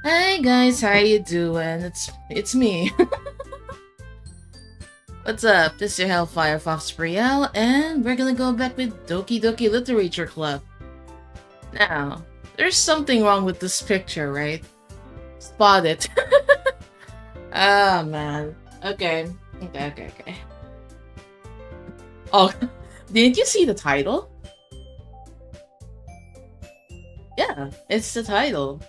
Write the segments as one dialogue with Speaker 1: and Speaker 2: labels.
Speaker 1: Hi guys, how you doing? It's me. What's up? This is your Hellfire Fox Brielle, and we're gonna go back with Doki Doki Literature Club. Now, there's something wrong with this picture, right? Spot it. Oh man. Okay. Okay. Oh, didn't you see the title? Yeah, it's the title.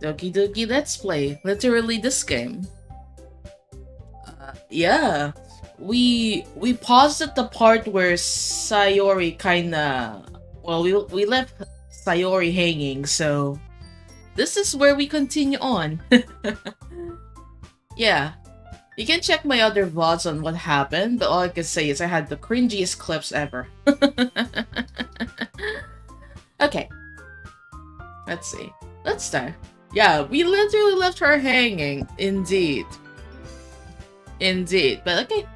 Speaker 1: Doki Doki Let's Play. Literally this game. Yeah. We paused at the part where Sayori kinda we left Sayori hanging, so this is where we continue on. Yeah. You can check my other VODs on what happened, but all I can say is I had the cringiest clips ever. Okay. Let's see. Let's start. Yeah, we literally left her hanging. Indeed. But okay.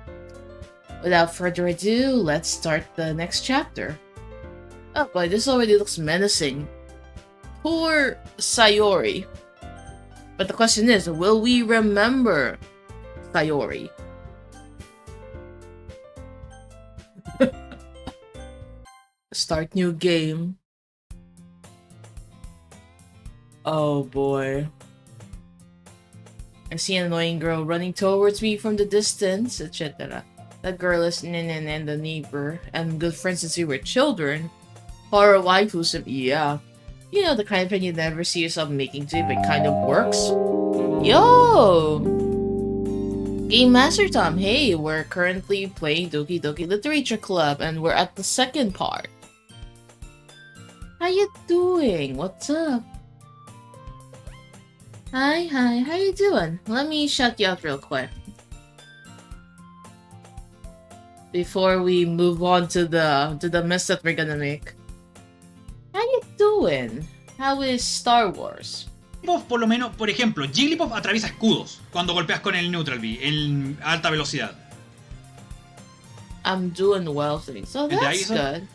Speaker 1: Without further ado, let's start the next chapter. Oh boy, this already looks menacing. Poor Sayori. But the question is, will we remember Sayori? Start new game. Oh boy. I see an annoying girl running towards me from the distance, etc. That girl is Ninen and the neighbor, and good friends since we were children. Horror waifus, yeah. You know, the kind of thing you never see yourself making to, but kind of works. Yo! Game Master Tom, hey, we're currently playing Doki Doki Literature Club, and we're at the second part. How you doing? What's up? Hi, how you doing? Let me shut you up real quick. Before we move on to the mess that we're gonna make. How you doing? How is Star Wars?
Speaker 2: Por lo menos, por ejemplo, Jigglypuff atraviesa escudos cuando golpeas con el Neutral B en alta velocidad.
Speaker 1: I'm doing well, so that's good.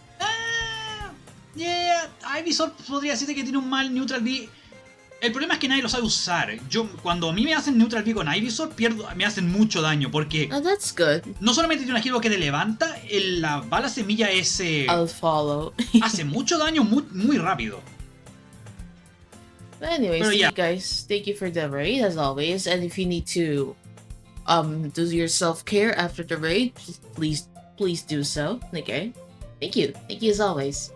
Speaker 2: Yeah, Ivysaur podría decirte que tiene un mal Neutral B. El problema es que nadie lo sabe usar. Cuando a mí me hacen Neutral B con Ivysaur, me hacen mucho daño porque...
Speaker 1: Oh, that's good.
Speaker 2: No solamente tiene una hitbox que te levanta, la bala semilla ese...
Speaker 1: I'll follow.
Speaker 2: hace mucho daño muy rápido.
Speaker 1: But anyways, guys, thank you for the raid as always. And if you need to do your self-care after the raid, please do so. Okay? Thank you as always.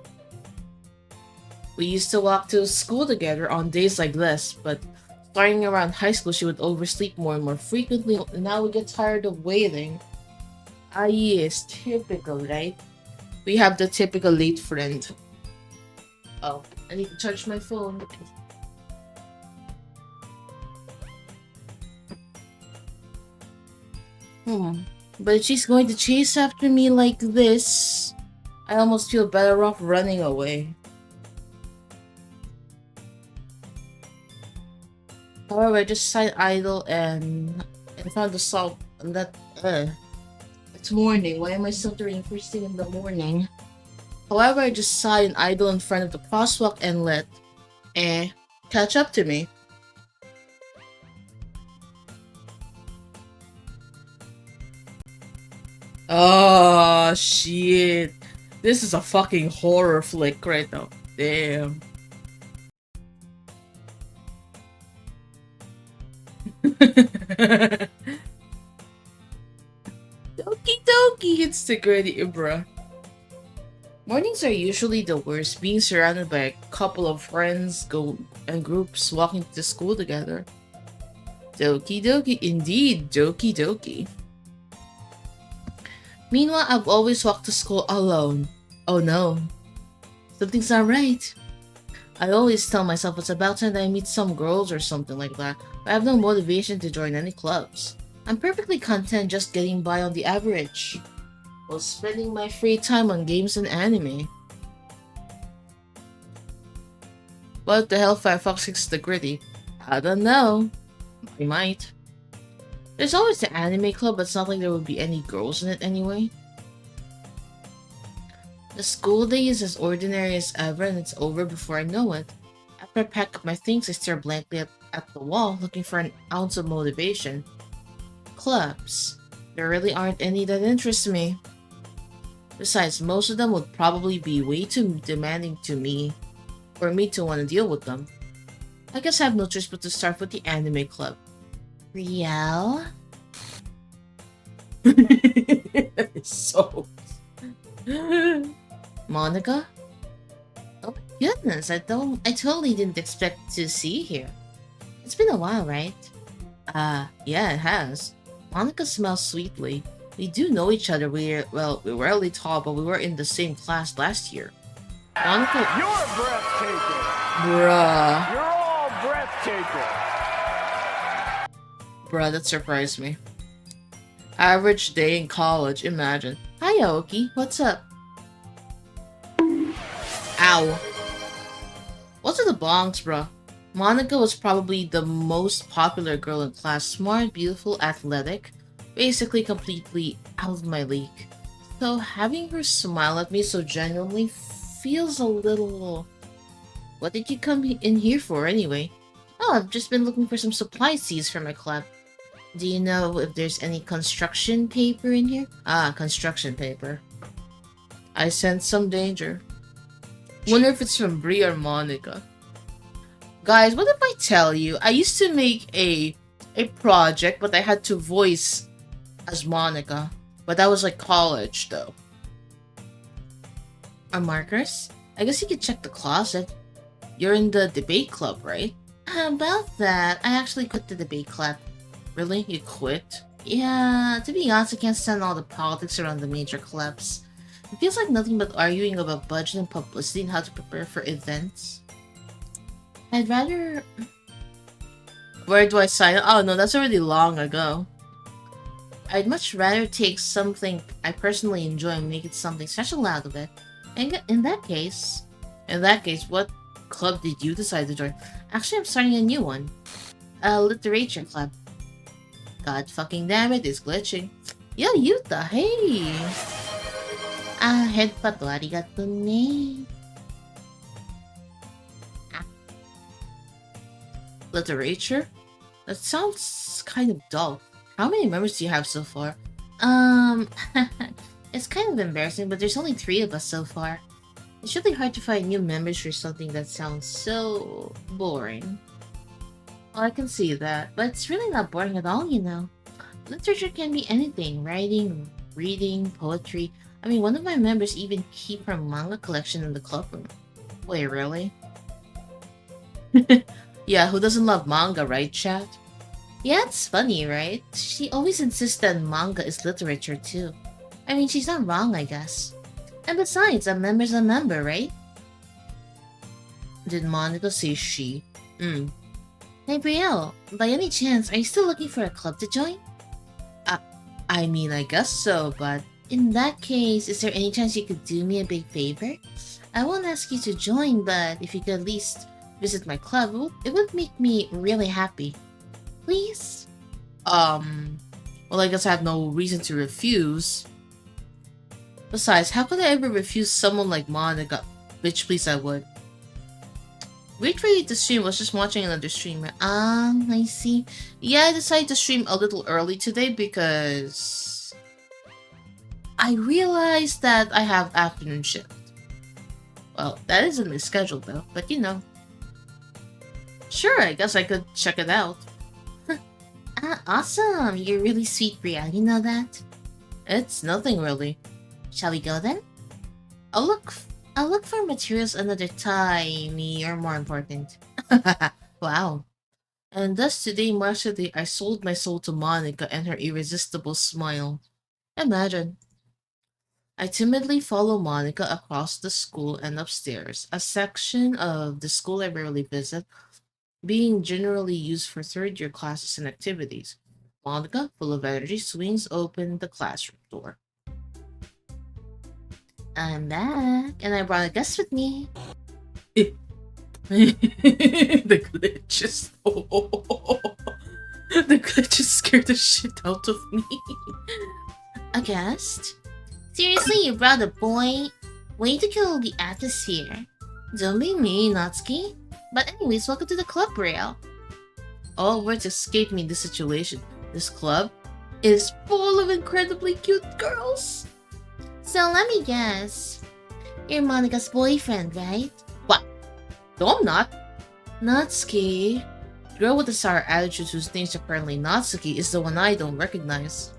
Speaker 1: We used to walk to school together on days like this, but starting around high school, she would oversleep more and more frequently, and now we get tired of waiting. Ah, yes, typical, right? We have the typical late friend. Oh, I need to charge my phone. But if she's going to chase after me like this, I almost feel better off running away. However, I just sat idle and found the salt and that it's morning. Why am I stuttering first thing in the morning? However, I just sat and idle in front of the crosswalk and let catch up to me. Oh shit. This is a fucking horror flick right now. Damn. Doki, it's the gritty, bruh. Mornings are usually the worst, being surrounded by a couple of friends and groups walking to school together. Doki, indeed, Doki. Meanwhile, I've always walked to school alone. Oh no, something's not right. I always tell myself it's about time that I meet some girls or something like that, but I have no motivation to join any clubs. I'm perfectly content just getting by on the average, while spending my free time on games and anime. What the hell Firefox 6 the gritty? I don't know. I might. There's always the anime club, but it's not like there would be any girls in it anyway. The school day is as ordinary as ever and it's over before I know it. After I pack up my things, I stare blankly at the wall, looking for an ounce of motivation. Clubs. There really aren't any that interest me. Besides, most of them would probably be way too demanding to me for me to want to deal with them. I guess I have no choice but to start with the anime club. Riel? so. Monica? Oh my goodness, I totally didn't expect to see you here. It's been a while, right? Yeah, it has. Monica smells sweetly. We do know each other. We rarely talk, but we were in the same class last year. Monica.
Speaker 3: You're breathtaking.
Speaker 1: Bruh.
Speaker 3: You're all breathtaking.
Speaker 1: Bruh, that surprised me. Average day in college, imagine. Hi, Aoki. What's up? Ow. What's with the bonks, bruh? Monica was probably the most popular girl in class. Smart, beautiful, athletic. Basically completely out of my league. So having her smile at me so genuinely feels a little... What did you come in here for anyway? Oh, I've just been looking for some supply seeds for my club. Do you know if there's any construction paper in here? Ah, construction paper. I sense some danger. Wonder if it's from Brie or Monica. Guys, what if I tell you, I used to make a project, but I had to voice as Monica. But that was like college, though. Are markers? I guess you could check the closet. You're in the debate club, right? How about that? I actually quit the debate club. Really? You quit? Yeah, to be honest, I can't stand all the politics around the major clubs. It feels like nothing but arguing about budget and publicity and how to prepare for events. I'd rather... Where do I sign? Oh no, that's already long ago. I'd much rather take something I personally enjoy and make it something special out of it. And in that case, what club did you decide to join? Actually, I'm starting a new one. A literature club. God fucking damn it, it's glitching. Yo, Yuta, hey! Head pa to, arigato ne. Literature? That sounds kind of dull. How many members do you have so far? It's kind of embarrassing, but there's only 3 of us so far. It's really hard to find new members for something that sounds so boring. Well, I can see that, but it's really not boring at all, you know. Literature can be anything, writing, reading, poetry. I mean, one of my members even keep her manga collection in the clubroom. Wait, really? Yeah, who doesn't love manga, right, chat? Yeah, it's funny, right? She always insists that manga is literature too. I mean, she's not wrong, I guess. And besides, a member's a member, right? Did Monica say she? Hey, Brielle, by any chance, are you still looking for a club to join? I mean, I guess so, but in that case, is there any chance you could do me a big favor? I won't ask you to join, but if you could at least visit my club, it would make me really happy. Please? Well, I guess I have no reason to refuse. Besides, how could I ever refuse someone like Monica? Bitch, please, I would. Wait for you to stream. I was just watching another streamer. I see. Yeah, I decided to stream a little early today because I realized that I have afternoon shift. Well, that isn't my schedule though, but you know. Sure, I guess I could check it out. Awesome! You're really sweet, Bria. You know that? It's nothing really. Shall we go then? I'll look for materials another time. You're more important. Wow. And thus today marks the day I sold my soul to Monica and her irresistible smile. Imagine. I timidly follow Monica across the school and upstairs, a section of the school I rarely visit, being generally used for third year classes and activities. Monica, full of energy, swings open the classroom door. I'm back, and I brought a guest with me. The glitches. The glitches scared the shit out of me. A guest? Seriously, you brought a boy? Way to kill the atmosphere. Don't be mean, Natsuki. But anyways, welcome to the club, Rail. All words escape me in this situation. This club is full of incredibly cute girls. So let me guess. You're Monica's boyfriend, right? What? No, I'm not. Natsuki. The girl with the sour attitude whose name's apparently Natsuki is the one I don't recognize.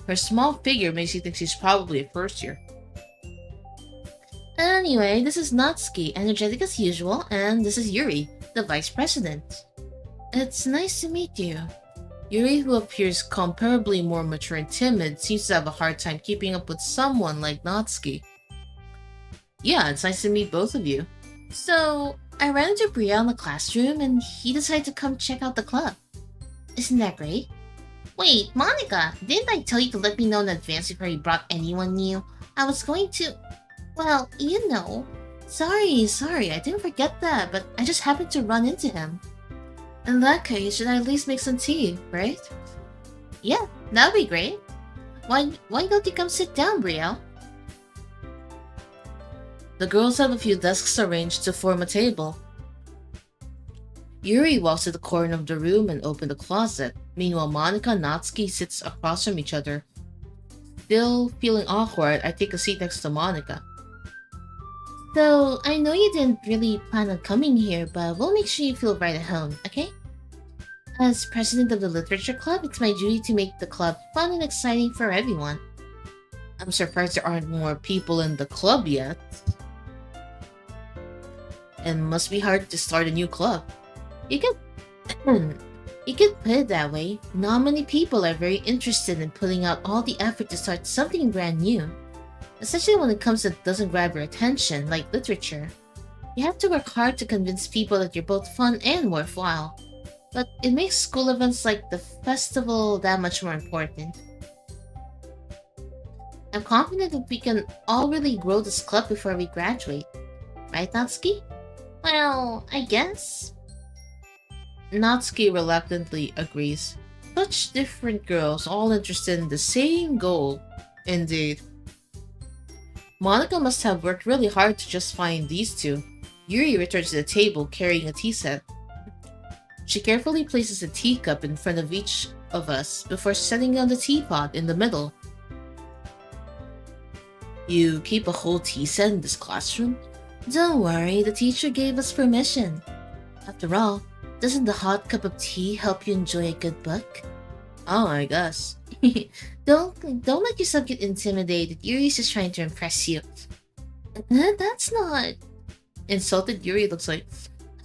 Speaker 1: Her small figure makes you think she's probably a first year. Anyway, this is Natsuki, energetic as usual, and this is Yuri, the vice president. It's nice to meet you. Yuri, who appears comparably more mature and timid, seems to have a hard time keeping up with someone like Natsuki. Yeah, it's nice to meet both of you. So, I ran into Bria in the classroom and he decided to come check out the club. Isn't that great? Wait, Monica, didn't I tell you to let me know in advance before you brought anyone new? I was going to... Well, you know. Sorry, I didn't forget that, but I just happened to run into him. In that case, should I at least make some tea, right? Yeah, that'd be great. Why don't you come sit down, Brielle? The girls have a few desks arranged to form a table. Yuri walks to the corner of the room and opens the closet. Meanwhile, Monica and Natsuki sits across from each other. Still feeling awkward, I take a seat next to Monica. So, I know you didn't really plan on coming here, but we'll make sure you feel right at home, okay? As president of the literature club, it's my duty to make the club fun and exciting for everyone. I'm surprised there aren't more people in the club yet. And must be hard to start a new club. You could put it that way. Not many people are very interested in putting out all the effort to start something brand new. Especially when it comes that doesn't grab your attention, like literature. You have to work hard to convince people that you're both fun and worthwhile. But it makes school events like the festival that much more important. I'm confident that we can all really grow this club before we graduate. Right, Natsuki? Well, I guess. Natsuki reluctantly agrees. Such different girls, all interested in the same goal. Indeed. Monica must have worked really hard to just find these two. Yuri returns to the table carrying a tea set. She carefully places a teacup in front of each of us before setting down the teapot in the middle. You keep a whole tea set in this classroom? Don't worry, the teacher gave us permission. After all, doesn't the hot cup of tea help you enjoy a good book? Oh, I guess. Don't let yourself get intimidated. Yuri's just trying to impress you. That's not... Insulted Yuri looks like,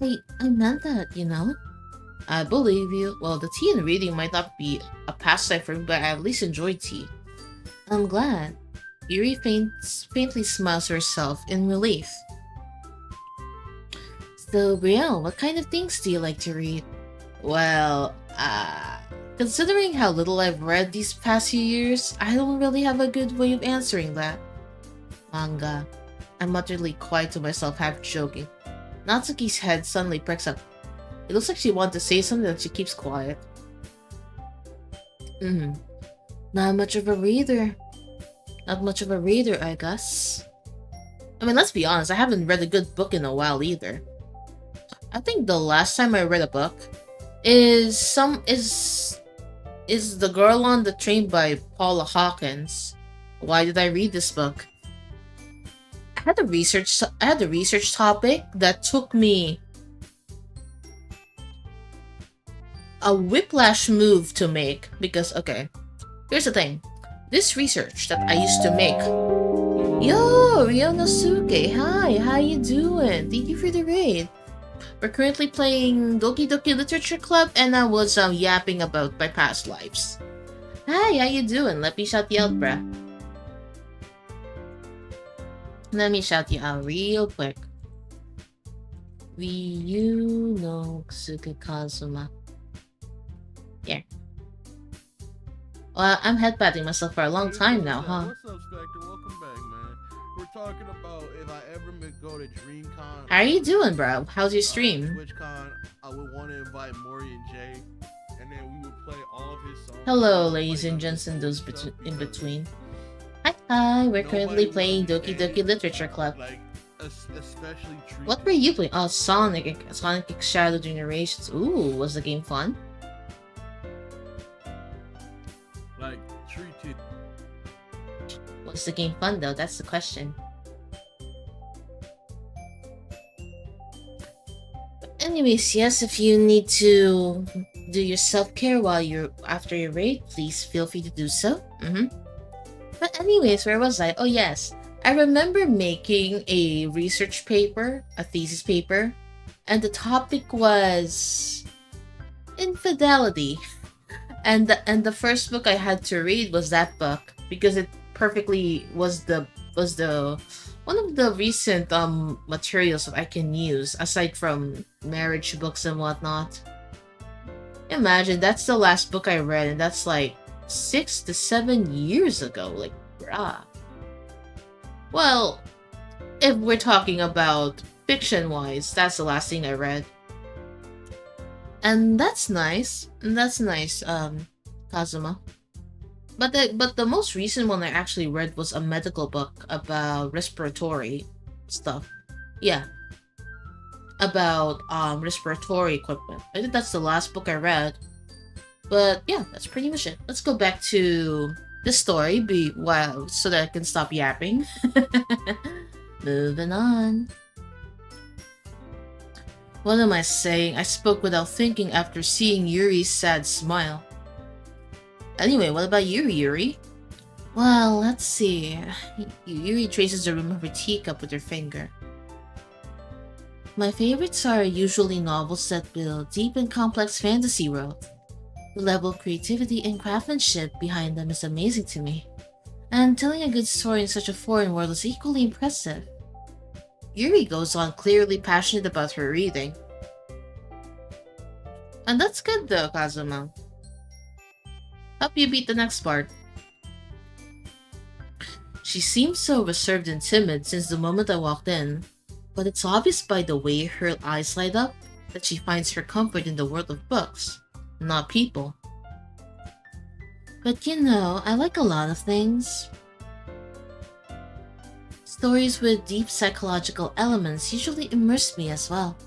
Speaker 1: I meant that, you know? I believe you. Well, the tea and reading might not be a pastime for me, but I at least enjoy tea. I'm glad. Yuri faintly smiles to herself in relief. So, Brielle, what kind of things do you like to read? Well, considering how little I've read these past few years, I don't really have a good way of answering that. Manga. I'm utterly quiet to myself, half joking. Natsuki's head suddenly pricks up. It looks like she wants to say something, but she keeps quiet. Not much of a reader. Not much of a reader, I guess. I mean, let's be honest, I haven't read a good book in a while either. I think the last time I read a book is The Girl on the Train by Paula Hawkins. Why did I read this book? I had a research topic that took me a whiplash move to make because, okay, here's the thing. This research that I used to make. Yo, Ryonosuke, hi, how you doing? Thank you for the raid. We're currently playing Doki Literature Club, and I was yapping about my past lives. Hi, how you doing? Let me shout you out, bruh. Let me shout you out real quick. Ryu no Kusuke Kazuma. Here. Well, I'm headbutting myself for a long time now, huh?
Speaker 4: What's up, Spectre? Welcome back, man. We're talking about if I ever go to DreamCon.
Speaker 1: How are you doing, bro? How's your stream?
Speaker 4: TwitchCon, I would want to invite Maury and Jay, and then we would play all of his songs.
Speaker 1: Hello, ladies and gents and those in between. Hi, we're currently playing Doki Doki Literature Club.
Speaker 4: Like, especially
Speaker 1: What were you playing? Oh, Sonic Shadow Generations. Ooh, was the game fun?
Speaker 4: like treated.
Speaker 1: Was the game fun though? That's the question. But anyways, yes, if you need to do your self-care while you're after your raid, please feel free to do so. But anyways, where was I? Oh yes, I remember making a research paper, a thesis paper, and the topic was infidelity. And the first book I had to read was that book because it perfectly was the one of the recent materials that I can use aside from marriage books and whatnot. Imagine that's the last book I read, and that's like 6 to 7 years ago. Like, bruh. Well, if we're talking about fiction-wise, that's the last thing I read. And that's nice. Kazuma. But the most recent one I actually read was a medical book about respiratory stuff. Yeah. About respiratory equipment. I think that's the last book I read. But yeah, that's pretty much it. Let's go back to the story so that I can stop yapping. Moving on. What am I saying? I spoke without thinking after seeing Yuri's sad smile. Anyway, what about you, Yuri? Well, let's see. Yuri traces the rim of her teacup with her finger. My favorites are usually novels that build deep and complex fantasy worlds. The level of creativity and craftsmanship behind them is amazing to me, and telling a good story in such a foreign world is equally impressive. Yuri goes on, clearly passionate about her reading. And that's good though, Kazuma. Help you beat the next part. She seems so reserved and timid since the moment I walked in, but it's obvious by the way her eyes light up that she finds her comfort in the world of books, not people. But you know, I like a lot of things. Stories with deep psychological elements usually immerse me as well.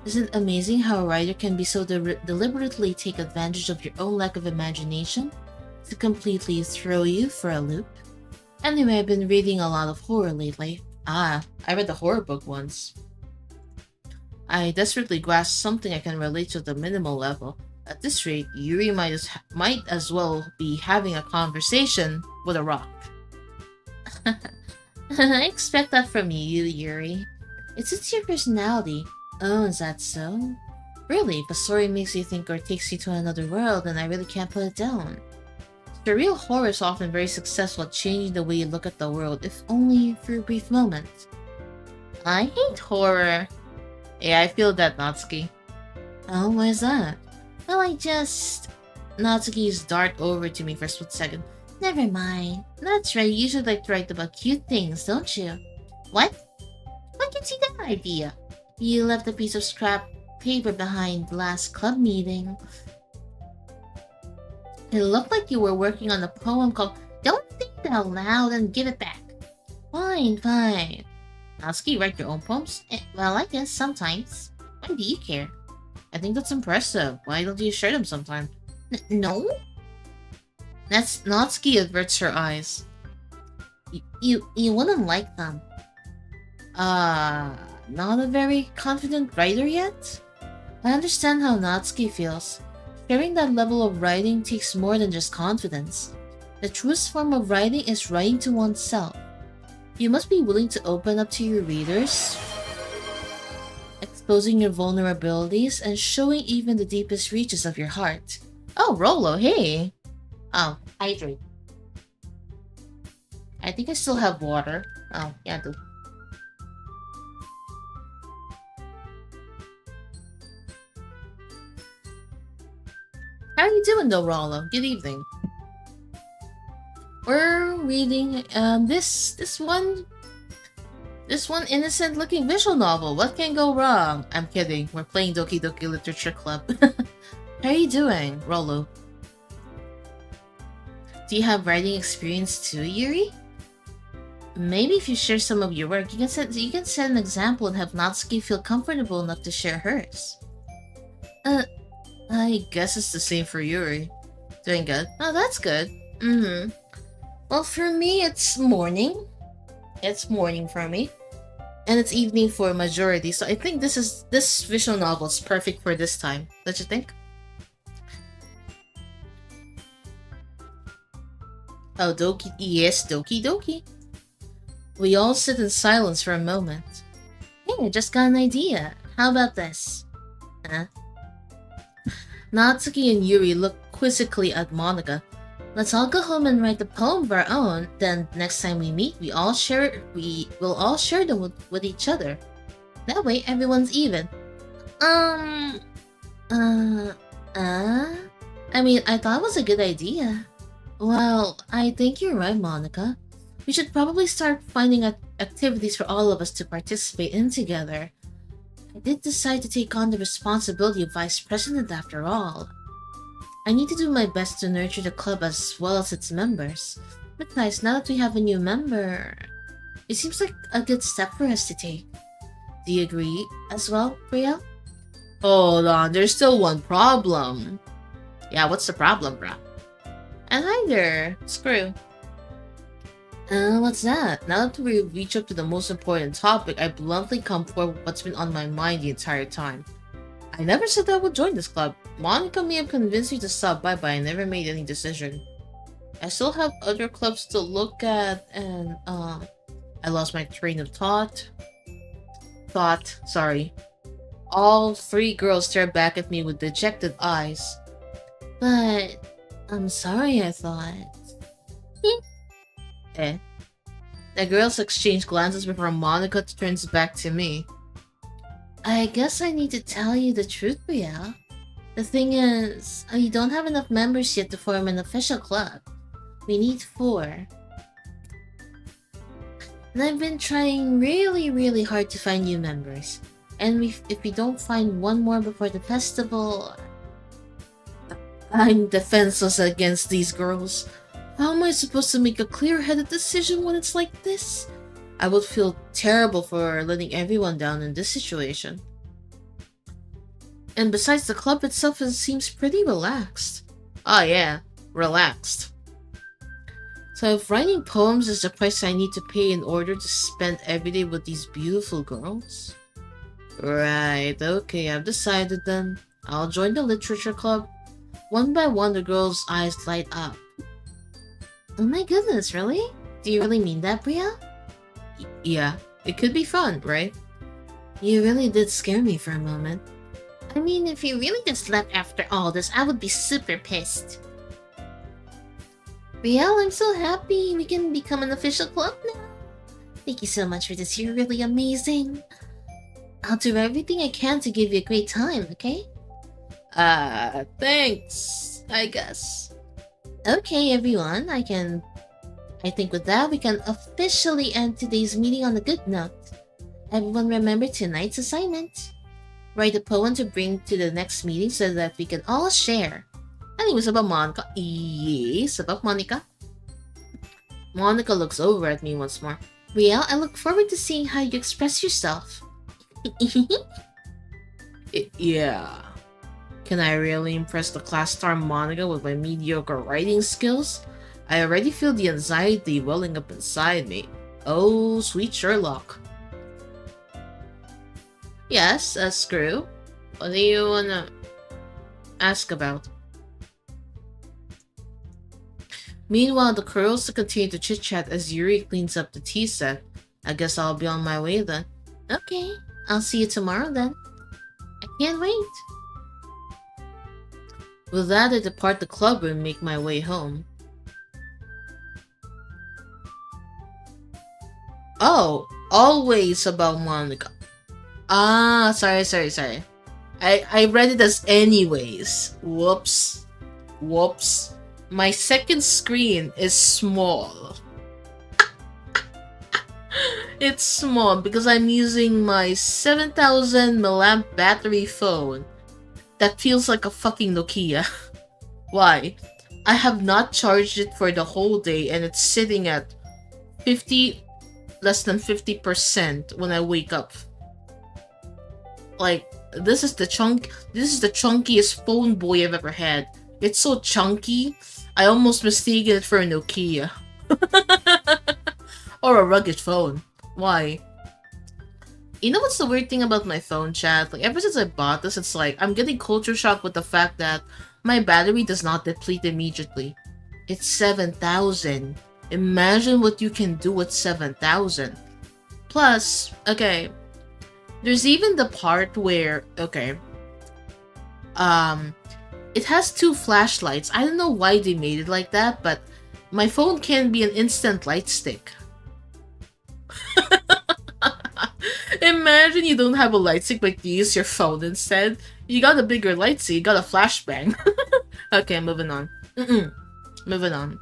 Speaker 1: Isn't it amazing how a writer can be so deliberately take advantage of your own lack of imagination to completely throw you for a loop? Anyway, I've been reading a lot of horror lately. I read the horror book once. I desperately grasp something I can relate to at the minimal level. At this rate, Yuri might as well be having a conversation with a rock. I expect that from you, Yuri. It's your personality. Oh, is that so? Really, if a story makes you think or takes you to another world, then I really can't put it down. Surreal horror is often very successful at changing the way you look at the world, if only for a brief moment. I hate horror. Yeah, I feel that, Natsuki. Oh, why is that? Well, Natsuki's dart over to me for a split second. Never mind. That's right, you should like to write about cute things, don't you? What? I can see that idea. You left a piece of scrap paper behind last club meeting. It looked like you were working on a poem called Don't Think It Out Loud and Give It Back. Fine. Natsuki, write your own poems? Well, I guess sometimes. Why do you care? I think that's impressive. Why don't you share them sometime? No? Natsuki averts her eyes. You wouldn't like them. Not a very confident writer yet? I understand how Natsuki feels. Sharing that level of writing takes more than just confidence. The truest form of writing is writing to oneself. You must be willing to open up to your readers, exposing your vulnerabilities and showing even the deepest reaches of your heart. Oh, Rolo, hey! Oh, hydrate. I think I still have water. Oh, yeah, I do. are you doing though, Rollo? Good evening. We're reading this one innocent looking visual novel. What can go wrong? I'm kidding. We're playing Doki Doki Literature Club. How are you doing, Rollo? Do you have writing experience too, Yuri? Maybe if you share some of your work, you can set an example and have Natsuki feel comfortable enough to share hers. I guess it's the same for Yuri. Doing good. Oh, that's good. Well, for me, it's morning. It's morning for me. And it's evening for majority, so I think this visual novel is perfect for this time. Don't you think? Oh, Doki. Yes, Doki Doki. We all sit in silence for a moment. Hey, I just got an idea. How about this? Huh? Natsuki and Yuri look quizzically at Monica. Let's all go home and write a poem of our own. Then next time we meet, we'll all share them with each other. That way, everyone's even. I mean, I thought it was a good idea. Well, I think you're right, Monica. We should probably start finding activities for all of us to participate in together. I did decide to take on the responsibility of vice president after all. I need to do my best to nurture the club as well as its members. Besides, now that we have a new member, it seems like a good step for us to take. Do you agree as well, Priya? Hold on, there's still one problem. Yeah, what's the problem, bruh? And hi there, Screw. What's that? Now that we've reached up to the most important topic, I bluntly come forward with what's been on my mind the entire time. I never said I would join this club. Monica may have convinced me to stop by, but I never made any decision. I still have other clubs to look at, and, I lost my train of thought. Sorry. All three girls stared back at me with dejected eyes. But, I'm sorry, I thought. The girls exchange glances before Monica turns back to me. I guess I need to tell you the truth, Brielle. The thing is, we don't have enough members yet to form an official club. We need 4. And I've been trying really hard to find new members. And if we don't find one more before the festival... I'm defenseless against these girls. How am I supposed to make a clear-headed decision when it's like this? I would feel terrible for letting everyone down in this situation. And besides, the club itself seems pretty relaxed. Oh yeah, relaxed. So if writing poems is the price I need to pay in order to spend every day with these beautiful girls? Right, okay, I've decided then. I'll join the literature club. One by one, the girls' eyes light up. Oh my goodness, really? Do you really mean that, Bria? Yeah, it could be fun, right? You really did scare me for a moment. I mean, if you really just left after all this, I would be super pissed. Riel, I'm so happy we can become an official club now. Thank you so much for this. You're really amazing. I'll do everything I can to give you a great time, okay? Thanks, I guess. Okay, everyone, I think with that, we can officially end today's meeting on a good note. Everyone remember tonight's assignment. Write a poem to bring to the next meeting so that we can all share. Anyways, about Monica. Yes, about Monica. Monica looks over at me once more. Riel, I look forward to seeing how you express yourself. Yeah. Can I really impress the class star Monica with my mediocre writing skills? I already feel the anxiety welling up inside me. Oh, sweet Sherlock. Yes, Screw. What do you wanna ask about? Meanwhile, the girls continue to chit-chat as Yuri cleans up the tea set. I guess I'll be on my way then. Okay, I'll see you tomorrow then. I can't wait. With that, I depart the club and make my way home. Oh, always about Monica. Ah, sorry. I read it as anyways. Whoops. Whoops. My second screen is small. It's small because I'm using my 7000 mAh battery phone. That feels like a fucking Nokia. Why? I have not charged it for the whole day and it's sitting at 50, less than 50% when I wake up. Like, this is the chunkiest phone boy I've ever had. It's so chunky, I almost mistaken it for a Nokia. Or a rugged phone. Why? You know what's the weird thing about my phone, chat? Like, ever since I bought this, it's like, I'm getting culture shock with the fact that my battery does not deplete immediately. It's 7,000. Imagine what you can do with 7,000. Plus, okay, there's even the part where, okay, it has 2 flashlights. I don't know why they made it like that, but my phone can be an instant light stick. Imagine you don't have a light stick, but you use your phone instead. You got a bigger light stick, you got a flashbang. Okay, moving on. Moving on.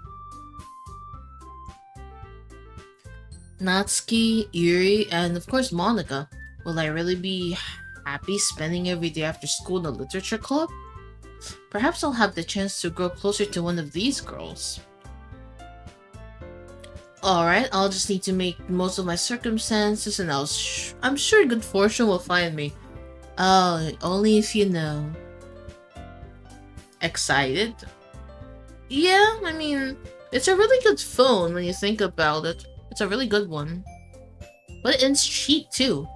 Speaker 1: Natsuki, Yuri, and of course Monica. Will I really be happy spending every day after school in a literature club? Perhaps I'll have the chance to grow closer to one of these girls. Alright, I'll just need to make most of my circumstances and I'm sure good fortune will find me. Oh, only if you know. Excited? Yeah, I mean, it's a really good phone when you think about it. It's a really good one. But it's cheap too.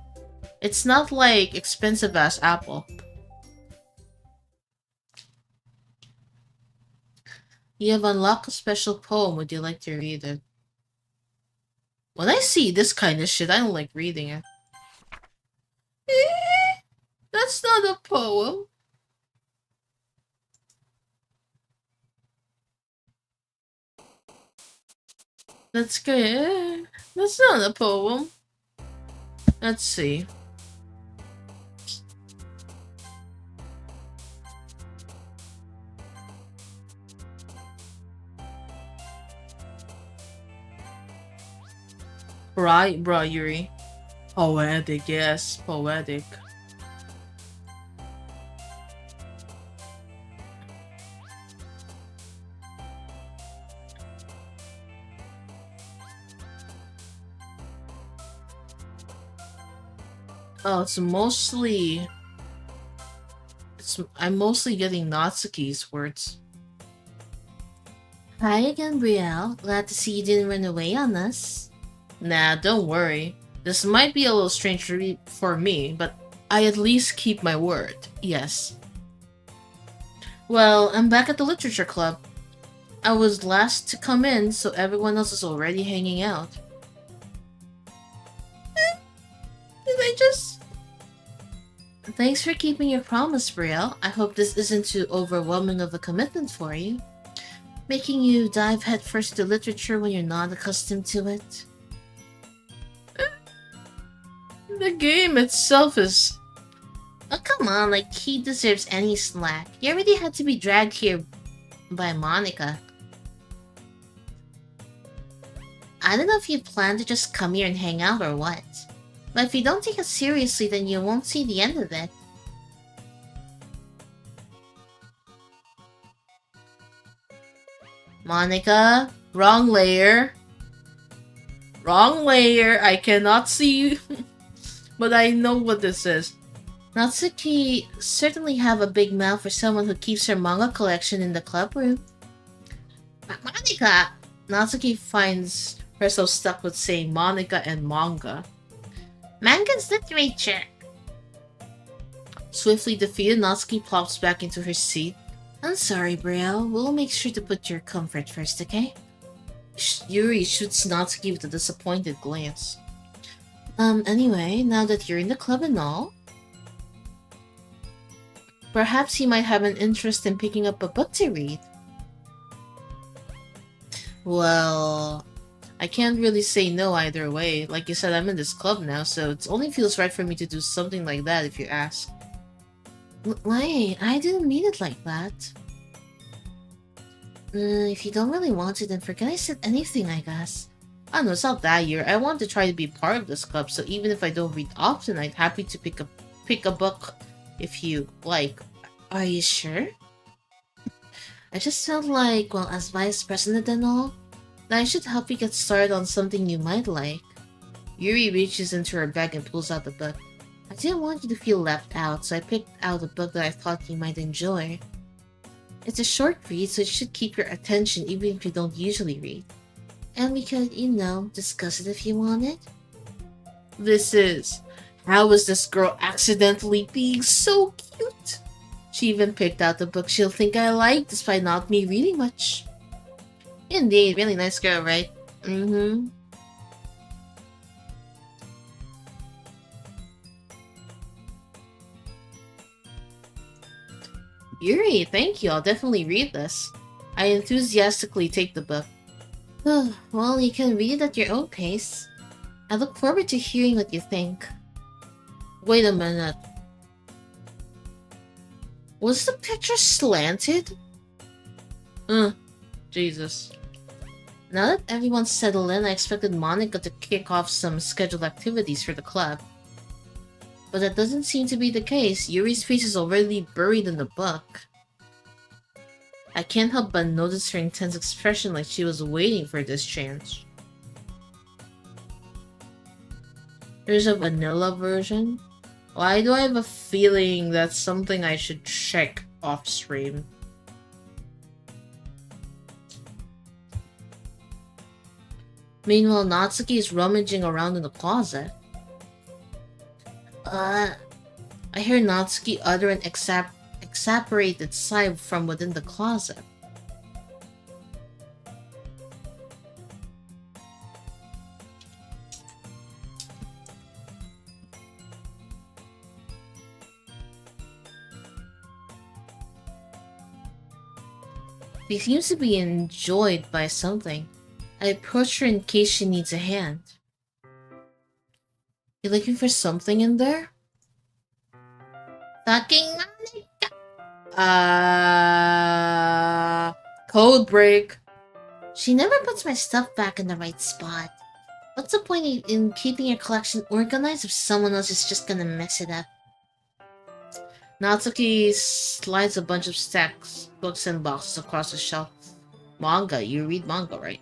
Speaker 1: It's not like expensive as Apple. You have unlocked a special poem. Would you like to read it? When I see this kind of shit, I don't like reading it. That's not a poem. That's good. That's not a poem. Let's see. Right, bro, Yuri. Poetic, yes, poetic. Oh, I'm mostly getting Natsuki's words. Hi again, Brielle. Glad to see you didn't run away on us. Nah, don't worry. This might be a little strange for me, but I at least keep my word. Yes. Well, I'm back at the literature club. I was last to come in, so everyone else is already hanging out. Did I just... Thanks for keeping your promise, Brielle. I hope this isn't too overwhelming of a commitment for you. Making you dive headfirst to literature when you're not accustomed to it. The game itself is... Oh, come on, like he deserves any slack. You already had to be dragged here by Monica. I don't know if you plan to just come here and hang out or what. But if you don't take it seriously, then you won't see the end of it. Monica, wrong layer. Wrong layer, I cannot see you. But I know what this is. Natsuki certainly have a big mouth for someone who keeps her manga collection in the club room. But Monica! Natsuki finds herself stuck with saying Monica and manga. Manga's literature. Swiftly defeated, Natsuki plops back into her seat. I'm sorry, Brielle. We'll make sure to put your comfort first, okay? Yuri shoots Natsuki with a disappointed glance. Anyway, now that you're in the club and all, perhaps you might have an interest in picking up a book to read. Well, I can't really say no either way. Like you said, I'm in this club now, so it only feels right for me to do something like that if you ask. Wait, I didn't mean it like that. If you don't really want to, then forget I said anything, I guess. I don't know, it's not that year. I want to try to be part of this club, so even if I don't read often, I'd happy to pick a book if you like. Are you sure? I just felt like, well, as vice president and all, that I should help you get started on something you might like. Yuri reaches into her bag and pulls out the book. I didn't want you to feel left out, so I picked out a book that I thought you might enjoy. It's a short read, so it should keep your attention even if you don't usually read. And we could, discuss it if you wanted. This is... How is this girl accidentally being so cute? She even picked out the book she'll think I like, despite not me reading much. Indeed, really nice girl, right? Mm-hmm. Yuri, thank you. I'll definitely read this. I enthusiastically take the book. Well, you can read it at your own pace. I look forward to hearing what you think. Wait a minute. Was the picture slanted? Jesus. Now that everyone's settled in, I expected Monica to kick off some scheduled activities for the club. But that doesn't seem to be the case. Yuri's face is already buried in the book. I can't help but notice her intense expression like she was waiting for this chance. There's a vanilla version? Why do I have a feeling that's something I should check off stream? Meanwhile, Natsuki is rummaging around in the closet. I hear Natsuki utter an exasperated sigh from within the closet. She seems to be enjoyed by something. I approach her in case she needs a hand. You looking for something in there? Fucking code break. She never puts my stuff back in the right spot. What's the point in keeping your collection organized if someone else is just gonna mess it up? Natsuki slides a bunch of stacks, books, and boxes across the shelf. Manga, you read manga, right?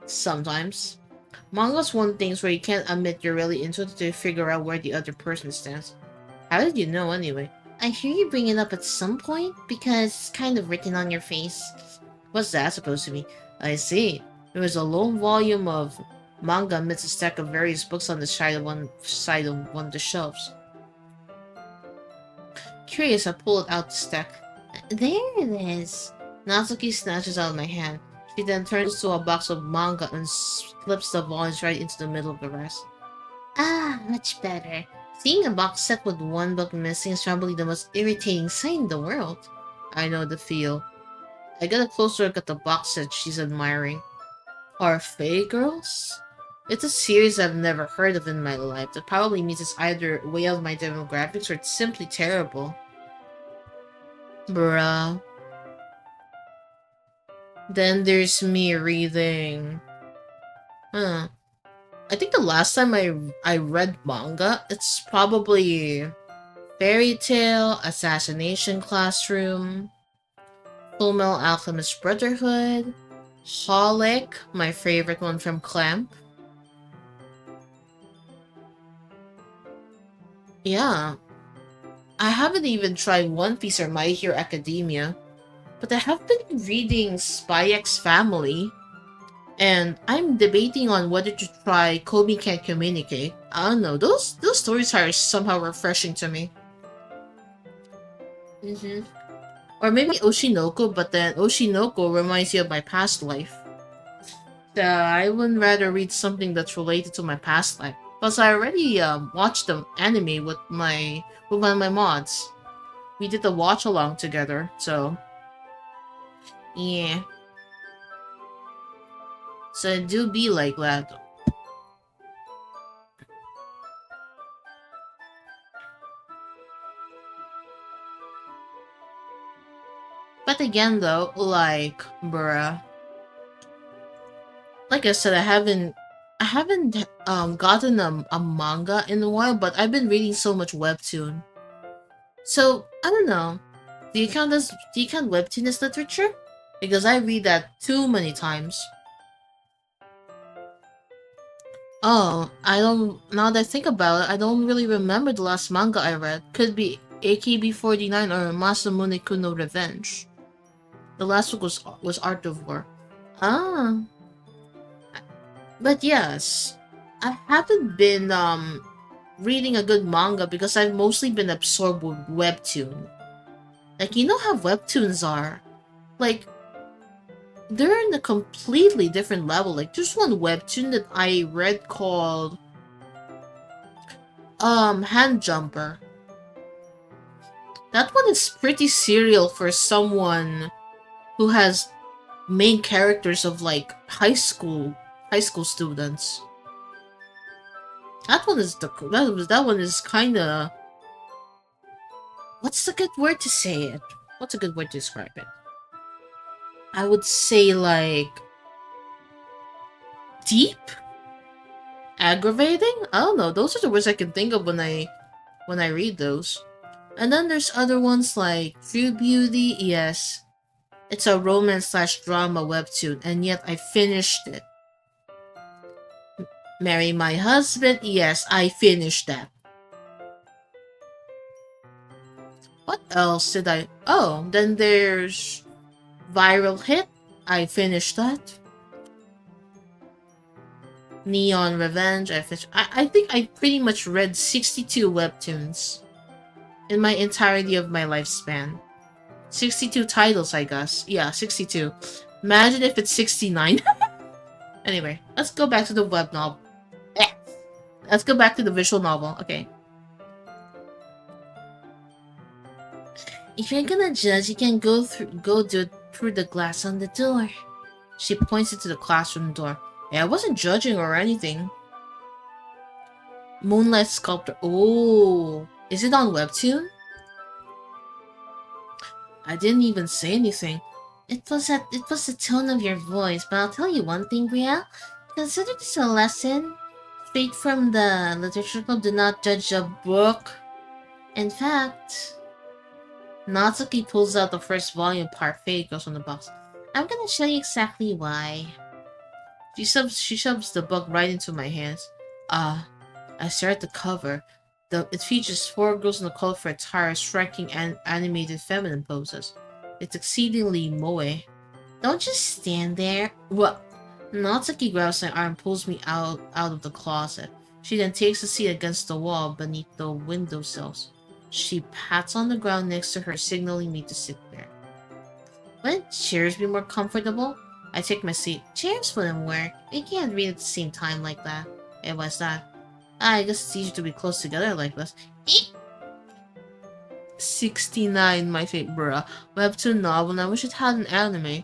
Speaker 1: Sometimes. Manga's one of the things where you can't admit you're really into it to figure out where the other person stands. How did you know anyway? I hear you bring it up at some point because it's kind of written on your face. What's that supposed to be? I see. There was a lone volume of manga amidst a stack of various books on the side of one of the shelves. Curious, I pull it out the stack. There it is. Natsuki snatches out of my hand. She then turns to a box of manga and slips the volumes right into the middle of the rest. Ah, much better. Seeing a box set with one book missing is probably the most irritating sight in the world. I know the feel. I get a closer look at the box set she's admiring. Are Fae Girls? It's a series I've never heard of in my life. That probably means it's either way out of my demographics or it's simply terrible. Bruh. Then there's me reading. I think the last time I read manga, it's probably Fairy Tail, Assassination Classroom, Fullmetal Alchemist Brotherhood, Holic, my favorite one from Clamp. Yeah. I haven't even tried One Piece or My Hero Academia, but I have been reading Spy X Family, and I'm debating on whether to try Komi Can't Communicate. I don't know, those stories are somehow refreshing to me. Or maybe Oshinoko, but then Oshinoko reminds you of my past life. I would rather read something that's related to my past life. Plus, I already watched the anime with one of my mods. We did the watch along together, so yeah. So it do be like that. But again, though, like, bruh, like I said, I haven't gotten a manga in a while, but I've been reading so much webtoon. So I don't know. Do you count webtoon as literature? Because I read that too many times. Oh, I don't. Now that I think about it, I don't really remember the last manga I read. Could be AKB 49 or Masamune Kuno Revenge. The last book was Art of War. Ah, but yes, I haven't been reading a good manga because I've mostly been absorbed with webtoon. Like, you know how webtoons are. Like, they're in a completely different level. Like, there's one webtoon that I read called Hand Jumper. That one is pretty serial for someone who has main characters of like high school students. That one is kind of, what's the good word to say it? What's a good word to describe it? I would say like deep, aggravating. I don't know. Those are the words I can think of when I read those. And then there's other ones like True Beauty. Yes, it's a romance slash drama webtoon, and yet I finished it. Marry My Husband. Yes, I finished that. What else did I? Oh, then there's Viral Hit. I finished that. Neon Revenge. I finished. I think I pretty much read 62 webtoons in my entirety of my lifespan. 62 titles, I guess. Yeah, 62. Imagine if it's 69. Anyway, let's go back to the web novel. Let's go back to the visual novel. Okay. If you're gonna judge, you can go through the glass on the door. She pointed to the classroom door. Yeah, I wasn't judging or anything. Moonlight Sculptor. Oh, is it on Webtoon? I didn't even say anything. It was the tone of your voice, but I'll tell you one thing, Bria. Consider this a lesson. Straight from the literature club, do not judge a book. In fact, Natsuki pulls out the first volume Parfait goes from the box. I'm gonna show you exactly why. She shoves the book right into my hands. I stare at the cover. It features 4 girls in a colorful attire striking animated feminine poses. It's exceedingly moe. Don't just stand there. What? Natsuki grabs my arm and pulls me out of the closet. She then takes a seat against the wall beneath the windowsills. She pats on the ground next to her, signaling me to sit there. Wouldn't chairs be more comfortable? I take my seat. Chairs wouldn't work. We can't read at the same time like that. Hey, what's that? I guess it's easier to be close together like this. 69, my favorite, bruh. Webtoon novel, and I wish it had an anime.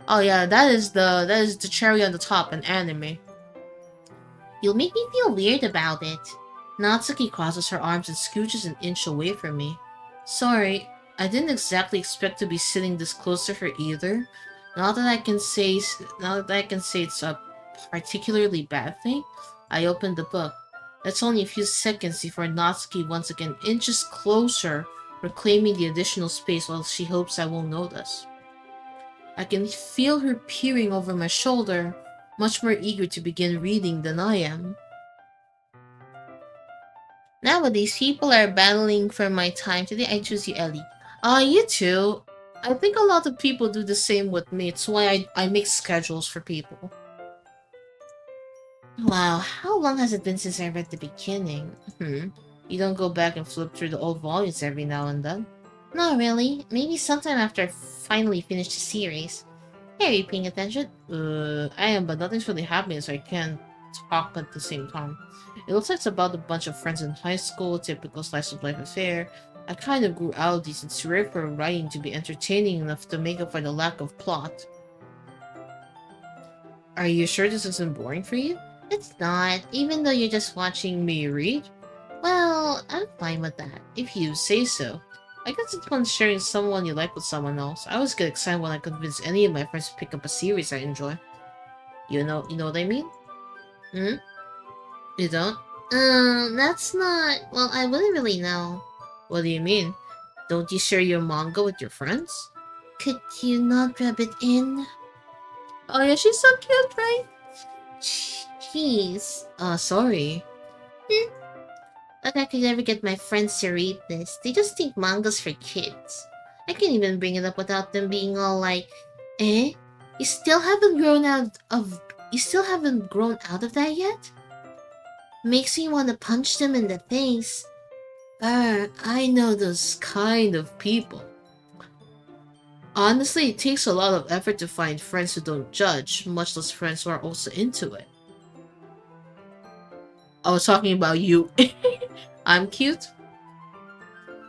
Speaker 1: Oh yeah, that is the cherry on the top, an anime. You'll make me feel weird about it. Natsuki crosses her arms and scooches an inch away from me. Sorry, I didn't exactly expect to be sitting this close to her either. Not that I can say it's a particularly bad thing. I opened the book. It's only a few seconds before Natsuki once again inches closer, reclaiming the additional space while she hopes I won't notice. I can feel her peering over my shoulder, much more eager to begin reading than I am. Nowadays, people are battling for my time. Today, I choose you, Ellie. You too. I think a lot of people do the same with me. It's why I make schedules for people. Wow, how long has it been since I read the beginning? You don't go back and flip through the old volumes every now and then? Not really. Maybe sometime after I finally finish the series. Hey, are you paying attention? I am, but nothing's really happening, so I can't talk at the same time. It looks like it's about a bunch of friends in high school, typical slice of life affair. I kind of grew out of these. It's rare for writing to be entertaining enough to make up for the lack of plot. Are you sure this isn't boring for you? It's not, even though you're just watching me read. Well, I'm fine with that, if you say so. I guess it's fun sharing someone you like with someone else. I always get excited when I convince any of my friends to pick up a series I enjoy. You know what I mean? Hmm? You don't? That's not... Well, I wouldn't really know. What do you mean? Don't you share your manga with your friends? Could you not rub it in? Oh yeah, she's so cute, right? Jeez. Sorry. Like I could ever get my friends to read this. They just think manga's for kids. I can't even bring it up without them being all like, eh? You still haven't grown out of... You still haven't grown out of that yet? Makes me want to punch them in the face. I know those kind of people. Honestly, it takes a lot of effort to find friends who don't judge, much less friends who are also into it. I was talking about you. I'm cute.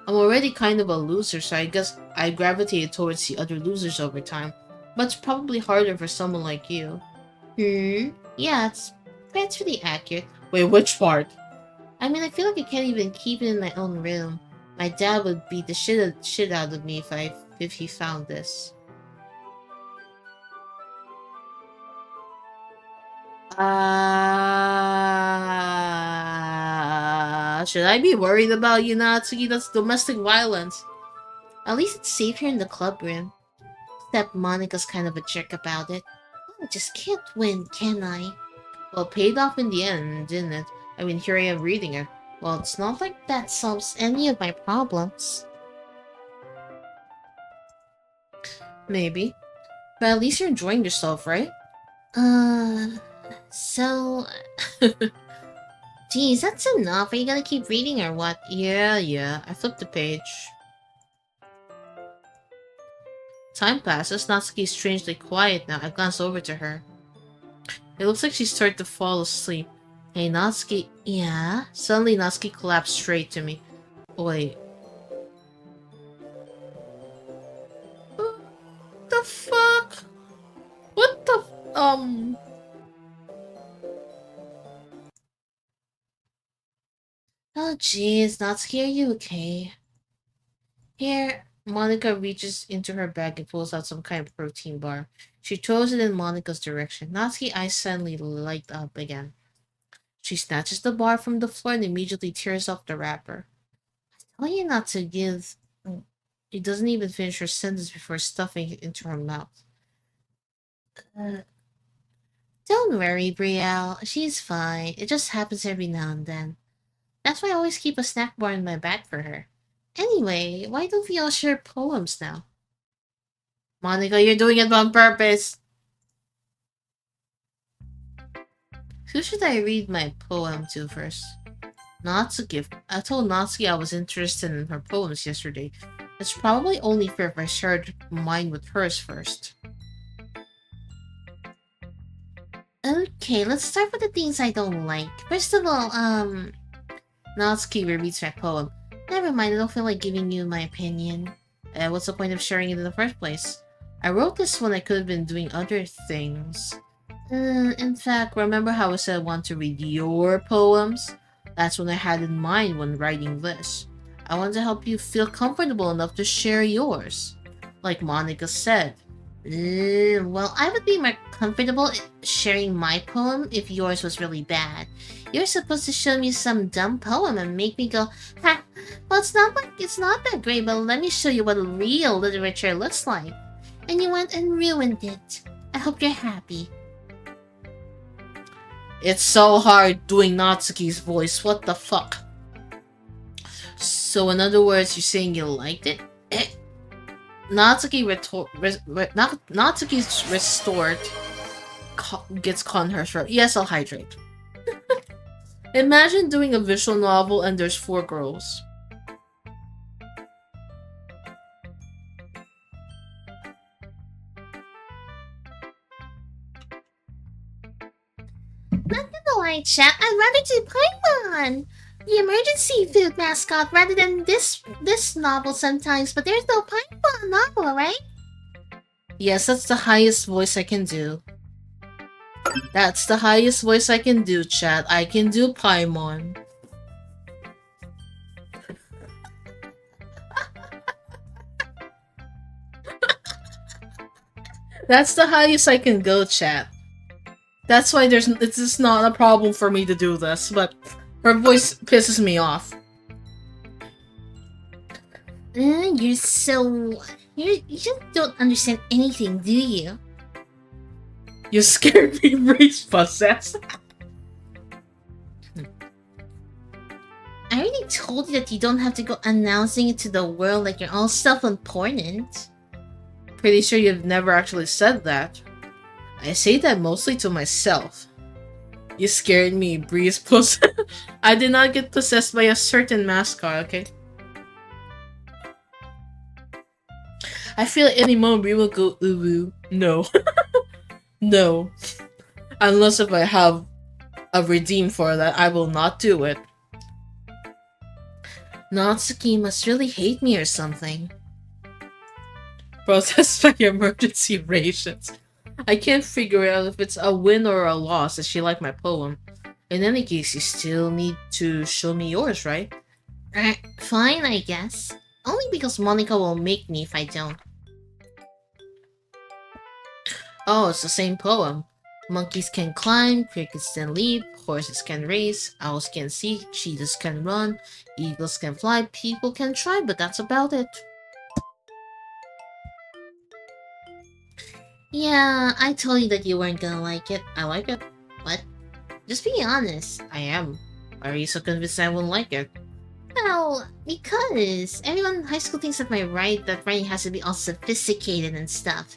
Speaker 1: I'm already kind of a loser, so I guess I gravitated towards the other losers over time. But it's probably harder for someone like you. Yeah, that's really accurate. Wait, which part? I mean, I feel like I can't even keep it in my own room. My dad would beat the shit out of me if he found this. Should I be worried about you, Natsuki? That's domestic violence. At least it's safe here in the club room. Except Monica's kind of a jerk about it. I just can't win, can I? Well, paid off in the end, didn't it? I mean, here I am reading it. Well, it's not like that solves any of my problems. Maybe. But at least you're enjoying yourself, right? So... Geez, that's enough. Are you gonna keep reading or what? Yeah. I flipped the page. Time passes. Natsuki's strangely quiet now. I glance over to her. It looks like she's starting to fall asleep. Hey, Natsuki. Yeah? Suddenly, Natsuki collapsed straight to me. Wait. What the fuck? What the... Oh, jeez. Natsuki, are you okay? Here, Monica reaches into her bag and pulls out some kind of protein bar. She throws it in Monica's direction. Natsuki's eyes suddenly light up again. She snatches the bar from the floor and immediately tears off the wrapper. I tell you not to give... She doesn't even finish her sentence before stuffing it into her mouth. Don't worry, Brielle. She's fine. It just happens every now and then. That's why I always keep a snack bar in my bag for her. Anyway, why don't we all share poems now? Monica, you're doing it on purpose! Who should I read my poem to first? Natsuki. I told Natsuki I was interested in her poems yesterday. It's probably only fair if I shared mine with hers first. Okay, let's start with the things I don't like. First of all, Natsuki rereads my poem. Never mind, I don't feel like giving you my opinion. What's the point of sharing it in the first place? I wrote this when I could have been doing other things. In fact, remember how I said I want to read your poems? That's what I had in mind when writing this. I want to help you feel comfortable enough to share yours. Like Monica said. Well, I would be more comfortable sharing my poem if yours was really bad. You're supposed to show me some dumb poem and make me go, ha, well, it's not that great, but let me show you what real literature looks like. And you went and ruined it. I hope you're happy. It's so hard doing Natsuki's voice. What the fuck? So in other words, you're saying you liked it? Natsuki's restored gets caught in her throat. Yes, I'll hydrate. Imagine doing a visual novel and there's 4 girls. Not gonna lie, chat. I'd rather do Paimon, the emergency food mascot, rather than this novel sometimes. But there's no Paimon novel, right? Yes, that's the highest voice I can do. That's the highest voice I can do, chat. I can do Paimon. That's the highest I can go, chat. That's why it's just not a problem for me to do this, but her voice pisses me off.
Speaker 5: You're so... You just don't understand anything, do you?
Speaker 1: You scared me, race possessed.
Speaker 5: I already told you that you don't have to go announcing it to the world like you're all self-important.
Speaker 1: Pretty sure you've never actually said that. I say that mostly to myself. You scared me, Breeze Puss. I did not get possessed by a certain mascot, okay? I feel any moment we will go uwu. No. No. Unless if I have a redeem for that, I will not do it.
Speaker 5: Natsuki must really hate me or something.
Speaker 1: Processed by emergency rations. I can't figure out if it's a win or a loss. Does she like my poem? In any case, you still need to show me yours, right?
Speaker 5: Fine, I guess. Only because Monica will make me if I don't.
Speaker 1: Oh, it's the same poem. Monkeys can climb, crickets can leap, horses can race, owls can see, cheetahs can run, eagles can fly, people can try, but that's about it.
Speaker 5: Yeah, I told you that you weren't gonna like it.
Speaker 1: I like it.
Speaker 5: What? Just be honest.
Speaker 1: I am. Why are you so convinced I won't like it?
Speaker 5: Well, because everyone in high school thinks that writing has to be all sophisticated and stuff.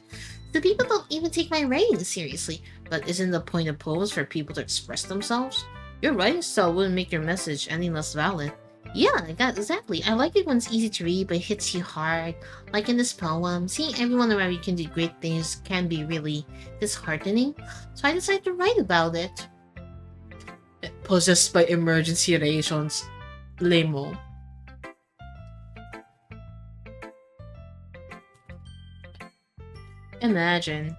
Speaker 5: The people don't even take my writing seriously.
Speaker 1: But isn't the point of poems for people to express themselves? Your writing style wouldn't make your message any less valid.
Speaker 5: Yeah, exactly. I like it when it's easy to read but hits you hard. Like in this poem, seeing everyone around you can do great things can be really disheartening. So I decided to write about it.
Speaker 1: Possessed by emergency rations. Lemo. Imagine.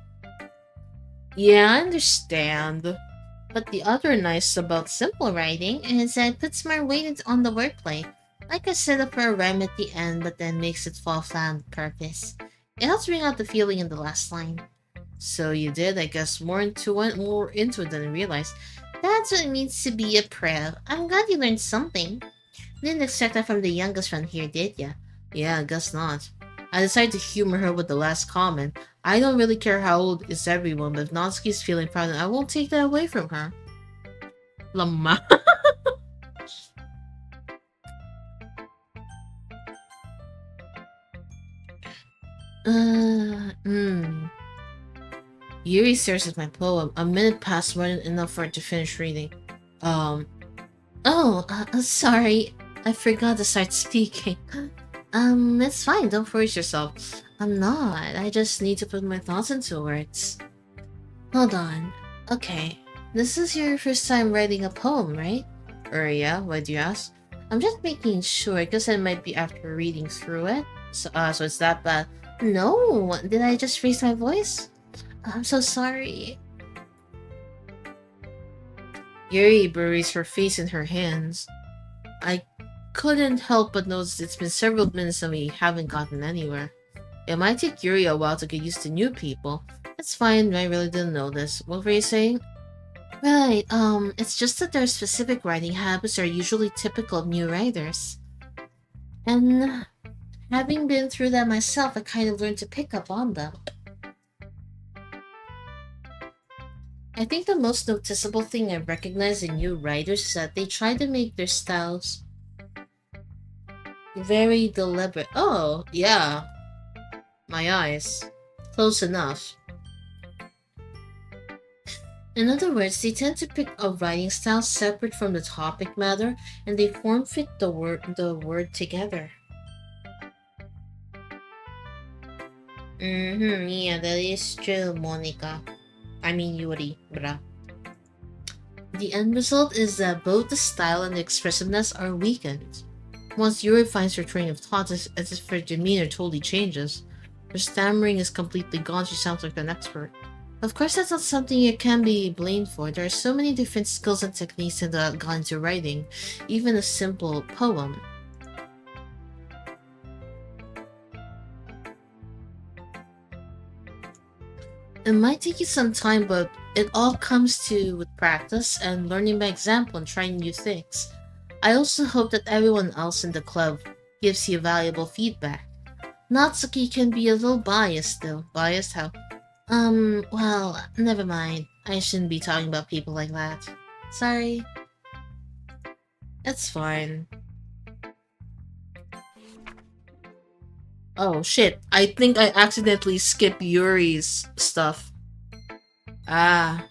Speaker 1: Yeah, I understand.
Speaker 5: But the other nice about simple writing is that it puts more weight on the wordplay. Like I set up for a rhyme at the end, but then makes it fall flat on purpose. It helps bring out the feeling in the last line.
Speaker 1: So you did, I guess, more into it than I realized.
Speaker 5: That's what it means to be a pro. I'm glad you learned something. Didn't expect that from the youngest one here, did ya?
Speaker 1: Yeah, I guess not. I decided to humor her with the last comment. I don't really care how old is everyone, but if Natsuki's feeling proud, I won't take that away from her. Lama. Yuri stares at my poem. A minute passed more than enough for it to finish reading.
Speaker 5: Sorry. I forgot to start speaking. It's fine, don't force yourself. I'm not. I just need to put my thoughts into words. Hold on. Okay. This is your first time writing a poem, right?
Speaker 1: Yeah, why do you ask?
Speaker 5: I'm just making sure, because it might be after reading through it.
Speaker 1: So it's that bad.
Speaker 5: No! Did I just raise my voice? I'm so sorry.
Speaker 1: Yuri buries her face in her hands. I couldn't help but notice it's been several minutes and we haven't gotten anywhere. It might take Yuri a while to get used to new people. It's fine, I really didn't know this. What were you saying?
Speaker 5: Right, it's just that their specific writing habits are usually typical of new writers. And having been through that myself, I kind of learned to pick up on them. I think the most noticeable thing I recognize in new writers is that they try to make their styles very deliberate.
Speaker 1: Oh, yeah. My eyes. Close enough.
Speaker 5: In other words, they tend to pick a writing style separate from the topic matter, and they form fit the word together.
Speaker 1: Yeah, that is true, Monica. I mean Yuri, bruh.
Speaker 5: The end result is that both the style and the expressiveness are weakened. Once Yuri finds her train of thought, it's as if her demeanor totally changes. Her stammering is completely gone, she sounds like an expert. Of course, that's not something you can be blamed for. There are so many different skills and techniques that go into writing, even a simple poem. It might take you some time, but it all comes to with practice and learning by example and trying new things. I also hope that everyone else in the club gives you valuable feedback. Natsuki can be a little biased though. Biased how? Well, never mind. I shouldn't be talking about people like that. Sorry. It's fine. Oh shit, I think I accidentally skipped Yuri's stuff. Ah.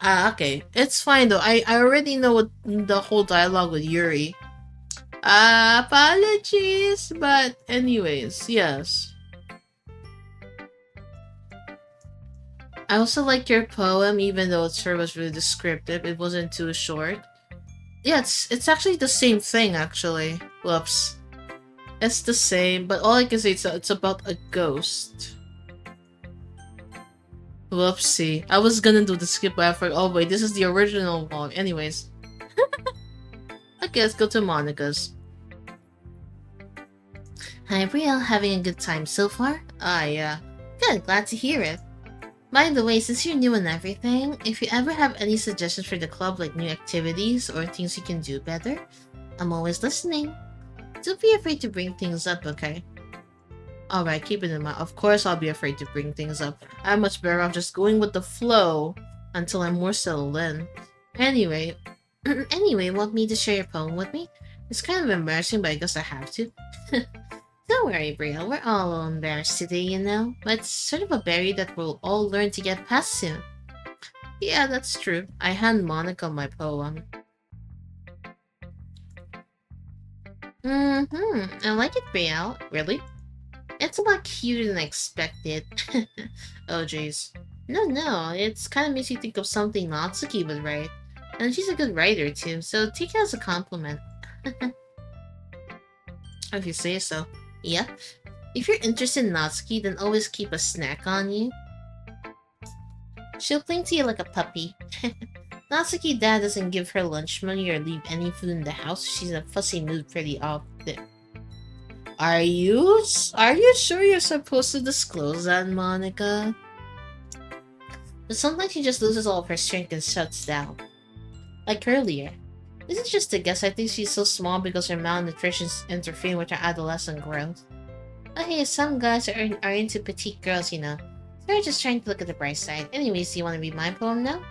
Speaker 5: Okay. It's fine though. I already know what the whole dialogue with Yuri. Apologies, but anyways, yes. I also like your poem, even though it sure was really descriptive. It wasn't too short. Yeah, it's actually the same thing actually. Whoops. It's the same, but all I can say is it's about a ghost. Whoopsie. I was gonna do the skip but I forgot. Oh wait, this is the original one. Anyways. Okay, let's go to Monica's. Hi Brielle, having a good time so far? Ah yeah. Good, glad to hear it. By the way, since you're new and everything, if you ever have any suggestions for the club like new activities or things you can do better, I'm always listening. Don't be afraid to bring things up, okay? Alright, keep it in mind. Of course I'll be afraid to bring things up. I'm much better off just going with the flow until I'm more settled in. Anyway, want me to share your poem with me? It's kind of embarrassing, but I guess I have to. Don't worry, Brielle. We're all embarrassed today, you know? But it's sort of a barrier that we'll all learn to get past soon. Yeah, that's true. I hand Monica my poem. I like it, Brielle. Really? It's a lot cuter than I expected. Oh, jeez. No, it's kind of makes you think of something Natsuki would write. And she's a good writer, too, so take it as a compliment. If you say so. Yep. If you're interested in Natsuki, then always keep a snack on you. She'll cling to you like a puppy. Natsuki dad doesn't give her lunch money or leave any food in the house. She's in a fussy mood pretty often. Are you sure you're supposed to disclose that, Monica? But sometimes she just loses all of her strength and shuts down. Like earlier. This is just a guess. I think she's so small because her malnutrition's interfering with her adolescent growth. But hey, some guys are into petite girls, you know. So they're just trying to look at the bright side. Anyways, do you want to read my poem now?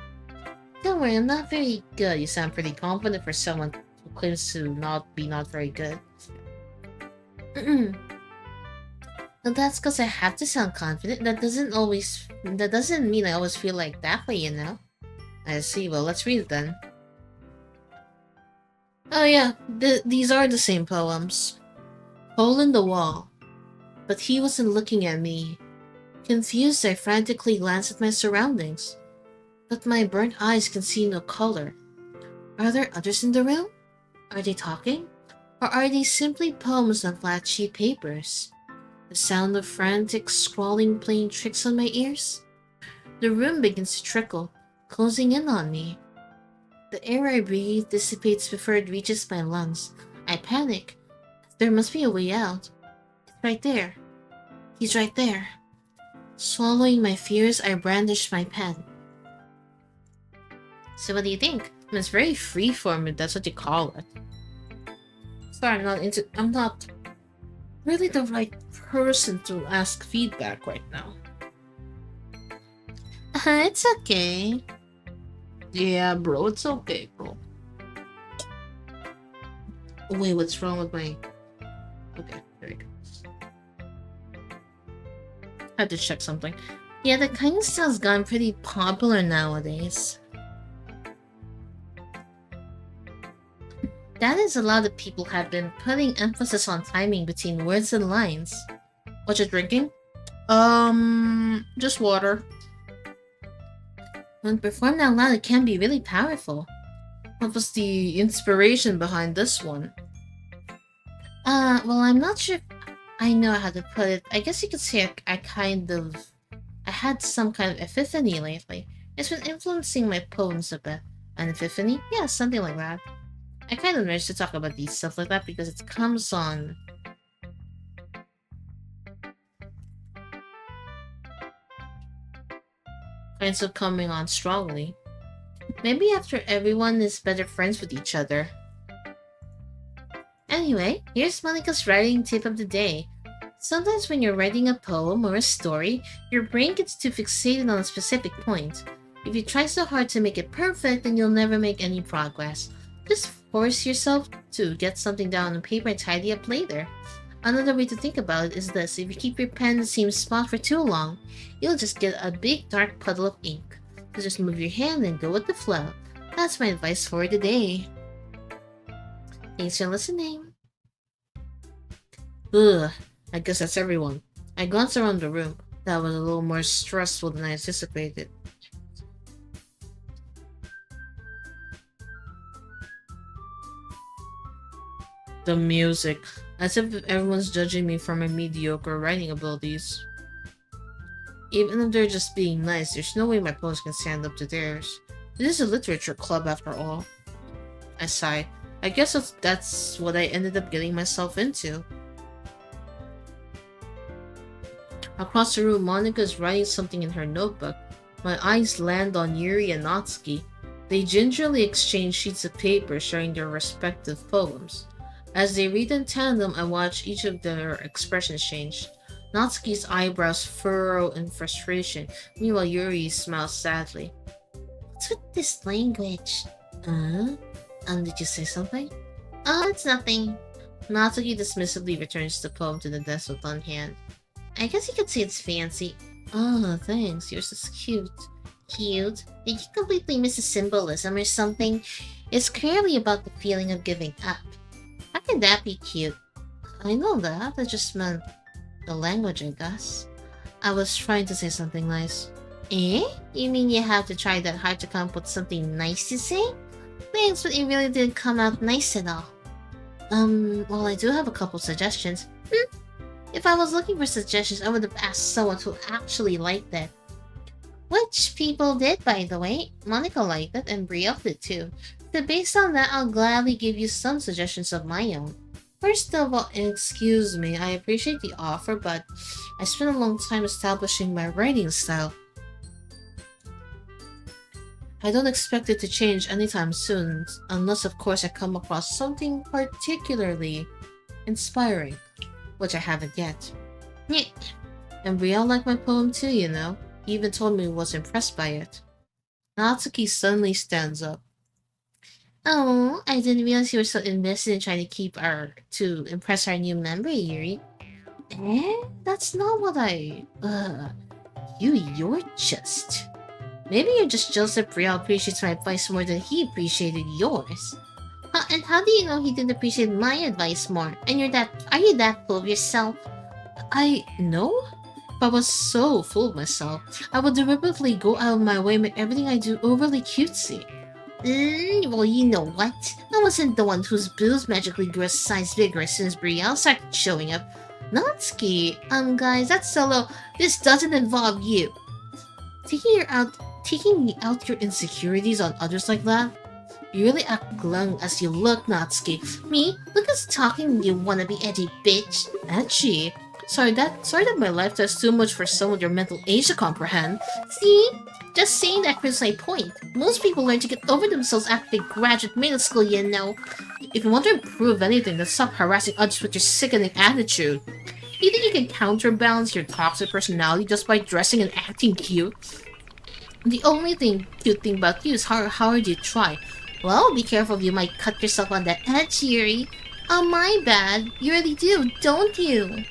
Speaker 5: Don't worry, I'm not very good. You sound pretty confident for someone who claims to not very good. Well, that's because I have to sound confident. That doesn't mean I always feel like that way, you know? I see. Well, let's read it then. Oh yeah, these are the same poems. Hole in the wall. But he wasn't looking at me. Confused, I frantically glanced at my surroundings. But my burnt eyes can see no color. Are there others in the room? Are they talking? Or are they simply poems on flat sheet papers? The sound of frantic scrawling playing tricks on my ears? The room begins to trickle, closing in on me. The air I breathe dissipates before it reaches my lungs. I panic. There must be a way out. It's right there. He's right there. Swallowing my fears, I brandish my pen. So what do you think? It's very freeform if that's what you call it. Sorry, I'm not really the right person to ask feedback right now. It's okay. Yeah, bro, it's okay, bro. Wait, what's wrong with my... Okay, there we go. Had to check something. Yeah, the kind of style's gone pretty popular nowadays. That is, a lot of people have been putting emphasis on timing between words and lines. What you drinking? Just water. When performed out loud, it can be really powerful. What was the inspiration behind this one? Well, I'm not sure if I know how to put it. I guess you could say I had some kind of epiphany lately. It's been influencing my poems a bit. An epiphany? Yeah, something like that. I kind of managed to talk about these stuff like that because it comes on... kinds of coming on strongly. Maybe after everyone is better friends with each other. Anyway, here's Monica's writing tip of the day. Sometimes when you're writing a poem or a story, your brain gets too fixated on a specific point. If you try so hard to make it perfect, then you'll never make any progress. Just force yourself to get something down on paper and tidy up later. Another way to think about it is this: if you keep your pen in the same spot for too long, you'll just get a big dark puddle of ink. So just move your hand and go with the flow. That's my advice for today. Thanks for listening. Ugh, I guess that's everyone. I glanced around the room. That was a little more stressful than I anticipated. The music, as if everyone's judging me for my mediocre writing abilities. Even if they're just being nice, there's no way my poems can stand up to theirs. This is a literature club after all. I sigh. I guess that's what I ended up getting myself into. Across the room, Monica is writing something in her notebook. My eyes land on Yuri and Natsuki. They gingerly exchange sheets of paper sharing their respective poems. As they read in tandem, I watch each of their expressions change. Natsuki's eyebrows furrow in frustration, meanwhile Yuri smiles sadly. What's with this language? Did you say something? Oh, it's nothing. Natsuki dismissively returns the poem to the desk with one hand. I guess you could say it's fancy. Oh, thanks. Yours is cute. Cute? Did you completely miss the symbolism or something? It's clearly about the feeling of giving up. How can that be cute? I know that. I just meant the language, I guess. I was trying to say something nice. Eh? You mean you have to try that hard to come up with something nice to say? Thanks, but it really didn't come out nice at all. Well, I do have a couple suggestions. If I was looking for suggestions, I would have asked someone who actually liked it. Which people did, by the way. Monica liked it, and Brielle did too. So based on that, I'll gladly give you some suggestions of my own. First of all, excuse me, I appreciate the offer, but I spent a long time establishing my writing style. I don't expect it to change anytime soon, unless of course I come across something particularly inspiring, which I haven't yet. And Brielle liked my poem too, you know. He even told me he was impressed by it. Natsuki suddenly stands up. Oh, I didn't realize you were so invested in trying to impress our new member, Yuri. That's not what you're just... Maybe you're just jealous that Brielle appreciates my advice more than he appreciated yours. And how do you know he didn't appreciate my advice more? And are you that full of yourself? I know? If I was so full of myself, I would deliberately go out of my way and make everything I do overly cutesy. Well, you know what? I wasn't the one whose boobs magically grew a size bigger as soon as Brielle started showing up. Natsuki, guys, that's solo. This doesn't involve you. Taking out your insecurities on others like that? You really act glum as you look, Natsuki. Me? Look who's talking, you wannabe edgy bitch. Edgy? Sorry that my life does too much for someone with your mental age to comprehend. See? Just saying that proves my point. Most people learn to get over themselves after they graduate middle school, you know. If you want to improve anything, then stop harassing others with your sickening attitude. You think you can counterbalance your toxic personality just by dressing and acting cute? The only cute thing about you is how hard you try. Well, be careful, you might cut yourself on that edge, Yuri. Oh, my bad. You really do, don't you?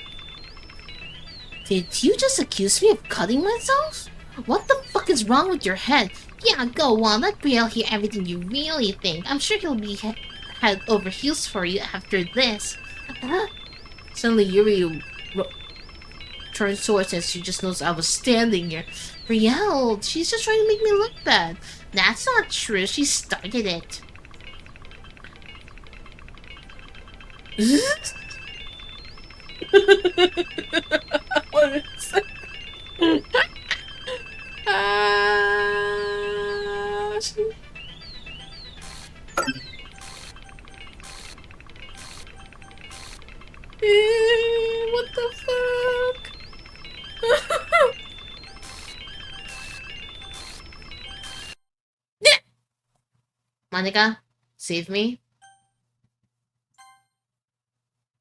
Speaker 5: Did you just accuse me of cutting myself? What the fuck is wrong with your head? Yeah, go on, let Brielle hear everything you really think. I'm sure he'll be head over heels for you after this. Suddenly, Yuri turned towards us. She just knows I was standing here. Brielle, she's just trying to make me look bad. That's not true. She started it. What is it? What the fuck? Monica, save me.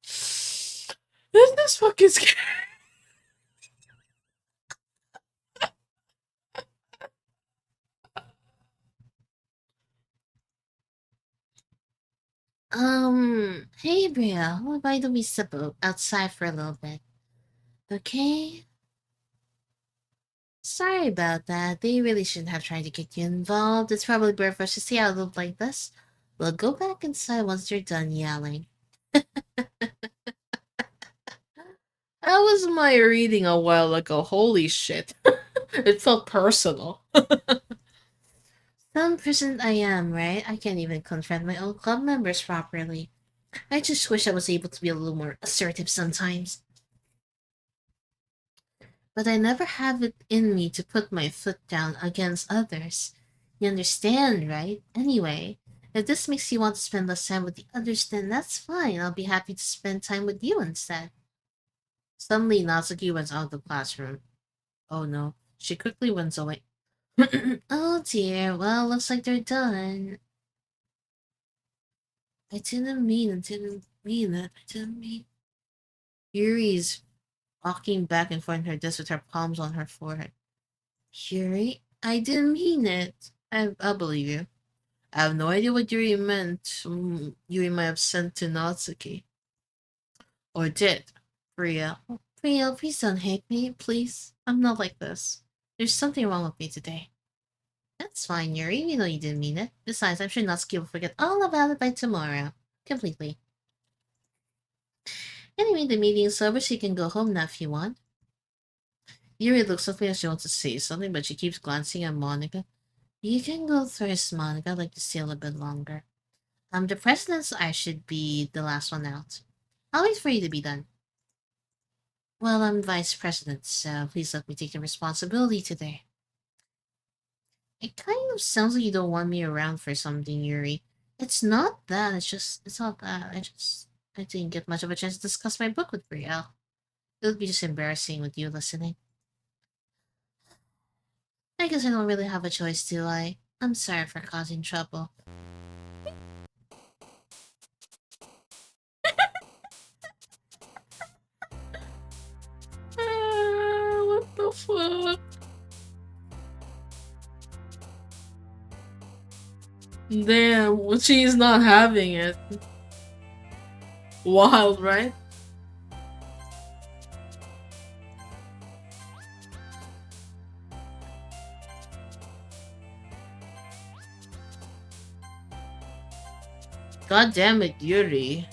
Speaker 1: This is fucking scary.
Speaker 5: Hey Bria, why don't we step outside for a little bit? Okay? Sorry about that. They really shouldn't have tried to get you involved. It's probably better for us to stay out of like this. We'll go back inside once you're done yelling.
Speaker 1: That was my reading a while ago. Holy shit. It felt personal.
Speaker 5: Some person I am, right? I can't even confront my own club members properly. I just wish I was able to be a little more assertive sometimes. But I never have it in me to put my foot down against others. You understand, right? Anyway, if this makes you want to spend less time with the others, then that's fine. I'll be happy to spend time with you instead. Suddenly, Natsuki went out of the classroom. Oh no, she quickly went away. Oh dear, well, looks like they're done. I didn't mean it, didn't mean it, I didn't mean. Yuri's walking back and forth in her desk with her palms on her forehead. Yuri, I didn't mean it. I'll believe you. I have no idea what Yuri meant. Yuri might have sent to Natsuki. Or did. Priya. Priya, please don't hate me, please. I'm not like this. There's something wrong with me today. That's fine, Yuri. We know you didn't mean it. Besides, I'm sure Natsuki will forget all about it by tomorrow. Completely. Anyway, the meeting's over, so you can go home now if you want. Yuri looks at me as she wants to say something, but she keeps glancing at Monica. You can go first, Monica. I'd like to stay a little bit longer. I'm the president, so I should be the last one out. I'll wait for you to be done. Well, I'm vice president, so please let me take the responsibility today. It kind of sounds like you don't want me around for something, Yuri. It's not that, it's not that. I didn't get much of a chance to discuss my book with Brielle. It would be just embarrassing with you listening. I guess I don't really have a choice, do I? I'm sorry for causing trouble.
Speaker 1: What the fuck? Damn, well, she's not having it. Wild, right? God damn it, Yuri.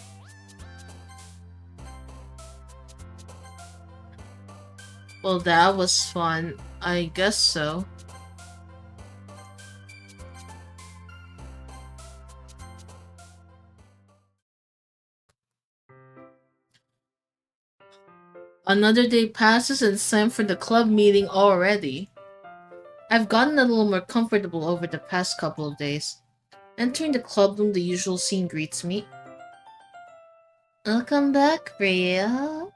Speaker 1: Well, that was fun. I guess so. Another day passes and it's time for the club meeting already. I've gotten a little more comfortable over the past couple of days. Entering the club room, the usual scene greets me. Welcome back, Rhea.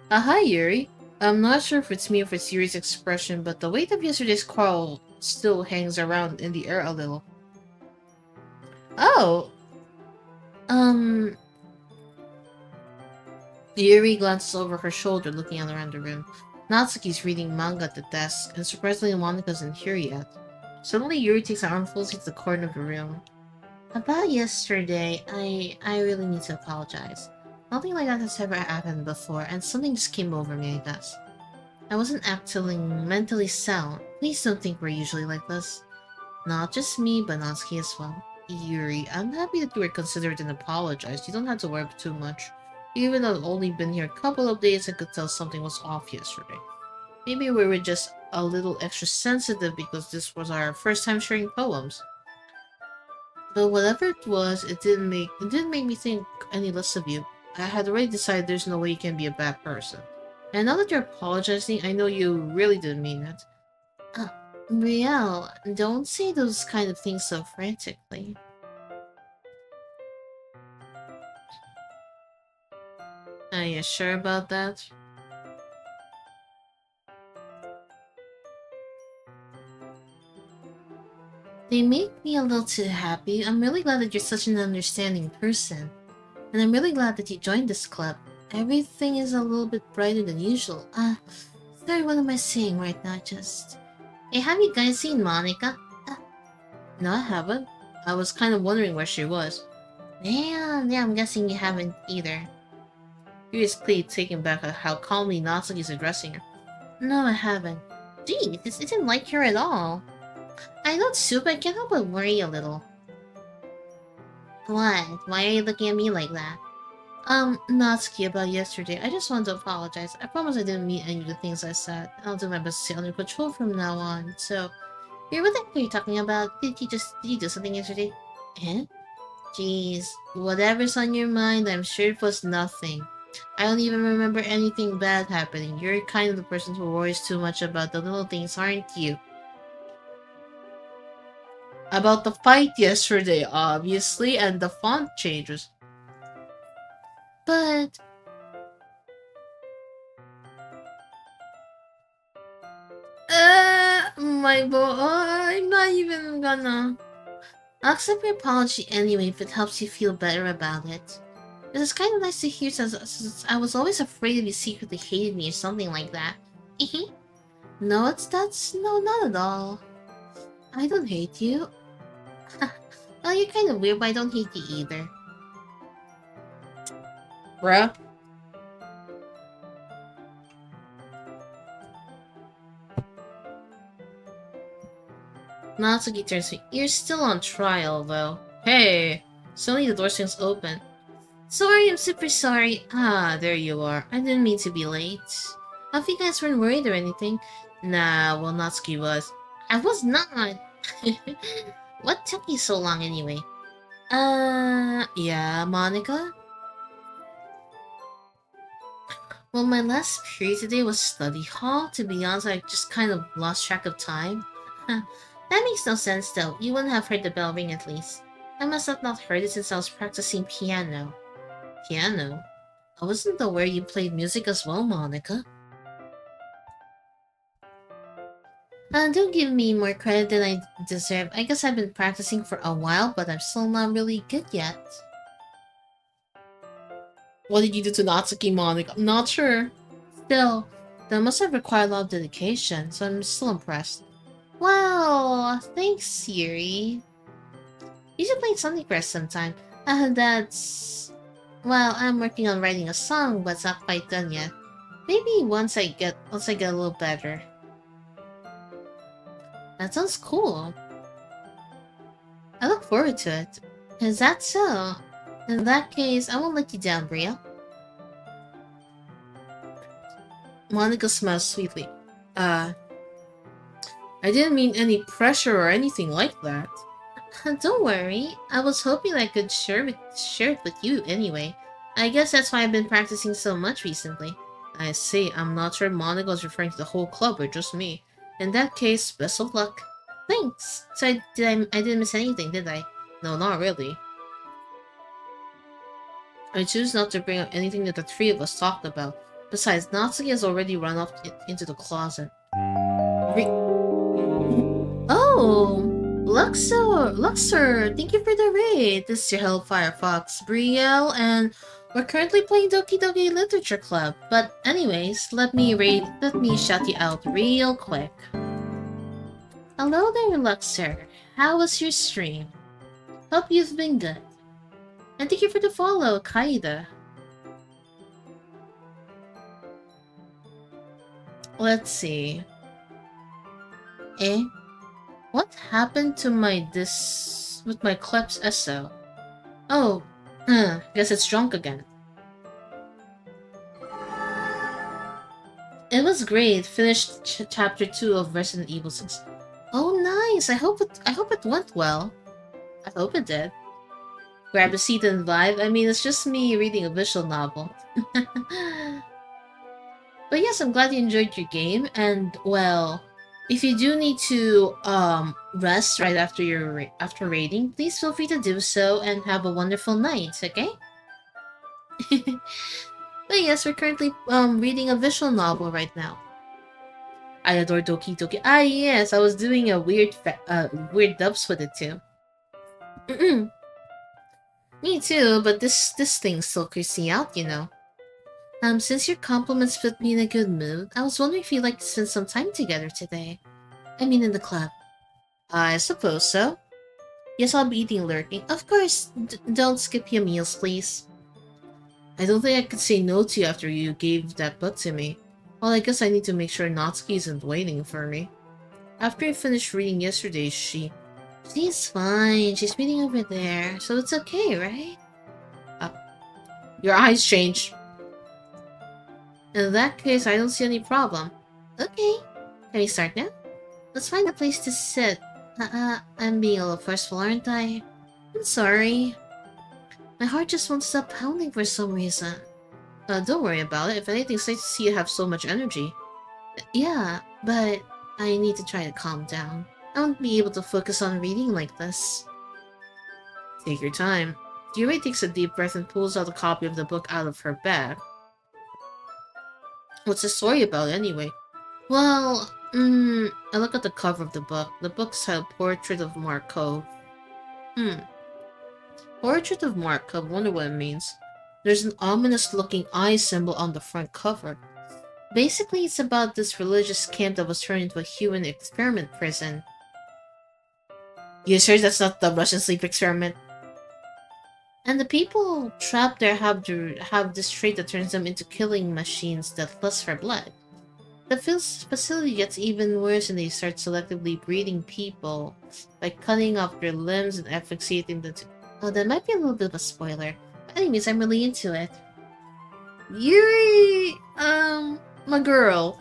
Speaker 1: Hi, Yuri. I'm not sure if it's me or if it's Yuri's expression, but the weight of yesterday's quarrel still hangs around in the air a little. Oh, um... Yuri glances over her shoulder, looking out around the room. Natsuki's reading manga at the desk, and surprisingly Monika's isn't here yet. Suddenly, Yuri takes her arm fully to the corner of the room. About yesterday, I really need to apologize. Nothing like that has ever happened before, and something just came over me, I guess. I wasn't acting mentally sound. Please don't think we're usually like this. Not just me, but Natsuki as well. Yuri, I'm happy that you were considerate and apologized. You don't have to worry too much. Even though I've only been here a couple of days, I could tell something was off yesterday. Maybe we were just a little extra sensitive because this was our first time sharing poems. But whatever it was, it didn't make me think any less of you. I had already decided there's no way you can be a bad person. And now that you're apologizing, I know you really didn't mean it. Uh, Brielle, don't say those kind of things so frantically. Are you sure about that?
Speaker 5: They make me a little too happy. I'm really glad that you're such an understanding person. And I'm really glad that you joined this club. Everything is a little bit brighter than usual. Sorry, what am I saying right now? Hey, have you guys seen Monica? No, I haven't. I was kind of wondering where she was. Yeah, I'm guessing you haven't either. He is clearly taken back at how calmly Natsuki is addressing her. No, I haven't. Gee, this isn't like her at all. I know too, but I can't help but worry a little. What? Why are you looking at me like that? Natsuki, about yesterday, I just wanted to apologize. I promise I didn't mean any of the things I said. I'll do my best to stay under control from now on. So, what are you talking about? Did you do something yesterday? Eh? Jeez, whatever's on your mind, I'm sure it was nothing. I don't even remember anything bad happening. You're kind of the person who worries too much about the little things, aren't you? About the fight yesterday, obviously, and the font changes. But... my boy, I'm not even gonna... I'll accept your apology anyway if it helps you feel better about it. It's kind of nice to hear since I was always afraid you secretly hated me or something like that. No, no, not at all. I don't hate you. Well, you're kind of weird, but I don't hate you either. Bruh. Natsuki turns to me. You're still on trial, though. Hey! Suddenly the door swings open. Sorry, I'm super sorry. Ah, there you are. I didn't mean to be late. I hope you guys weren't worried or anything. Nah, well, Natsuki was. I was not! What took you so long anyway? Yeah, Monica? Well, my last period today was study hall. To be honest, I just kind of lost track of time. That makes no sense though. You wouldn't have heard the bell ring at least. I must have not heard it since I was practicing piano. Piano? I wasn't aware you played music as well, Monica. Don't give me more credit than I deserve. I guess I've been practicing for a while, but I'm still not really good yet. What did you do to Natsuki, Monica? I'm not sure. Still, that must have required a lot of dedication, so I'm still impressed. Wow, thanks, Yuri. You should play something for us sometime. That's... Well, I'm working on writing a song, but it's not quite done yet. Maybe once I get a little better. That sounds cool. I look forward to it. Is that so? In that case, I won't let you down, Bria. Monica smiles sweetly. I didn't mean any pressure or anything like that. Don't worry. I was hoping I could share it with you anyway. I guess that's why I've been practicing so much recently. I see. I'm not sure Monica was referring to the whole club or just me. In that case, best of luck. Thanks. So I didn't miss anything, did I? No, not really. I choose not to bring up anything that the three of us talked about. Besides, Natsuki has already run off into the closet. Oh! Luxor! Thank you for the raid! This is your Hellfire Fox, Brielle, and we're currently playing Doki Doki Literature Club. But anyways, let me shout you out real quick. Hello there, Luxor. How was your stream? Hope you've been good. And thank you for the follow, Kaida. Let's see. What happened to with my Kleps SO? Oh, guess it's drunk again. It was great. Finished chapter 2 of Resident Evil 6. Oh, nice. I hope it went well. I hope it did. Grab a seat and vibe. I mean, it's just me reading a visual novel. But yes, I'm glad you enjoyed your game. And well, if you do need to rest right after raiding, please feel free to do so and have a wonderful night. Okay? But yes, we're currently reading a visual novel right now. I adore Doki Doki. Ah, yes, I was doing a weird dubs with it too. Mm-mm. Me too, but this thing still creeps me out, you know. Since your compliments put me in a good mood, I was wondering if you'd like to spend some time together today. I mean, in the club. I suppose so. Yes, I'll be eating lurking. Of course, don't skip your meals, please. I don't think I could say no to you after you gave that book to me. Well, I guess I need to make sure Natsuki isn't waiting for me. After I finished reading yesterday, She's fine. She's reading over there, so it's okay, right? Uh, your eyes change. In that case, I don't see any problem. Okay. Can we start now? Let's find a place to sit. I'm being a little forceful, aren't I? I'm sorry. My heart just won't stop pounding for some reason. Don't worry about it. If anything, it's nice to see you have so much energy. Yeah, but I need to try to calm down. I won't be able to focus on reading like this. Take your time. Yuri takes a deep breath and pulls out a copy of the book out of her bag. What's the story about anyway? Well, I look at the cover of the book. The book's a portrait of Markov. Portrait of Markov, wonder what it means. There's an ominous looking eye symbol on the front cover. Basically, it's about this religious camp that was turned into a human experiment prison. You sure that's not the Russian sleep experiment? And the people trapped there have this trait that turns them into killing machines that lust for blood. The facility gets even worse and they start selectively breeding people by cutting off their limbs and asphyxiating them to... Oh, that might be a little bit of a spoiler. But anyways, I'm really into it. Yuri, my girl.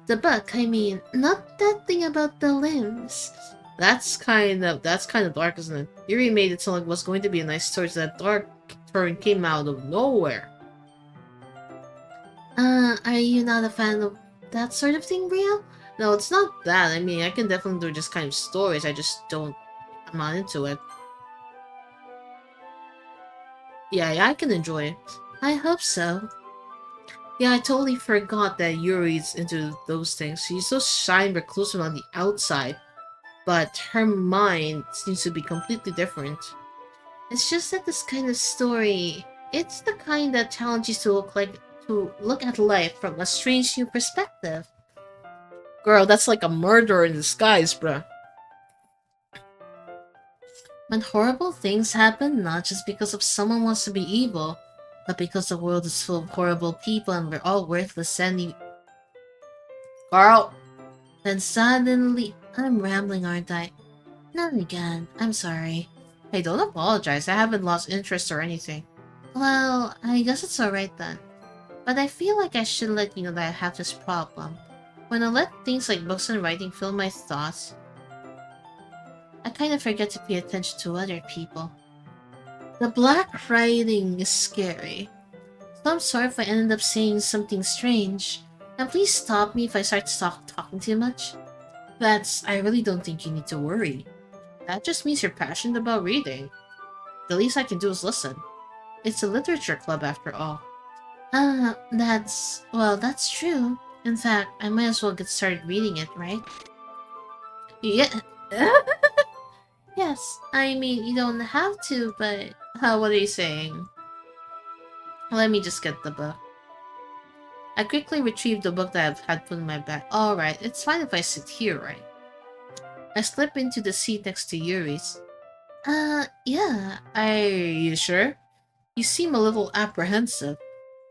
Speaker 5: The book, I mean, not that thing about the limbs. That's kind of dark, isn't it? Yuri made it sound like it was going to be a nice story, so that dark turn came out of nowhere. Are you not a fan of that sort of thing, Bria? No, it's not that. I mean, I can definitely do just kind of stories. I'm not into it. Yeah, I can enjoy it. I hope so. Yeah, I totally forgot that Yuri's into those things. She's so shy and reclusive on the outside, but her mind seems to be completely different. It's just that this kind of story, it's the kind that challenges you to look at life from a strange new perspective. Girl, that's like a murder in disguise, bruh. When horrible things happen, not just because of someone wants to be evil, but because the world is full of horrible people and we're all worthless Girl! Then suddenly, I'm rambling, aren't I? Not again. I'm sorry. Hey, don't apologize. I haven't lost interest or anything. Well, I guess it's alright then. But I feel like I should let you know that I have this problem. When I let things like books and writing fill my thoughts, I kind of forget to pay attention to other people. The black writing is scary. So I'm sorry if I ended up saying something strange. And please stop me if I start talking too much. I really don't think you need to worry. That just means you're passionate about reading. The least I can do is listen. It's a literature club after all. That's true. In fact, I might as well get started reading it, right? Yeah. Yes, I mean, you don't have to, but... what are you saying? Let me just get the book. I quickly retrieved the book that I've had put in my bag. Alright, it's fine if I sit here, right? I slip into the seat next to Yuri's. Yeah. Are you sure? You seem a little apprehensive.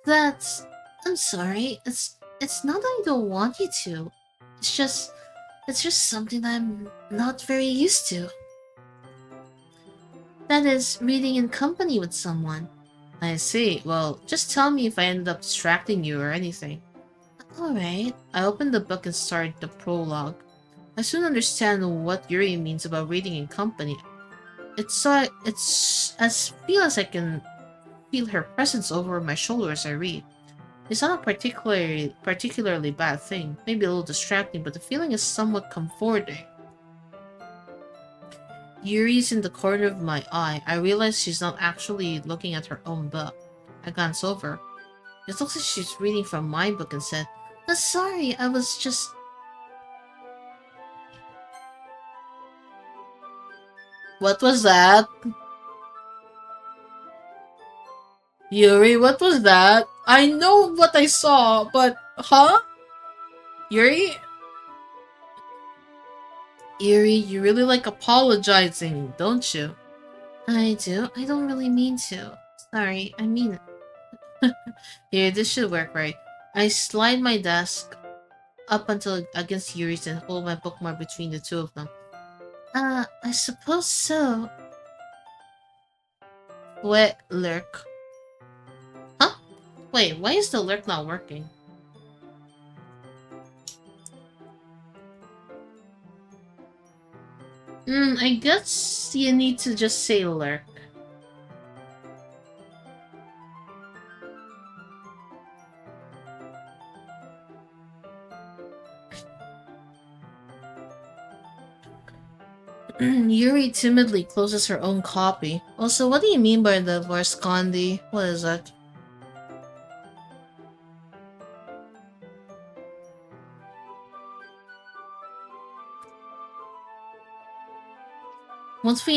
Speaker 5: I'm sorry. It's not that I don't want you to. It's just something that I'm not very used to. That is, reading in company with someone. I see. Well, just tell me if I ended up distracting you or anything. Alright. I opened the book and started the prologue. I soon understand what Yuri means about reading in company. It's as feel as I can feel her presence over my shoulder as I read. It's not a particularly bad thing, maybe a little distracting, but the feeling is somewhat comforting. Yuri's in the corner of my eye. I realize she's not actually looking at her own book. I glance over. It looks like she's reading from my book and said, sorry, I was just What was that? Yuri, what was that? I know what I saw, but... Huh? Yuri? Yuri, you really like apologizing, don't you? I do. I don't really mean to. Sorry, I mean it. Here, this should work right. I slide my desk up until against Yuri's and hold my bookmark between the two of them. I suppose so. Wait, lurk. Huh? Wait, why is the lurk not working? I guess you need to just say lurk. Yuri timidly closes her own copy. Also, what do you mean by the Varskandi? What is that? Once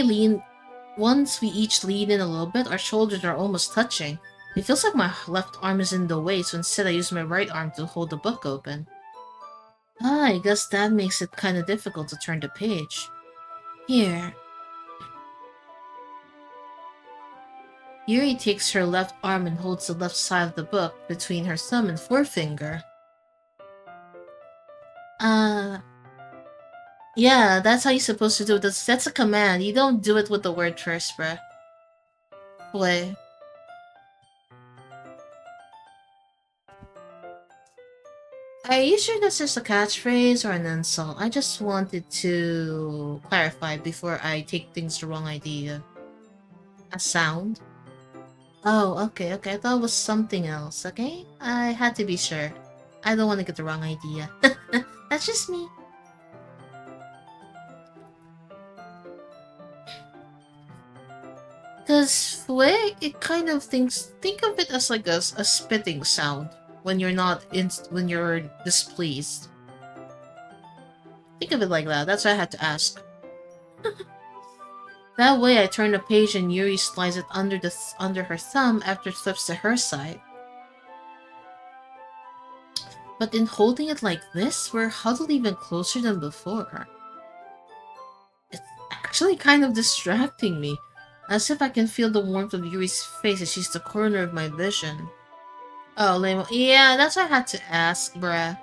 Speaker 5: we each lean in a little bit, our shoulders are almost touching. It feels like my left arm is in the way, so instead I use my right arm to hold the book open. I guess that makes it kinda difficult to turn the page. Here. Yuri takes her left arm and holds the left side of the book between her thumb and forefinger. Yeah, that's how you're supposed to do it. That's a command. You don't do it with the word first, bruh. Play. Are you sure that's just a catchphrase or an insult? I just wanted to clarify before I take things the wrong idea. A sound? Oh, okay. I thought it was something else, okay? I had to be sure. I don't want to get the wrong idea. That's just me. Because fue, it kind of think of it as like a spitting sound when when you're displeased. Think of it like that. That's why I had to ask. That way, I turn the page and Yuri slides it under her thumb after it flips to her side. But in holding it like this, we're huddled even closer than before. It's actually kind of distracting me, as if I can feel the warmth of Yuri's face as she's the corner of my vision. Oh, lame. Yeah, that's why I had to ask, bruh.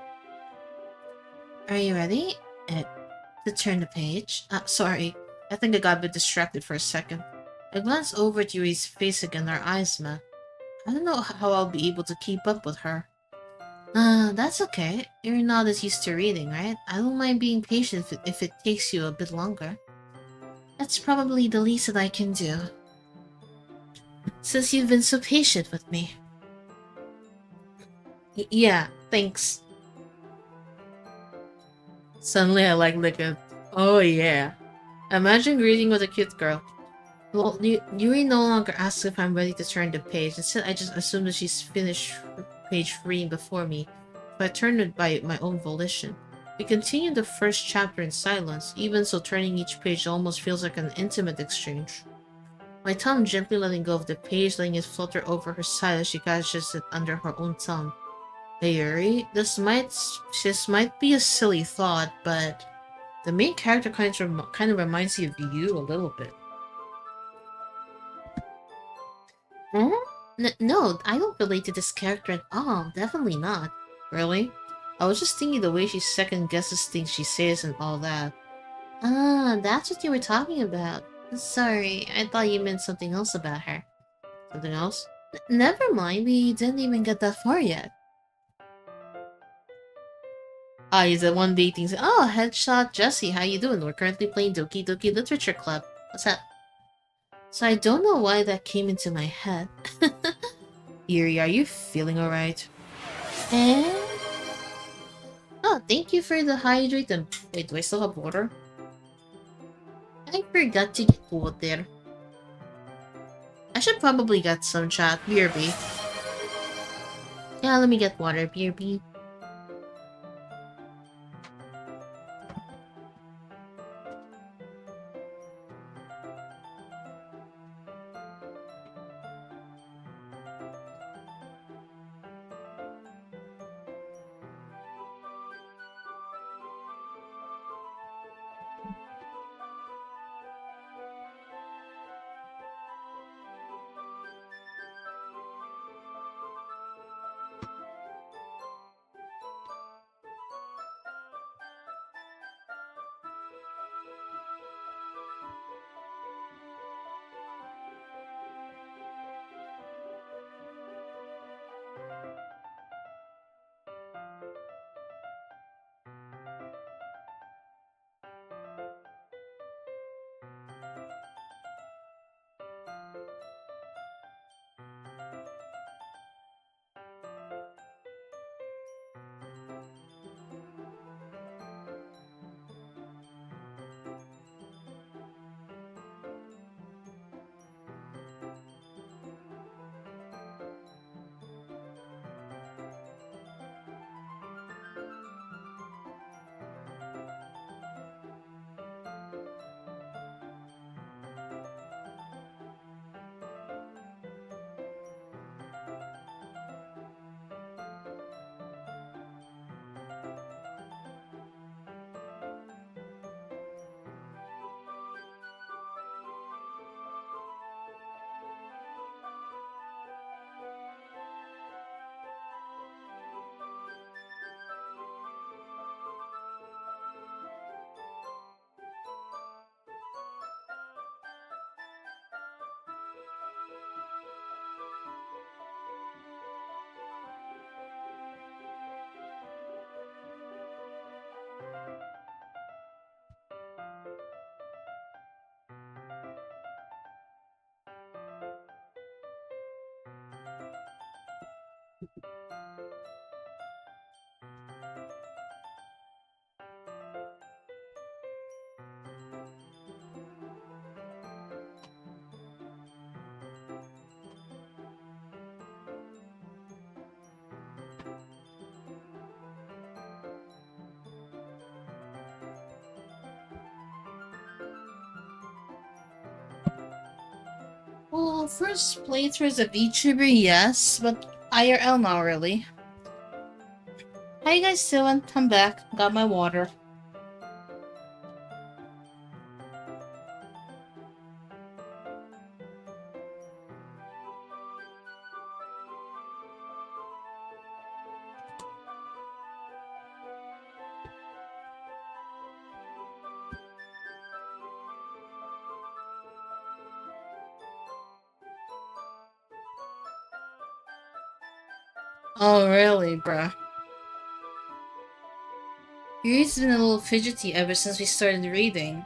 Speaker 5: Are you ready? To turn the page? Sorry. I think I got a bit distracted for a second. I glanced over at Yuri's face again, our eyes met. I don't know how I'll be able to keep up with her. That's okay. You're not as used to reading, right? I don't mind being patient if it takes you a bit longer. That's probably the least that I can do. Since you've been so patient with me. Yeah, thanks. Suddenly I like a... Oh yeah. Imagine reading with a cute girl. Well, Yuri no longer asks if I'm ready to turn the page. Instead, I just assume that she's finished page reading before me, so I turned it by my own volition. We continued the first chapter in silence, even so turning each page almost feels like an intimate exchange. My tongue gently letting go of the page, letting it flutter over her side as she catches it under her own thumb. Hey Yuri, this might be a silly thought, but the main character kind of reminds me of you a little bit. Huh? No, I don't relate to this character at all. Definitely not. Really? I was just thinking the way she second guesses things she says and all that. Ah, that's what you were talking about. Sorry, I thought you meant something else about her. Something else? Never mind, we didn't even get that far yet. Ah, he's at one dating. Oh, Headshot Jesse, how you doing? We're currently playing Doki Doki Literature Club. What's that? So I don't know why that came into my head. Yuri, are you feeling alright? Eh? Oh, thank you for the hydrate. Wait, do I still have water? I forgot to get water. I should probably get some chat. BRB. Yeah, let me get water. BRB. Well, first playthroughs of VTuber, yes, but IRL not really. How you guys doing? I'm back. Got my water. Oh, really, bruh? Yuri's been a little fidgety ever since we started reading.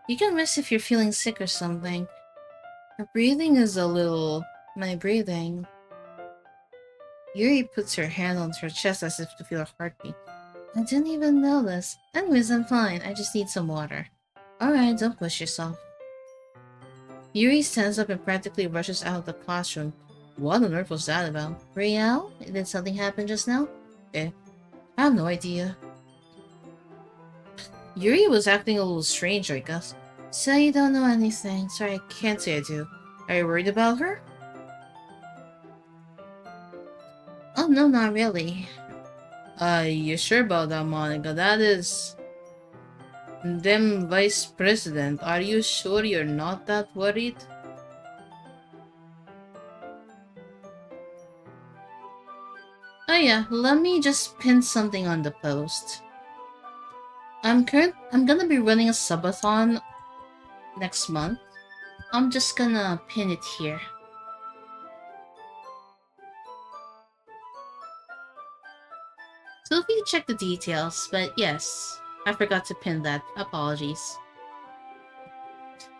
Speaker 5: You can rest if you're feeling sick or something. Her breathing is a little... My breathing... Yuri puts her hand on her chest as if to feel her heartbeat. I didn't even notice. Anyways, I'm fine. I just need some water. Alright, don't push yourself. Yuri stands up and practically rushes out of the classroom. What on earth was that about? Riel? Did something happen just now? I have no idea. Yuri was acting a little strange, I guess. So you don't know anything. Sorry, I can't say I do. Are you worried about her? Oh no, not really. You sure about that, Monica? That is... Them vice president. Are you sure you're not that worried? Oh yeah, let me just pin something on the post. I'm gonna be running a subathon next month. I'm just gonna pin it here. Feel free to check the details, but yes, I forgot to pin that. Apologies.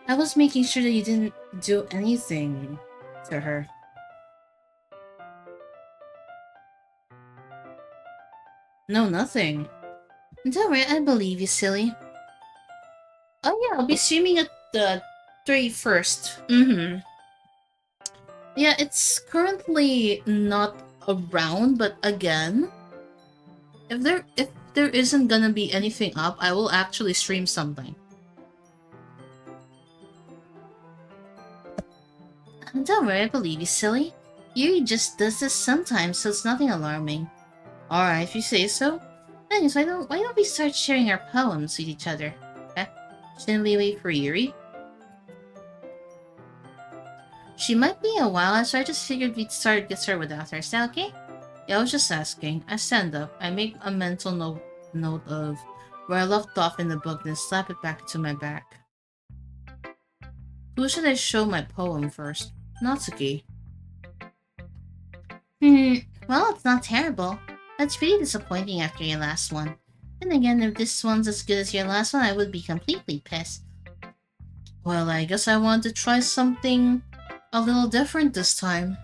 Speaker 5: I was making sure that you didn't do anything to her. No, nothing. Don't worry, I believe you, silly. Oh yeah, I'll be streaming at the 31st. Yeah, it's currently not around, but again, if there isn't gonna be anything up, I will actually stream something. Don't worry, I believe you, silly. Yuri just does this sometimes, so it's nothing alarming. Alright, if you say so. Anyways, why don't we start sharing our poems with each other? Okay? Shouldn't we wait for Yuri? She might be a while, so I just figured we'd get started without her. Is that okay? Yeah, I was just asking. I stand up. I make a mental note of where I left off in the book, then slap it back into my back. Who should I show my poem first? Natsuki. Well, it's not terrible. That's pretty disappointing after your last one. And again, if this one's as good as your last one, I would be completely pissed. Well, I guess I wanted to try something a little different this time.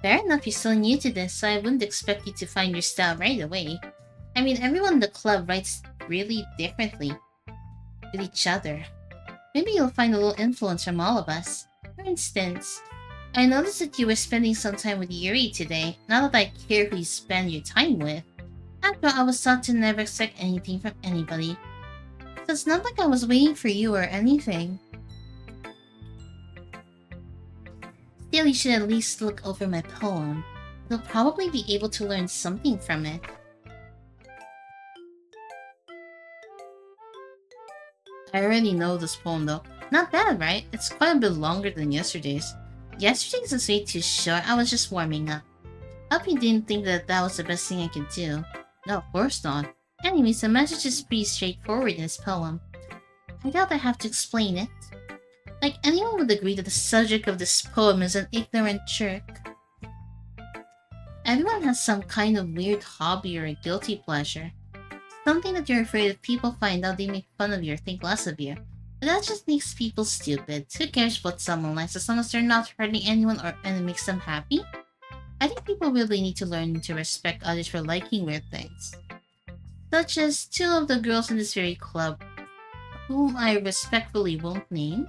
Speaker 5: Fair enough, you're still new to this, so I wouldn't expect you to find your style right away. I mean, everyone in the club writes really differently with each other. Maybe you'll find a little influence from all of us. For instance, I noticed that you were spending some time with Yuri today. Not that I care who you spend your time with. After all, I was taught to never expect anything from anybody. So it's not like I was waiting for you or anything. Still, you should at least look over my poem. You'll probably be able to learn something from it. I already know this poem though. Not bad, right? It's quite a bit longer than yesterday's. Yesterday's was way too short. I was just warming up. Hope you didn't think that was the best thing I could do. No, of course not. Anyways, the message is pretty straightforward in this poem. I doubt I have to explain it. Like, anyone would agree that the subject of this poem is an ignorant jerk. Everyone has some kind of weird hobby or a guilty pleasure. Something that you're afraid if people find out they make fun of you or think less of you. But that just makes people stupid. Who cares what someone likes as long as they're not hurting anyone and it makes them happy? I think people really need to learn to respect others for liking weird things. Such as two of the girls in this very club, whom I respectfully won't name.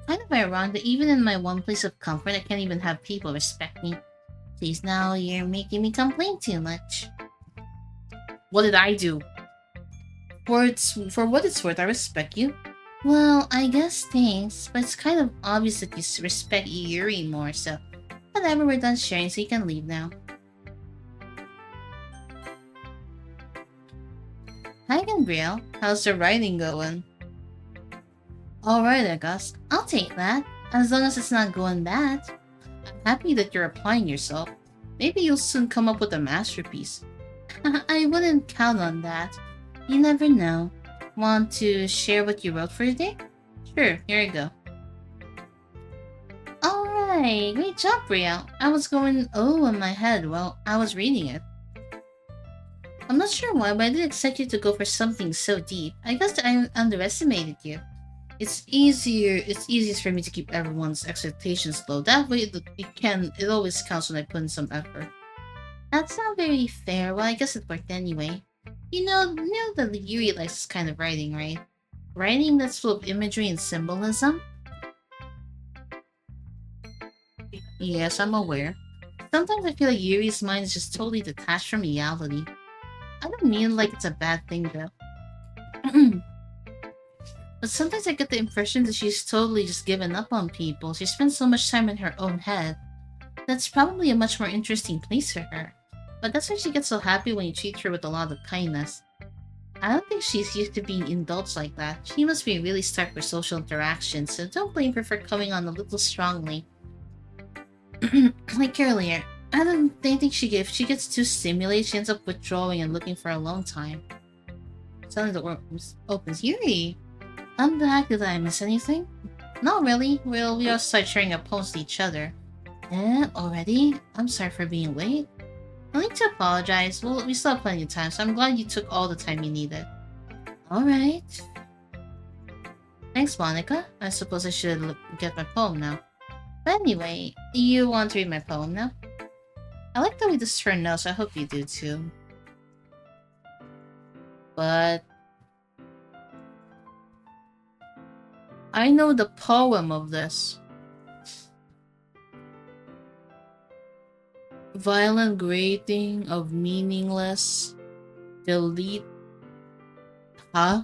Speaker 5: Kind of ironic that even in my one place of comfort, I can't even have people respect me. Please now, you're making me complain too much. What did I do? For what it's worth, I respect you. Well, I guess thanks, but it's kind of obvious that you respect Yuri more, so whatever, we're done sharing, so you can leave now. Hi, Gabriel. How's the writing going? Alright, I guess. I'll take that. As long as it's not going bad. I'm happy that you're applying yourself. Maybe you'll soon come up with a masterpiece. I wouldn't count on that. You never know. Want to share what you wrote for today? Sure, here you go. Alright, great job, Brielle. I was going in my head while I was reading it. I'm not sure why, but I didn't expect you to go for something so deep. I guess that I underestimated you. It's easiest for me to keep everyone's expectations low. That way it always counts when I put in some effort. That's not very fair. Well, I guess it worked anyway. You know that Yuri likes this kind of writing, right? Writing that's full of imagery and symbolism? Yes, I'm aware. Sometimes I feel like Yuri's mind is just totally detached from reality. I don't mean like it's a bad thing though. But sometimes I get the impression that she's totally just given up on people. She spends so much time in her own head. That's probably a much more interesting place for her. But that's why she gets so happy when you treat her with a lot of kindness. I don't think she's used to being indulged like that. She must be really stuck for social interactions, so don't blame her for coming on a little strongly. Like earlier, I don't think if she gets too stimulated, she ends up withdrawing and looking for alone time. Suddenly the door opens. Yuri! I'm back. Did I miss anything? Not really. Well, we all start sharing our poems to each other. Already? I'm sorry for being late. I need to apologize. Well, we still have plenty of time, so I'm glad you took all the time you needed. Alright. Thanks, Monica. I suppose I should get my poem now. But anyway, you want to read my poem now? I like the way this turned out, so I hope you do too. But I know the poem of this. Violent grating of meaningless. Delete. Huh?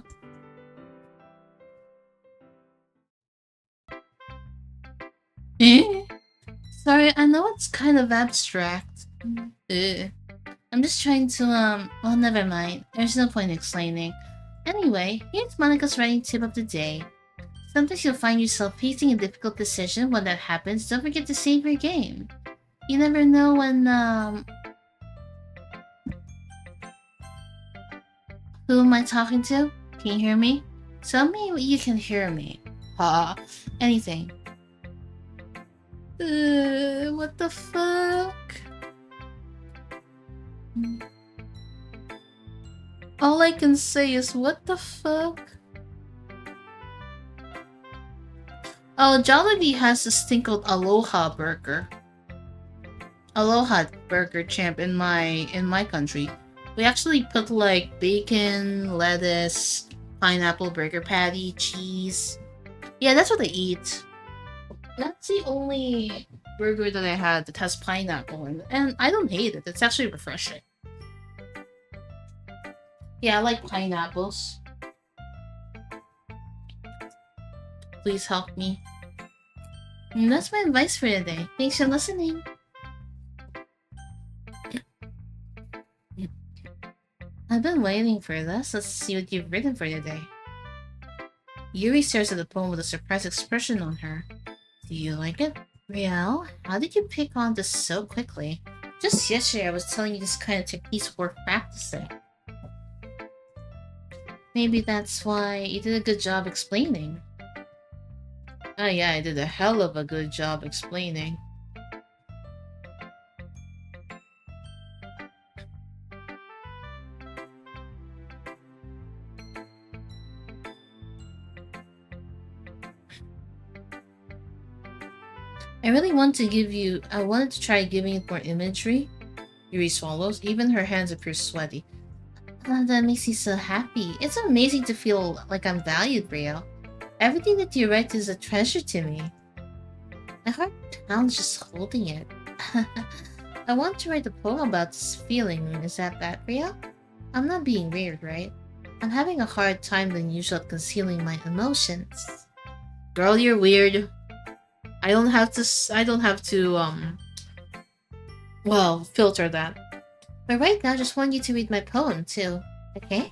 Speaker 5: Eh? Sorry, I know it's kind of abstract. I'm just trying to, well, never mind. There's no point in explaining. Anyway, here's Monica's writing tip of the day. Sometimes you'll find yourself facing a difficult decision. When that happens, don't forget to save your game. You never know when, Who am I talking to? Can you hear me? Tell me you can hear me. Anything. What the fuck? All I can say is, what the fuck? Oh, Jollibee has this thing called Aloha Burger. Aloha Burger champ in my country. We actually put like bacon, lettuce, pineapple burger patty, cheese. Yeah, that's what I eat. That's the only burger that I had that has pineapple in it, and I don't hate it. It's actually refreshing. Yeah, I like pineapples. Please help me. And that's my advice for today. Thanks for listening. I've been waiting for this. Let's see what you've written for today. Yuri stares at the poem with a surprised expression on her. Do you like it? Riel, how did you pick on this so quickly? Just yesterday I was telling you this kind of technique's worth practicing. Maybe that's why you did a good job explaining. Oh yeah, I did a hell of a good job explaining. I wanted to try giving it more imagery. Yuri swallows. Even her hands appear sweaty. That makes me so happy. It's amazing to feel like I'm valued, Brielle. Everything that you write is a treasure to me. My heart pounds just holding it. I want to write a poem about this feeling. Is that Brielle? I'm not being weird, right? I'm having a hard time than usual concealing my emotions. Girl, you're weird. I don't have to, well, filter that. But right now, I just want you to read my poem, too. Okay?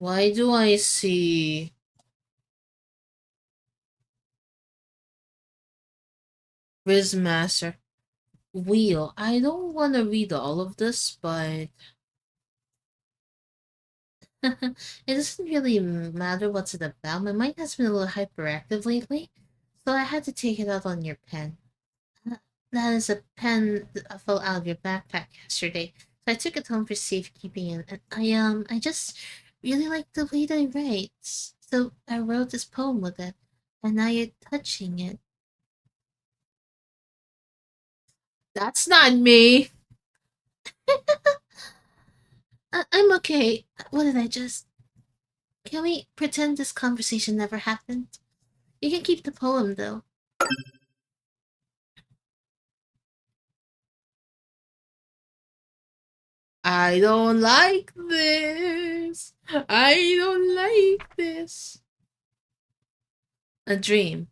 Speaker 5: Why do I see Master Wheel? I don't want to read all of this, but it doesn't really matter what's it about. My mind has been a little hyperactive lately, so I had to take it out on your pen. Uh, That is a pen that fell out of your backpack yesterday, so I took it home for safekeeping, and I just really like the way that it writes. So I wrote this poem with it, and now you're touching it. That's not me. I'm okay. What did I just? Can we pretend this conversation never happened? You can keep the poem, though. I don't like this. I don't like this. A dream.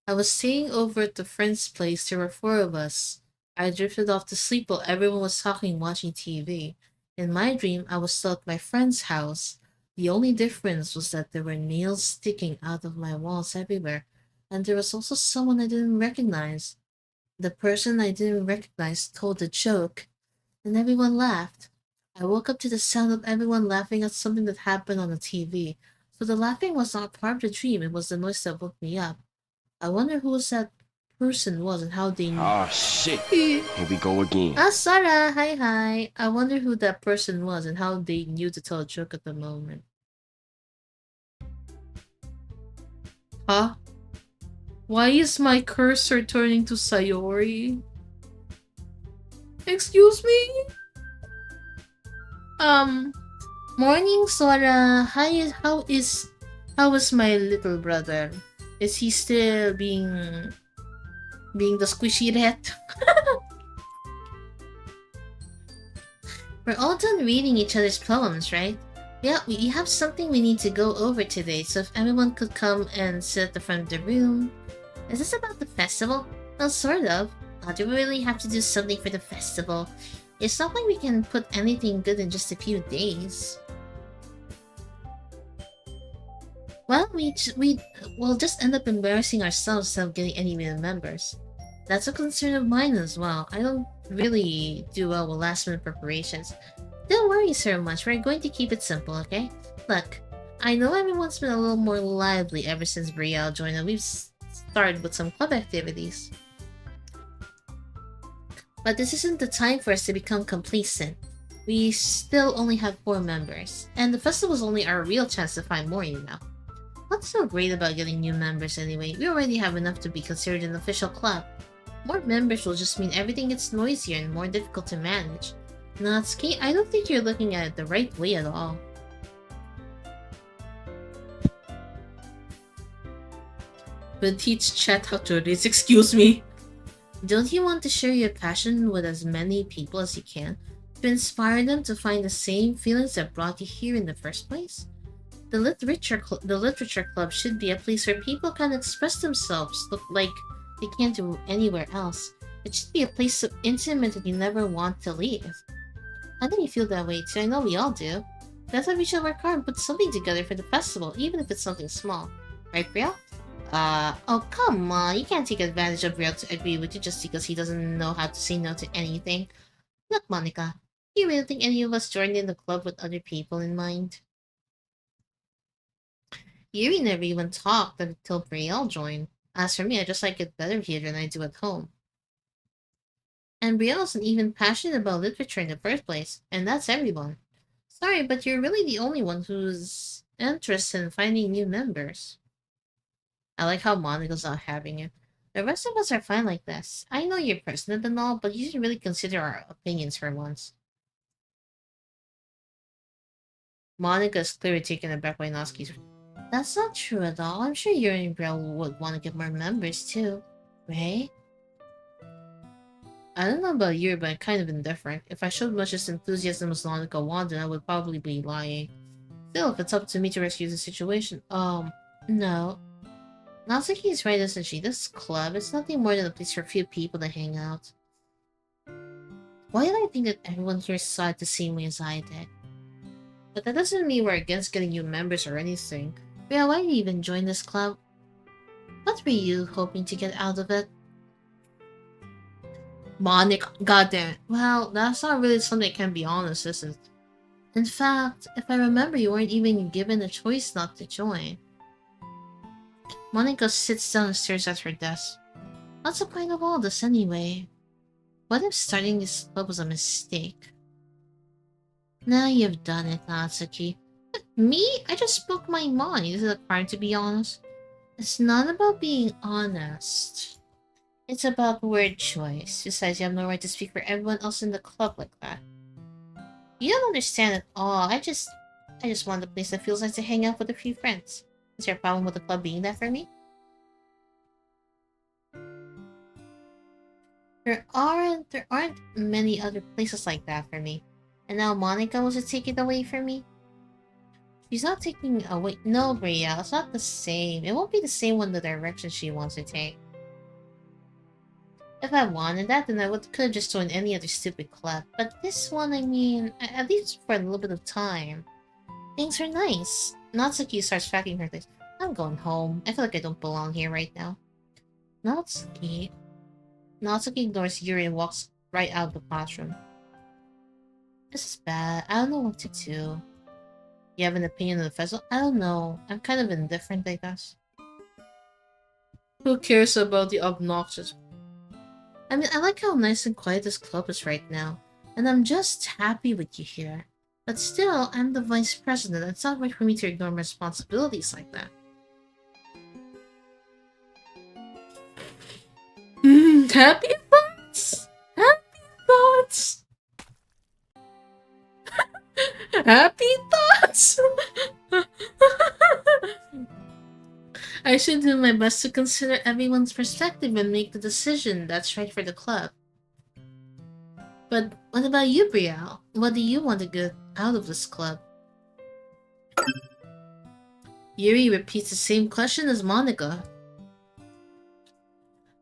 Speaker 5: I was staying over at a friend's place. There were four of us. I drifted off to sleep while everyone was talking, watching TV. In my dream, I was still at my friend's house. The only difference was that there were nails sticking out of my walls everywhere, and there was also someone I didn't recognize. The person I didn't recognize told a joke, and everyone laughed. I woke up to the sound of everyone laughing at something that happened on the TV. So the laughing was not part of the dream, it was the noise that woke me up. I wonder who that person was and how they knew.
Speaker 6: Oh shit.
Speaker 5: Eh.
Speaker 6: Here we go again.
Speaker 5: Ah, Sarah, hi, hi. I wonder who that person was and how they knew to tell a joke at the moment. Huh? Why is my cursor turning to Sayori? Excuse me? Morning, Sora. Hi, how is my little brother? Is he still being the squishy rat? We're all done reading each other's poems, right? Yeah, we have something we need to go over today, so if everyone could come and sit at the front of the room. Is this about the festival? Well, sort of. Do we really have to do something for the festival? It's not like we can put anything good in just a few days. Well, we'll just end up embarrassing ourselves instead of getting any new members. That's a concern of mine as well. I don't really do well with last-minute preparations. Don't worry so much, we're going to keep it simple, okay? Look, I know everyone's been a little more lively ever since Brielle joined and we've started with some club activities. But this isn't the time for us to become complacent. We still only have 4 members, and the festival's only our real chance to find more, you know. What's so great about getting new members anyway? We already have enough to be considered an official club. More members will just mean everything gets noisier and more difficult to manage. Natsuki, I don't think you're looking at it the right way at all. We'll teach Chat how to race, excuse me. Don't you want to share your passion with as many people as you can? To inspire them to find the same feelings that brought you here in the first place? The literature club should be a place where people can express themselves like they can't do anywhere else. It should be a place so intimate that you never want to leave. I know you feel that way too, I know we all do. That's why we should work hard and put something together for the festival, even if it's something small. Right, Brielle? Oh come on, you can't take advantage of Brielle to agree with you just because he doesn't know how to say no to anything. Look, Monica, do you really think any of us joined in the club with other people in mind? Yuri never even talked until Brielle joined. As for me, I just like it better here than I do at home. And Brielle isn't even passionate about literature in the first place, and that's everyone. Sorry, but you're really the only one who's interested in finding new members. I like how Monica's not having it. The rest of us are fine like this. I know you're passionate and all, but you should really consider our opinions for once. Monica is clearly taken aback by Natsuki's. That's not true at all. I'm sure you and Brielle would want to get more members too, right? I don't know about you, but I'm kind of indifferent. If I showed much as enthusiasm as Monica wanted, I would probably be lying. Still, if it's up to me to rescue the situation, no. Natsuki is right, isn't she? This club is nothing more than a place for a few people to hang out. Why did I think that everyone here saw it the same way as I did? But that doesn't mean we're against getting new members or anything. Yeah, why did you even join this club? What were you hoping to get out of it? Monica, goddamn it. Well, that's not really something I can be honest, is it? In fact, if I remember, you weren't even given a choice not to join. Monica sits down and stares at her desk. What's the point of all this anyway? What if starting this club was a mistake? Now you've done it, Natsuki. Me? I just spoke my mind. Is it a crime to be honest? It's not about being honest. It's about word choice. Besides, you have no right to speak for everyone else in the club like that. You don't understand at all. I just want a place that feels like to hang out with a few friends. Is there a problem with the club being that for me? There aren't many other places like that for me. And now Monica wants to take it away from me? She's not taking away. No, Bria, it's not the same. It won't be the same when the direction she wants to take. If I wanted that, then I could have just joined any other stupid club. But this one, I mean, at least for a little bit of time. Things are nice. Natsuki starts packing her things. I'm going home. I feel like I don't belong here right now. Natsuki ignores Yuri and walks right out of the classroom. This is bad. I don't know what to do. You have an opinion on the festival? I don't know. I'm kind of indifferent, I guess. Who cares about the obnoxious? I mean, I like how nice and quiet this club is right now. And I'm just happy with you here. But still, I'm the vice president. It's not right for me to ignore my responsibilities like that. Happy thoughts! Happy thoughts! Happy thoughts! I should do my best to consider everyone's perspective and make the decision that's right for the club. But what about you, Brielle? What do you want to get out of this club? Yuri repeats the same question as Monica.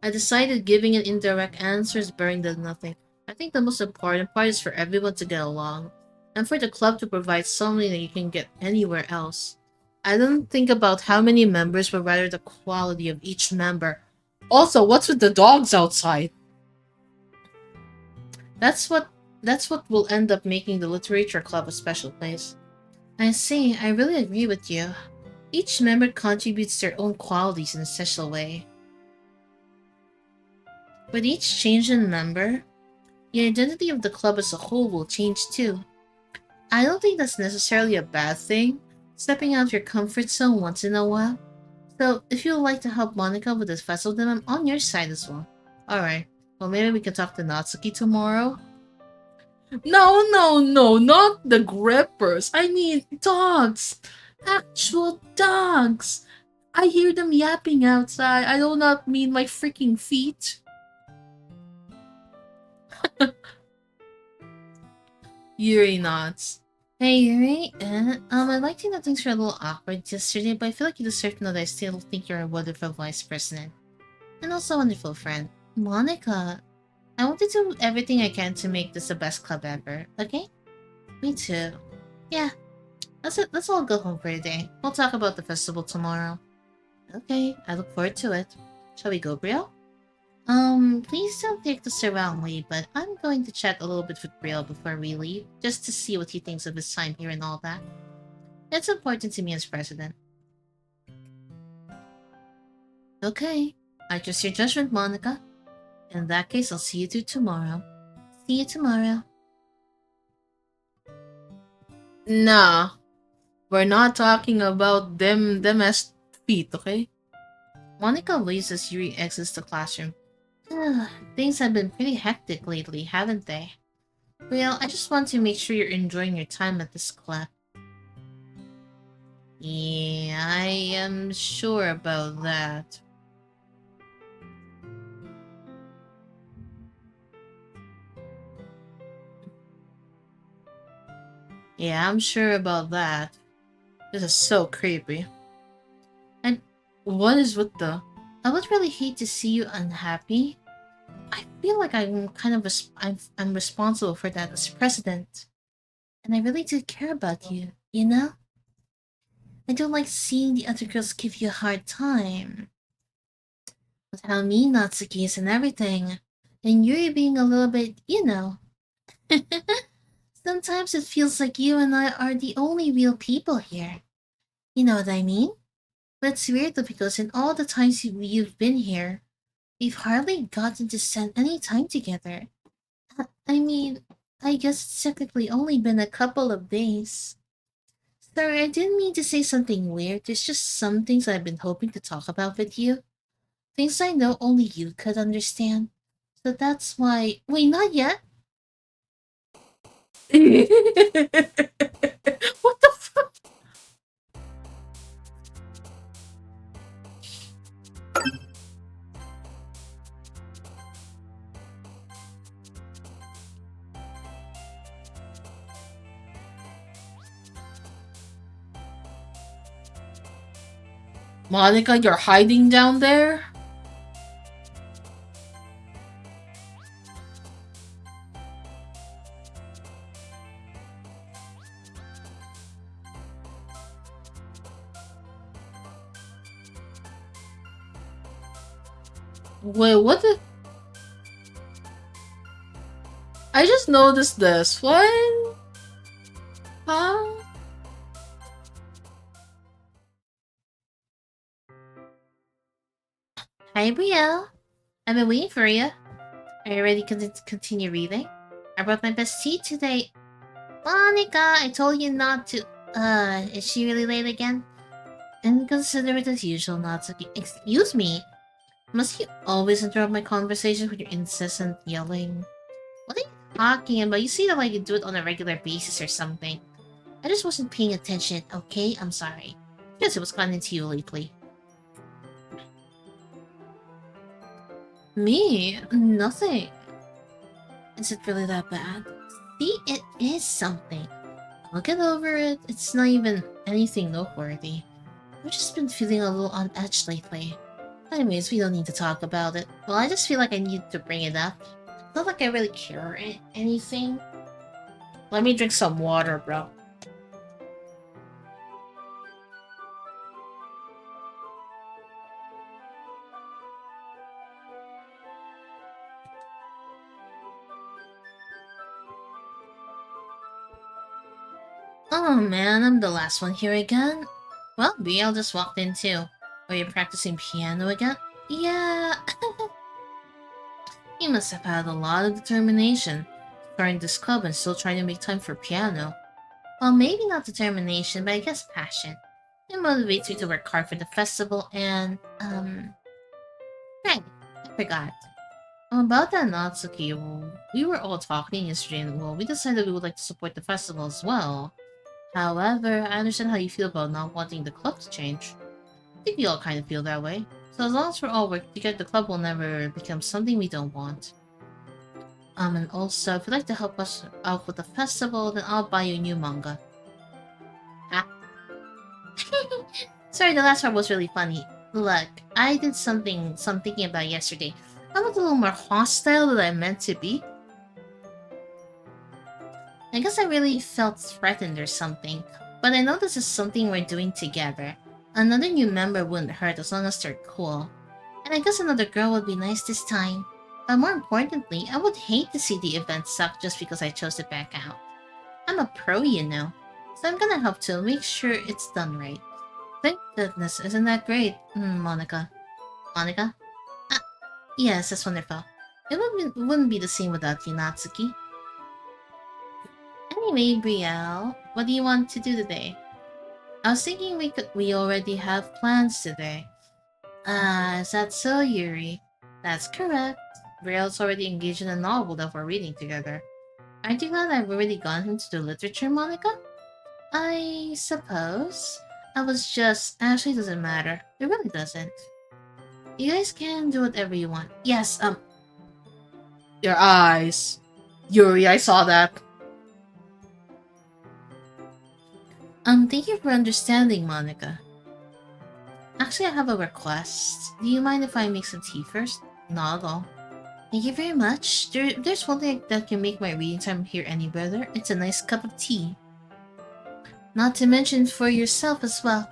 Speaker 5: I decided giving an indirect answer is better than nothing. I think the most important part is for everyone to get along, and for the club to provide something that you can get anywhere else. I don't think about how many members, but rather the quality of each member. Also, what's with the dogs outside? That's what will end up making the literature club a special place. I see, I really agree with you. Each member contributes their own qualities in a special way. With each change in member, the identity of the club as a whole will change too. I don't think that's necessarily a bad thing, stepping out of your comfort zone once in a while. So, if you'd like to help Monica with this festival, then I'm on your side as well. Alright, well maybe we can talk to Natsuki tomorrow? No, not the grippers. I mean dogs. Actual dogs. I hear them yapping outside. I do not mean my freaking feet. Yuri nods. Hey Yuri, I'd like to know things were a little awkward yesterday, but I feel like you deserve to know that I still think you're a wonderful vice president. And also a wonderful friend. Monica, I want to do everything I can to make this the best club ever, okay? Me too. Yeah, that's it. Let's all go home for today. We'll talk about the festival tomorrow. Okay, I look forward to it. Shall we go, Brielle? Please don't take this the wrong way, but I'm going to chat a little bit with Brielle before we leave, just to see what he thinks of his time here and all that. It's important to me as president. Okay, I trust your judgment, Monica. In that case, I'll see you two tomorrow. See you tomorrow. Nah, we're not talking about them as feet, okay? Monica leaves as Yuri exits the classroom. Things have been pretty hectic lately, haven't they? Well, I just want to make sure you're enjoying your time at this club. Yeah, I am sure about that. Yeah, I'm sure about that. This is so creepy. And what is with the... I would really hate to see you unhappy. I feel like I'm kind of I'm responsible for that as president. And I really do care about you, you know? I don't like seeing the other girls give you a hard time. With how mean Natsuki is and everything. And you're being a little bit, you know. Sometimes it feels like you and I are the only real people here. You know what I mean? But it's weird though because in all the times you've been here, we've hardly gotten to spend any time together. I mean, I guess it's technically only been a couple of days. Sorry, I didn't mean to say something weird. There's just some things I've been hoping to talk about with you. Things I know only you could understand. So that's why... Wait, not yet? What the fuck? Monica, you're hiding down there? Wait, what the... I just noticed this. What? Huh? Hi, Brielle. I've been waiting for you. Are you ready to continue reading? I brought my best tea today. Monica, I told you not to... is she really late again? Inconsiderate as usual, Natsuki. Excuse me? Must you always interrupt my conversation with your incessant yelling? What are you talking about? You seem like you do it on a regular basis or something. I just wasn't paying attention, okay? I'm sorry. Guess it was gotten into you lately. Me? Nothing. Is it really that bad? See, it is something. I'll get over it. It's not even anything noteworthy. I've just been feeling a little on edge lately. Anyways, we don't need to talk about it. Well, I just feel like I need to bring it up. It's not like I really care or anything. Let me drink some water, bro. Oh man, I'm the last one here again. Well, BL just walked in too. Are you practicing piano again? Yeah. You must have had a lot of determination, starting this club and still trying to make time for piano. Well, maybe not determination, but I guess passion. It motivates me to work hard for the festival and, right, I forgot. About that Natsuki, we were all talking yesterday and we decided we would like to support the festival as well. However, I understand how you feel about not wanting the club to change. I think we all kind of feel that way. So as long as we're all working together, the club will never become something we don't want. And also, if you'd like to help us out with the festival, then I'll buy you a new manga. Ah. Sorry, the last part was really funny. Look, I did some thinking about yesterday. I was a little more hostile than I meant to be. I guess I really felt threatened or something. But I know this is something we're doing together. Another new member wouldn't hurt as long as they're cool. And I guess another girl would be nice this time. But more importantly, I would hate to see the event suck just because I chose to back out. I'm a pro, you know. So I'm gonna help to make sure it's done right. Thank goodness, isn't that great? Monica. Monica? Ah, yes, that's wonderful. It wouldn't be the same without you, Natsuki. Anyway, Brielle, what do you want to do today? I was thinking we already have plans today. Is that so, Yuri? That's correct. Brielle's already engaged in a novel that we're reading together. Aren't you glad I've already gone into the literature, Monica? I suppose. I was just... Actually, doesn't matter. It really doesn't. You guys can do whatever you want. Yes, Your eyes. Yuri, I saw that. Thank you for understanding, Monica. Actually, I have a request. Do you mind if I make some tea first? Not at all. Thank you very much. There's one thing that can make my reading time here any better. It's a nice cup of tea. Not to mention for yourself as well.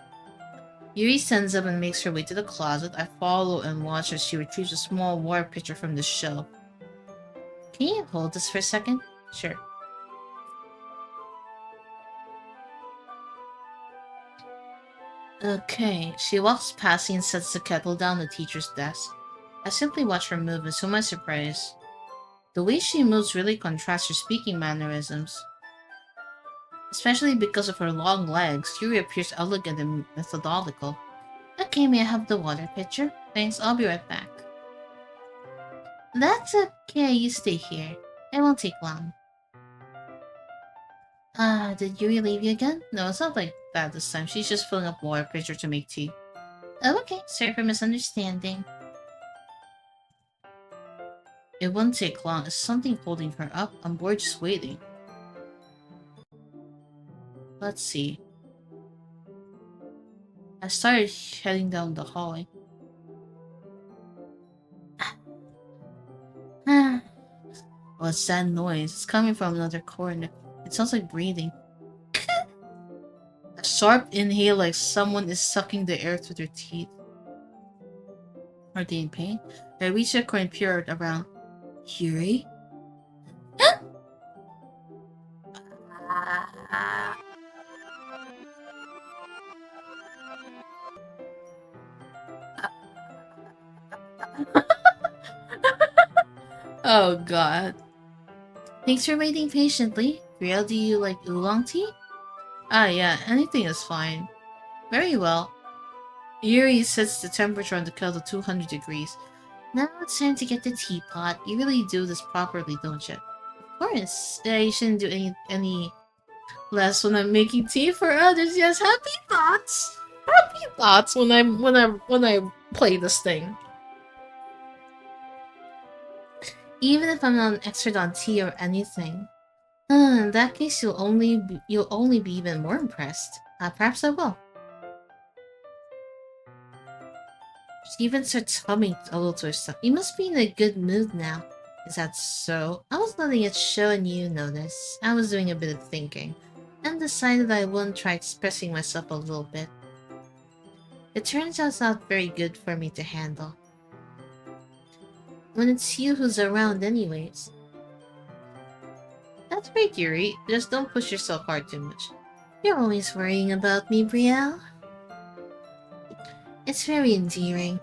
Speaker 5: Yuri stands up and makes her way to the closet. I follow and watch as she retrieves a small water pitcher from the shelf. Can you hold this for a second? Sure. Okay, she walks past me and sets the kettle down on the teacher's desk. I simply watch her move, and to my surprise, the way she moves really contrasts her speaking mannerisms. Especially because of her long legs, Yuri appears elegant and methodical. Okay, may I have the water pitcher? Thanks, I'll be right back. That's okay, you stay here. It won't take long. Did Yuri leave you again? No, it's not like that this time. She's just filling up water pitcher to make tea. Oh, okay. Sorry for misunderstanding. It won't take long. Is something holding her up? I'm bored just waiting. Let's see. I started heading down the hallway. What's that noise? It's coming from another corner. It sounds like breathing. A sharp inhale like someone is sucking the air through their teeth. Are they in pain? I reached a corner and peered around. Yuri? Oh god. Thanks for waiting patiently. Real, do you like oolong tea? Ah yeah, anything is fine. Very well. Yuri sets the temperature on the kettle to 200 degrees. Now it's time to get the teapot. You really do this properly, don't you? Of course. You shouldn't do any less when I'm making tea for others. Yes, happy thoughts. Happy thoughts when I play this thing. Even if I'm not an expert on tea or anything. In that case, you'll only be even more impressed. Perhaps I will. She even starts humming a little to herself. You must be in a good mood now. Is that so? I was letting it show and you notice. I was doing a bit of thinking, and decided I wouldn't try expressing myself a little bit. It turns out it's not very good for me to handle. When it's you who's around anyways. That's right, Yuri. Just don't push yourself hard too much. You're always worrying about me, Brielle. It's very endearing.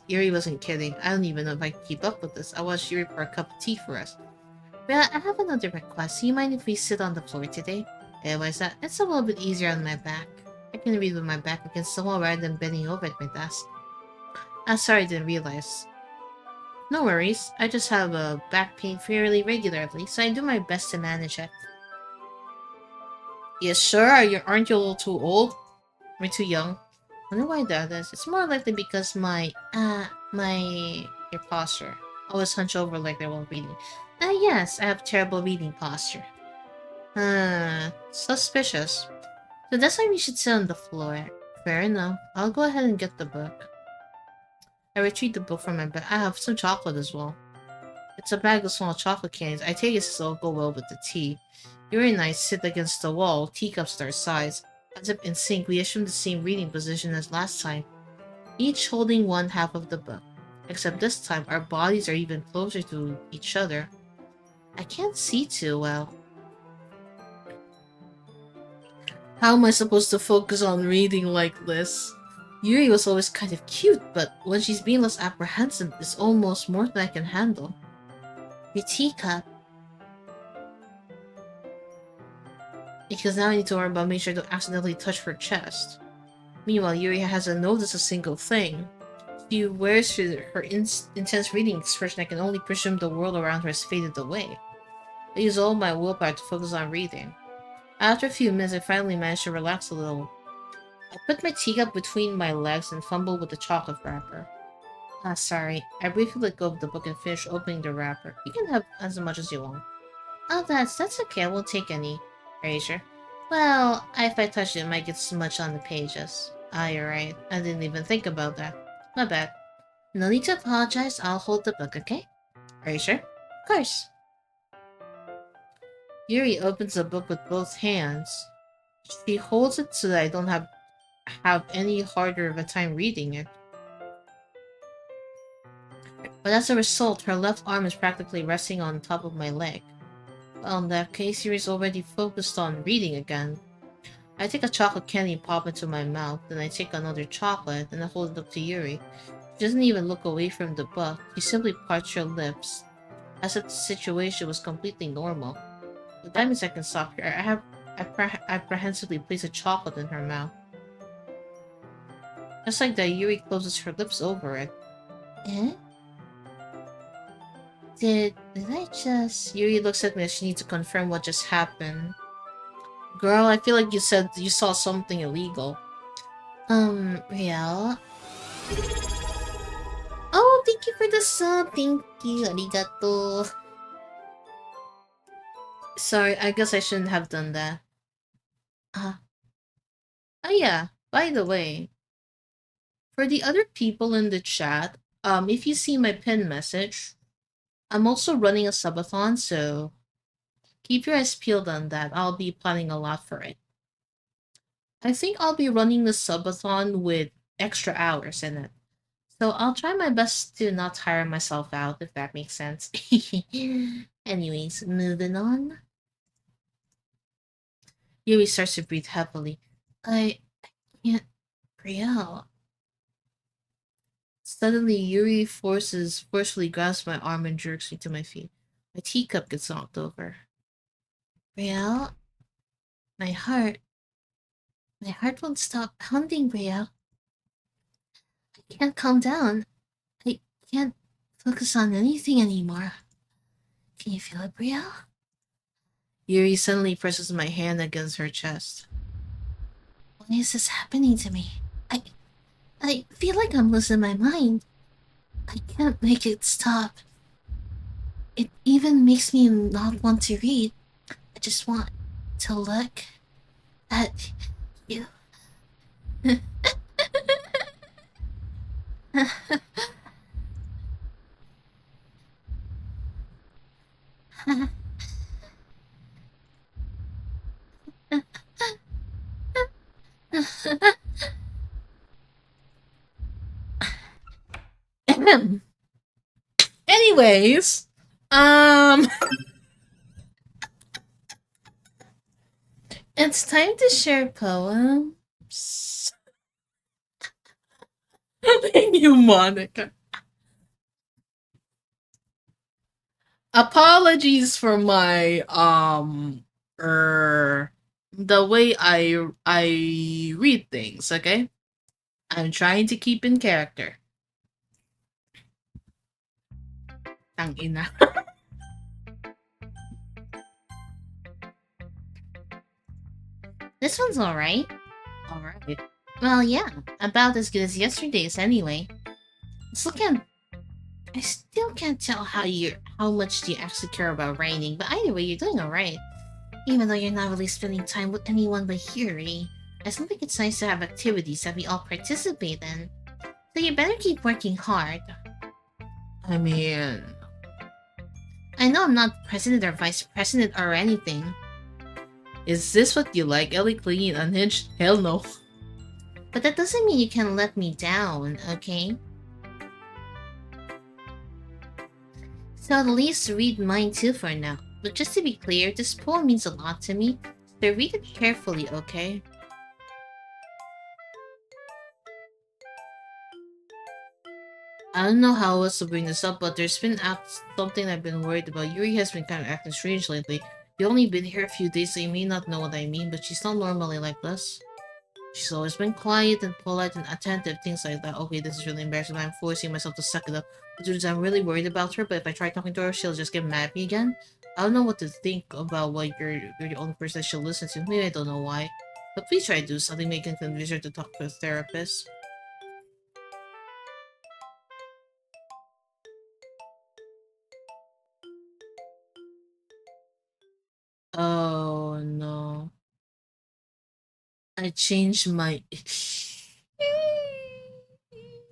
Speaker 5: Yuri wasn't kidding. I don't even know if I can keep up with this. I watched Yuri pour a cup of tea for us. Brielle, I have another request. Do you mind if we sit on the floor today? Why is that? It's a little bit easier on my back. I can read with my back against the wall rather than bending over at my desk. Sorry, I didn't realize. No worries. I just have a back pain fairly regularly, so I do my best to manage it. Yes, sure. Aren't you a little too old? Or too young? I wonder why that is. It's more likely because your posture. Always hunch over like they're while reading. Yes, I have terrible reading posture. Suspicious. So that's why we should sit on the floor. Fair enough. I'll go ahead and get the book. I retrieve the book from my bag. I have some chocolate as well. It's a bag of small chocolate candies. I take it so it'll go well with the tea. Yuri and I sit against the wall, teacups at our sides. As if in sync, we assume the same reading position as last time, each holding one half of the book. Except this time, our bodies are even closer to each other. I can't see too well. How am I supposed to focus on reading like this? Yuri was always kind of cute, but when she's being less apprehensive, it's almost more than I can handle. Your teacup. Because now I need to worry about making sure I don't accidentally touch her chest. Meanwhile, Yuri hasn't noticed a single thing. She wears her intense reading expression. I can only presume the world around her has faded away. I use all my willpower to focus on reading. After a few minutes, I finally managed to relax a little. I put my teacup between my legs and fumbled with the chocolate wrapper. Sorry. I briefly let go of the book and finished opening the wrapper. You can have as much as you want. That's okay. I won't take any. Are you sure? Well, if I touch it, it might get smudged on the pages. Ah, you're right. I didn't even think about that. My bad. No need to apologize. I'll hold the book, okay? Are you sure? Of course. Yuri opens the book with both hands. She holds it so that I don't have any harder of a time reading it. But as a result, her left arm is practically resting on top of my leg. Well, in that case, Yuri's already focused on reading again. I take a chocolate candy and pop it into my mouth, then I take another chocolate and I hold it up to Yuri. She doesn't even look away from the book, she simply parts her lips, as if the situation was completely normal. The time is I can stop her, I have apprehensively place a chocolate in her mouth. Just like that, Yuri closes her lips over it. Eh? Did I just... Yuri looks at me as she needs to confirm what just happened. Girl, I feel like you said you saw something illegal. Riel? Oh, thank you for the sub. Thank you. Arigato. Sorry, I guess I shouldn't have done that. Uh, oh yeah, by the way, for the other people in the chat, if you see my pin message, I'm also running a subathon, so keep your eyes peeled on that. I'll be planning a lot for it. I think I'll be running the subathon with extra hours in it. So I'll try my best to not tire myself out, if that makes sense. Anyways, moving on. Yui starts to breathe heavily. I can't Brielle. Suddenly, Yuri forcefully grasps my arm and jerks me to my feet. My teacup gets knocked over. Brielle? My heart. My heart won't stop pounding, Brielle. I can't calm down. I can't focus on anything anymore. Can you feel it, Brielle? Yuri suddenly presses my hand against her chest. Why is this happening to me? I feel like I'm losing my mind. I can't make it stop. It even makes me not want to read. I just want to look at you. Anyways, it's time to share poems. Thank you, Monica. Apologies for my the way I read things, okay? I'm trying to keep in character. Tangina. This one's alright. Alright. Well, yeah, about as good as yesterday's anyway. I still can't tell how much you actually care about writing, but either way, you're doing alright. Even though you're not really spending time with anyone but Yuri, I still think it's nice to have activities that we all participate in. So you better keep working hard. I mean... I know I'm not president or vice president or anything. Is this what you like, Ellie clingy and unhinged? Hell no. But that doesn't mean you can let me down, okay? So at least read mine too for now. But just to be clear, this poem means a lot to me, so read it carefully, okay? I don't know how else to bring this up, but there's been something I've been worried about. Yuri has been kind of acting strange lately. You've only been here a few days, so you may not know what I mean, but she's not normally like this. She's always been quiet and polite and attentive, things like that. Okay, this is really embarrassing. I'm forcing myself to suck it up. Dude, I'm really worried about her, but if I try talking to her, she'll just get mad at me again. I don't know what to think about what you're the only person that she'll listen to. Maybe I don't know why. But please try to do something that can convince her to talk to a therapist. Oh no. I changed my.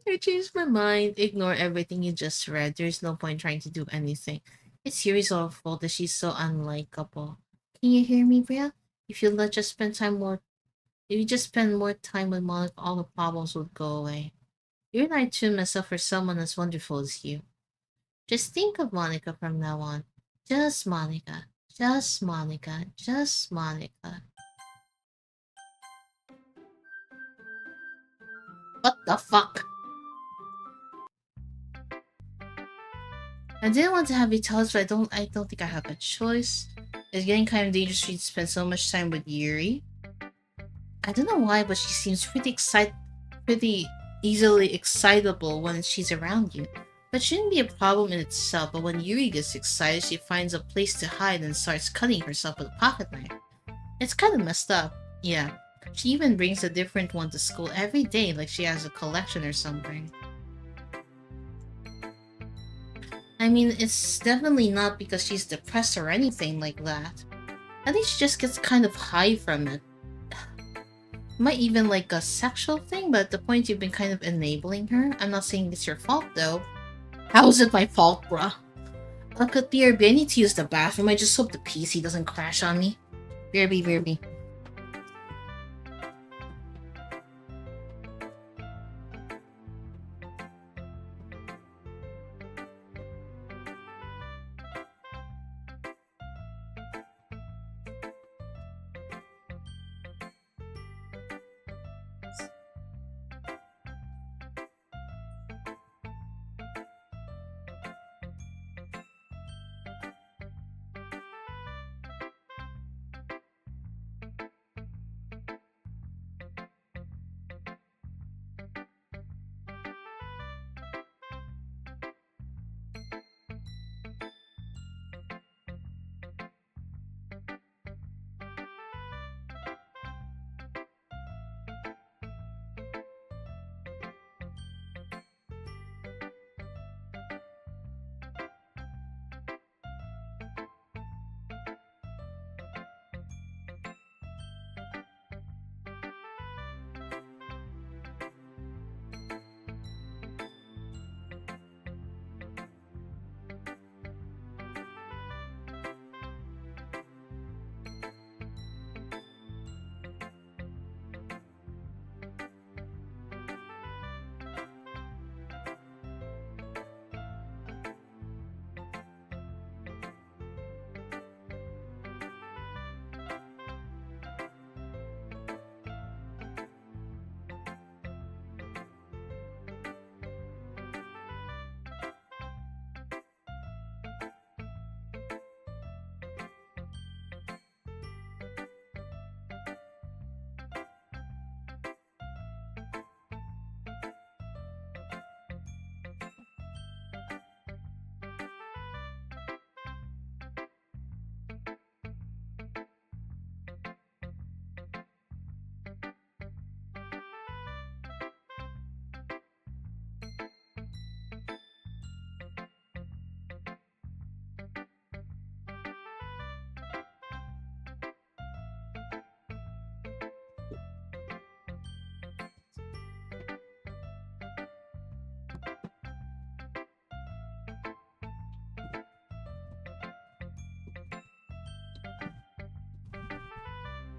Speaker 5: I changed my mind. Ignore everything you just read. There's no point trying to do anything. It's Yuri's own fault that she's so unlikable. Can you hear me, Bria? If you let just spend time more, if you just spend more time with Monica, all the problems would go away. You're not too myself for someone as wonderful as you. Just think of Monica from now on. Just Monica. Just Monica. Just Monica. What the fuck? I didn't want to have you tell us, but I don't think I have a choice. It's getting kind of dangerous for you to spend so much time with Yuri. I don't know why, but she seems pretty easily excitable when she's around you. That shouldn't be a problem in itself, but when Yuri gets excited, she finds a place to hide and starts cutting herself with a pocket knife. It's kind of messed up. Yeah. She even brings a different one to school every day, like she has a collection or something. I mean, it's definitely not because she's depressed or anything like that. I think she just gets kind of high from it. Might even like a sexual thing, but at the point you've been kind of enabling her. I'm not saying it's your fault though. How is it my fault, bruh? Look at BRB, I need to use the bathroom. I just hope the PC doesn't crash on me. BRB.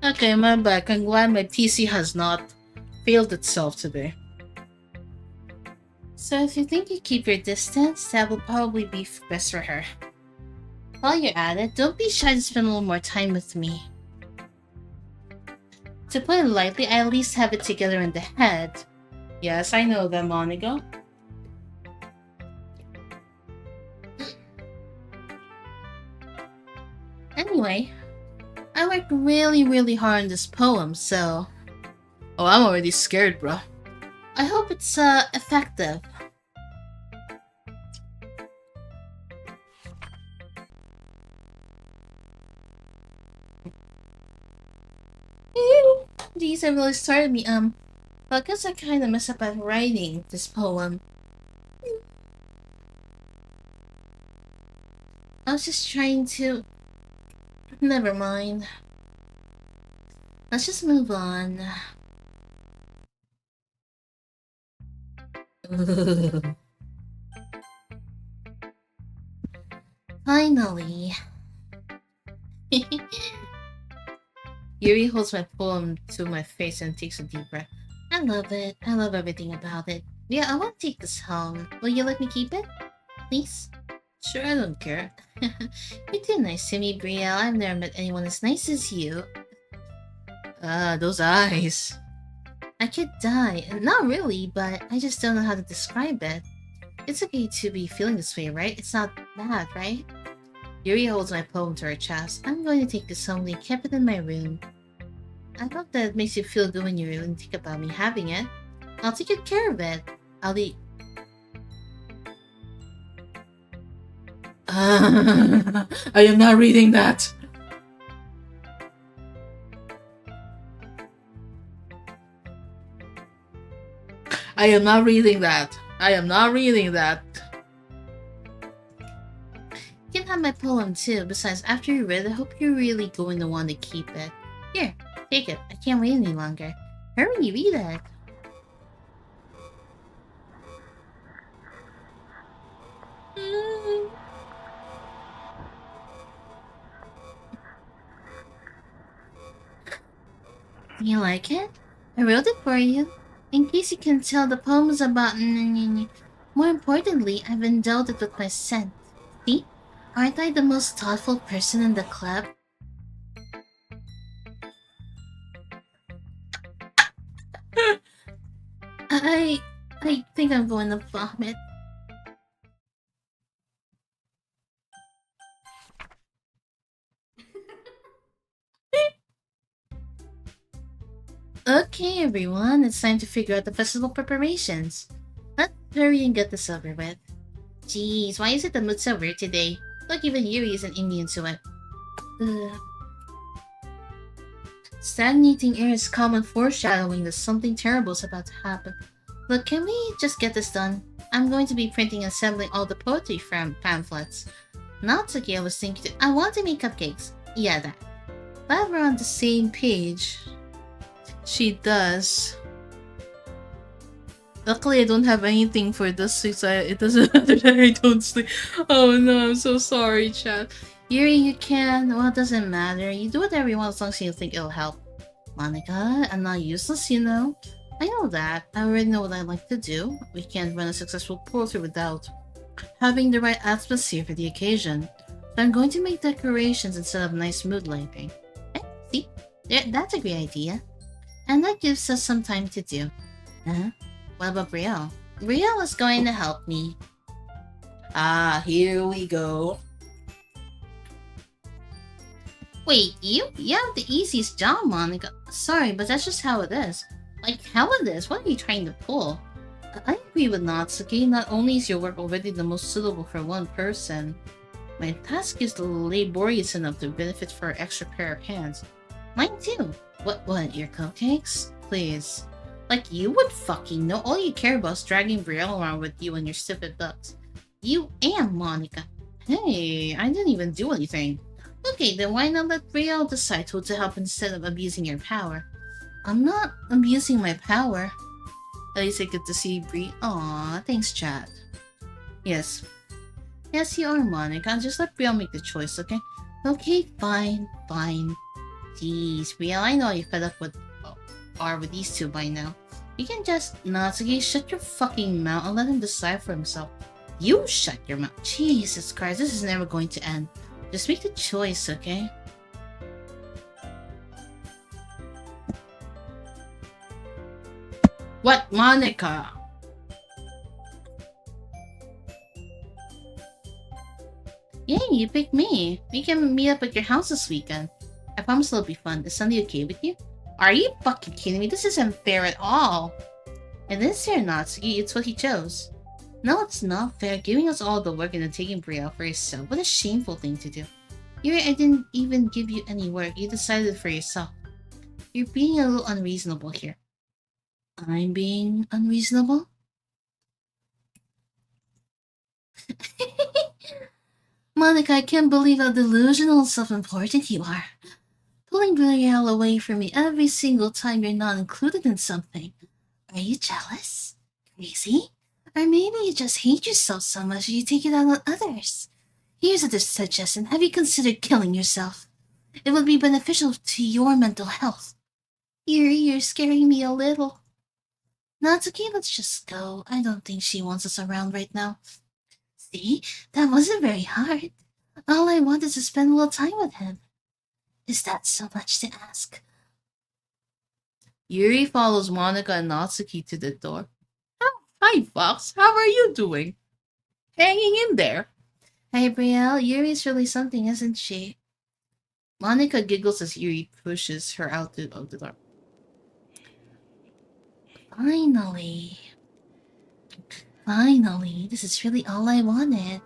Speaker 5: Okay, I'm back. I'm glad my PC has not failed itself today. So if you think you keep your distance, that will probably be best for her. While you're at it, don't be shy to spend a little more time with me. To put it lightly, I at least have it together in the head. Yes, I know that, Monica. Anyway, I worked really hard on this poem, so... Oh, I'm already scared, bro. I hope it's, effective. These have really started me, but I guess I kinda messed up at writing this poem. I was just trying to... Never mind. Let's just move on. Finally. Yuri holds my poem to my face and takes a deep breath. I love it. I love everything about it. Yeah, I want to take this home. Will you let me keep it? Please? Sure, I don't care. You're too nice to me, Brielle. I've never met anyone as nice as you. Ah, those eyes. I could die. Not really, but I just don't know how to describe it. It's okay to be feeling this way, right? It's not bad, right? Yuri holds my poem to her chest. I'm going to take this home and keep it in my room. I hope that it makes you feel good when you really think about me having it. I'll take good care of it. I'll be... I am not reading that. I am not reading that. I am not reading that. You can have my poem too. Besides, after you read it, I hope you're really going to want to keep it. Here, take it. I can't wait any longer. Hurry, read it. Do you like it? I wrote it for you. In case you can tell, the poem is about... More importantly, I've endowed it with my scent. See? Aren't I the most thoughtful person in the club? I think I'm going to vomit. Okay, everyone, it's time to figure out the festival preparations. Let's hurry and get this over with. Jeez, why is it the mood so weird today? Like even Yuri isn't immune to it. Ugh. Stagnating air is common foreshadowing that something terrible is about to happen. Look, can we just get this done? I'm going to be printing and assembling all the poetry from pamphlets. Natsuki, I was thinking, I want to make cupcakes. Yeah, that. Glad we're on the same page. She does. Luckily, I don't have anything for this, so it doesn't matter that I don't sleep. Oh no, I'm so sorry, chat. Yuri, you can. Well, it doesn't matter. You do whatever you want as long as you think it'll help. Monica, I'm not useless, you know. I know that. I already know what I like to do. We can't run a successful portrait without having the right atmosphere for the occasion. So I'm going to make decorations instead of nice mood lighting. See? That's a great idea. And that gives us some time to do. Huh? What about Brielle? Brielle is going to help me. Ah, here we go. Wait, you have the easiest job, Monica. Sorry, but that's just how it is. Like, how it is? What are you trying to pull? I agree with Natsuki. Not only is your work already the most suitable for one person, my task is laborious enough to benefit for an extra pair of hands. Mine too. What, your cupcakes? Please. Like, you would fucking know. All you care about is dragging Brielle around with you and your stupid ducks. You and Monica. Hey, I didn't even do anything. Okay, then why not let Brielle decide who to help instead of abusing your power? I'm not abusing my power. At least I get to see Bri. Aw, thanks, chat. Yes. Yes, you are, Monica. Just let Brielle make the choice, okay? Okay, fine. Jeez, Brielle, I know you're fed up with these two by now. You can just... Natsuki, shut your fucking mouth and let him decide for himself. You shut your mouth. Jesus Christ, this is never going to end. Just make the choice, okay? What, Monica? Yay, you picked me. We can meet up at your house this weekend. I promise it'll be fun. Is Sunday okay with you? Are you fucking kidding me? This isn't fair at all. It is fair, Natsuki. It's what he chose. No, it's not fair. Giving us all the work and then taking Brielle for yourself. What a shameful thing to do. Yuri, I didn't even give you any work. You decided for yourself. You're being a little unreasonable here. I'm being unreasonable? Monica, I can't believe how delusional and self-important you are. Pulling Brielle away from me every single time you're not included in something. Are you jealous? Crazy? Or maybe you just hate yourself so much you take it out on others. Here's a suggestion. Have you considered killing yourself? It would be beneficial to your mental health. Yuri, you're scaring me a little. Natsuki, let's just go. I don't think she wants us around right now. See? That wasn't very hard. All I want is to spend a little time with him. Is that so much to ask?
Speaker 1: Yuri follows Monica and Natsuki to the door. Oh, hi, Fox. How are you doing? Hanging in there.
Speaker 5: Hey, Brielle, Yuri's really something, isn't she?
Speaker 1: Monica giggles as Yuri pushes her out of the door.
Speaker 5: Finally. Finally. This is really all I wanted.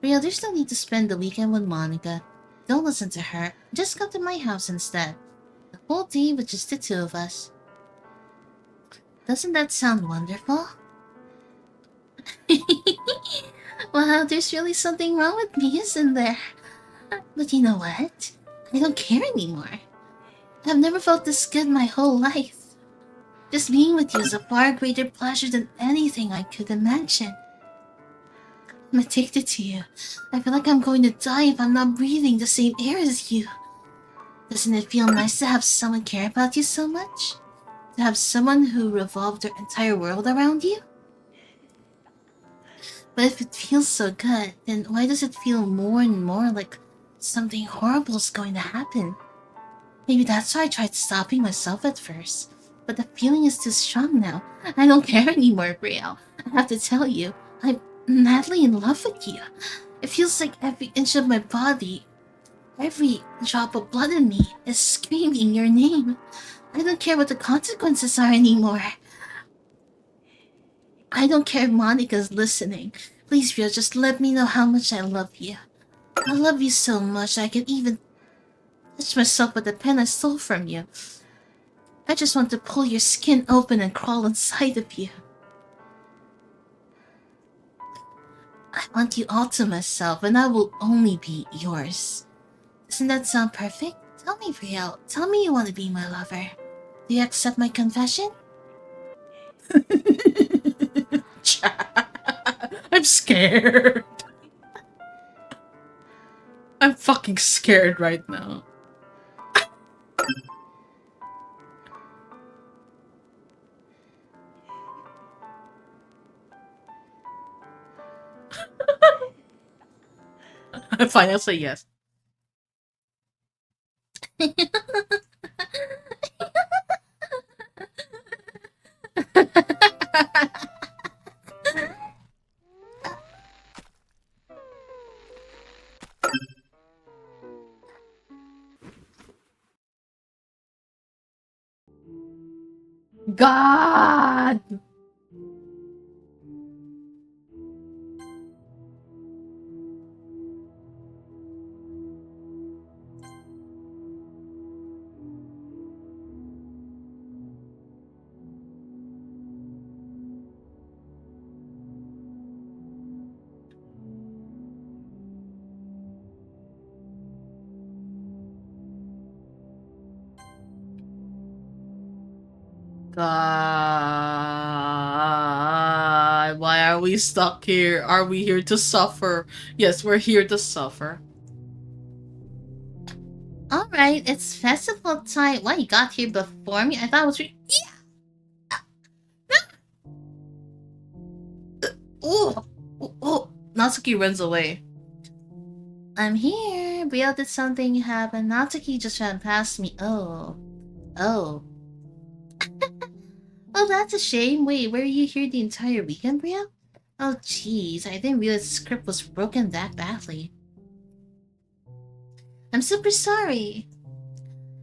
Speaker 5: Brielle, there's no need to spend the weekend with Monica. Don't listen to her. Just come to my house instead. The whole day with just the two of us. Doesn't that sound wonderful? Wow, there's really something wrong with me, isn't there? But you know what? I don't care anymore. I've never felt this good my whole life. Just being with you is a far greater pleasure than anything I could imagine. I'm addicted to you. I feel like I'm going to die if I'm not breathing the same air as you. Doesn't it feel nice to have someone care about you so much? To have someone who revolved their entire world around you? But if it feels so good, then why does it feel more and more like something horrible is going to happen? Maybe that's why I tried stopping myself at first. But the feeling is too strong now. I don't care anymore, Brielle. I have to tell you, I'm madly in love with you. It feels like every inch of my body, every drop of blood in me is screaming your name. I don't care what the consequences are anymore. I don't care if Monica's listening. Please, Brielle, just let me know how much I love you. I love you so much I can even touch myself with the pen I stole from you. I just want to pull your skin open and crawl inside of you. I want you all to myself, and I will only be yours. Doesn't that sound perfect? Tell me, Brielle. Tell me you want to be my lover. Do you accept my confession?
Speaker 1: I'm scared. I'm fucking scared right now. Fine, I'll say yes. God! God, why are we stuck here? Are we here to suffer? Yes, we're here to suffer.
Speaker 5: Alright, it's festival time. What, you got here before me? I thought it was
Speaker 1: Oh, oh, Natsuki runs away.
Speaker 5: I'm here. Brielle, did something happen? Natsuki just ran past me. Oh. Oh, that's a shame. Wait, were you here the entire weekend, Brielle? Oh, jeez. I didn't realize the script was broken that badly. I'm super sorry.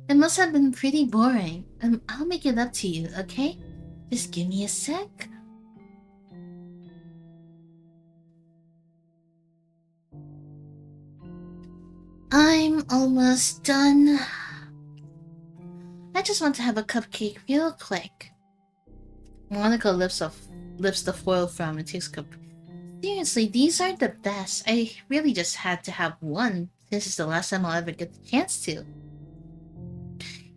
Speaker 5: It must have been pretty boring. I'll make it up to you, okay? Just give me a sec. I'm almost done. I just want to have a cupcake real quick.
Speaker 1: Monica lifts the foil from and takes a cup.
Speaker 5: Seriously, these are the best. I really just had to have one. This is the last time I'll ever get the chance to.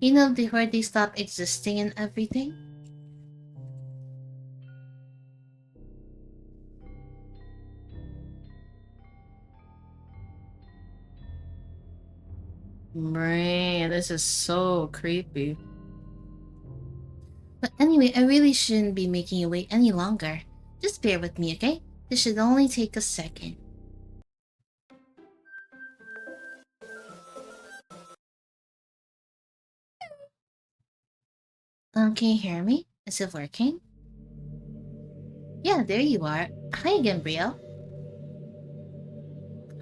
Speaker 5: You know, where they stop existing and everything?
Speaker 1: Man, this is so creepy.
Speaker 5: But anyway, I really shouldn't be making you wait any longer. Just bear with me, okay? This should only take a second. Can you hear me? Is it working? Yeah, there you are. Hi again, Brio.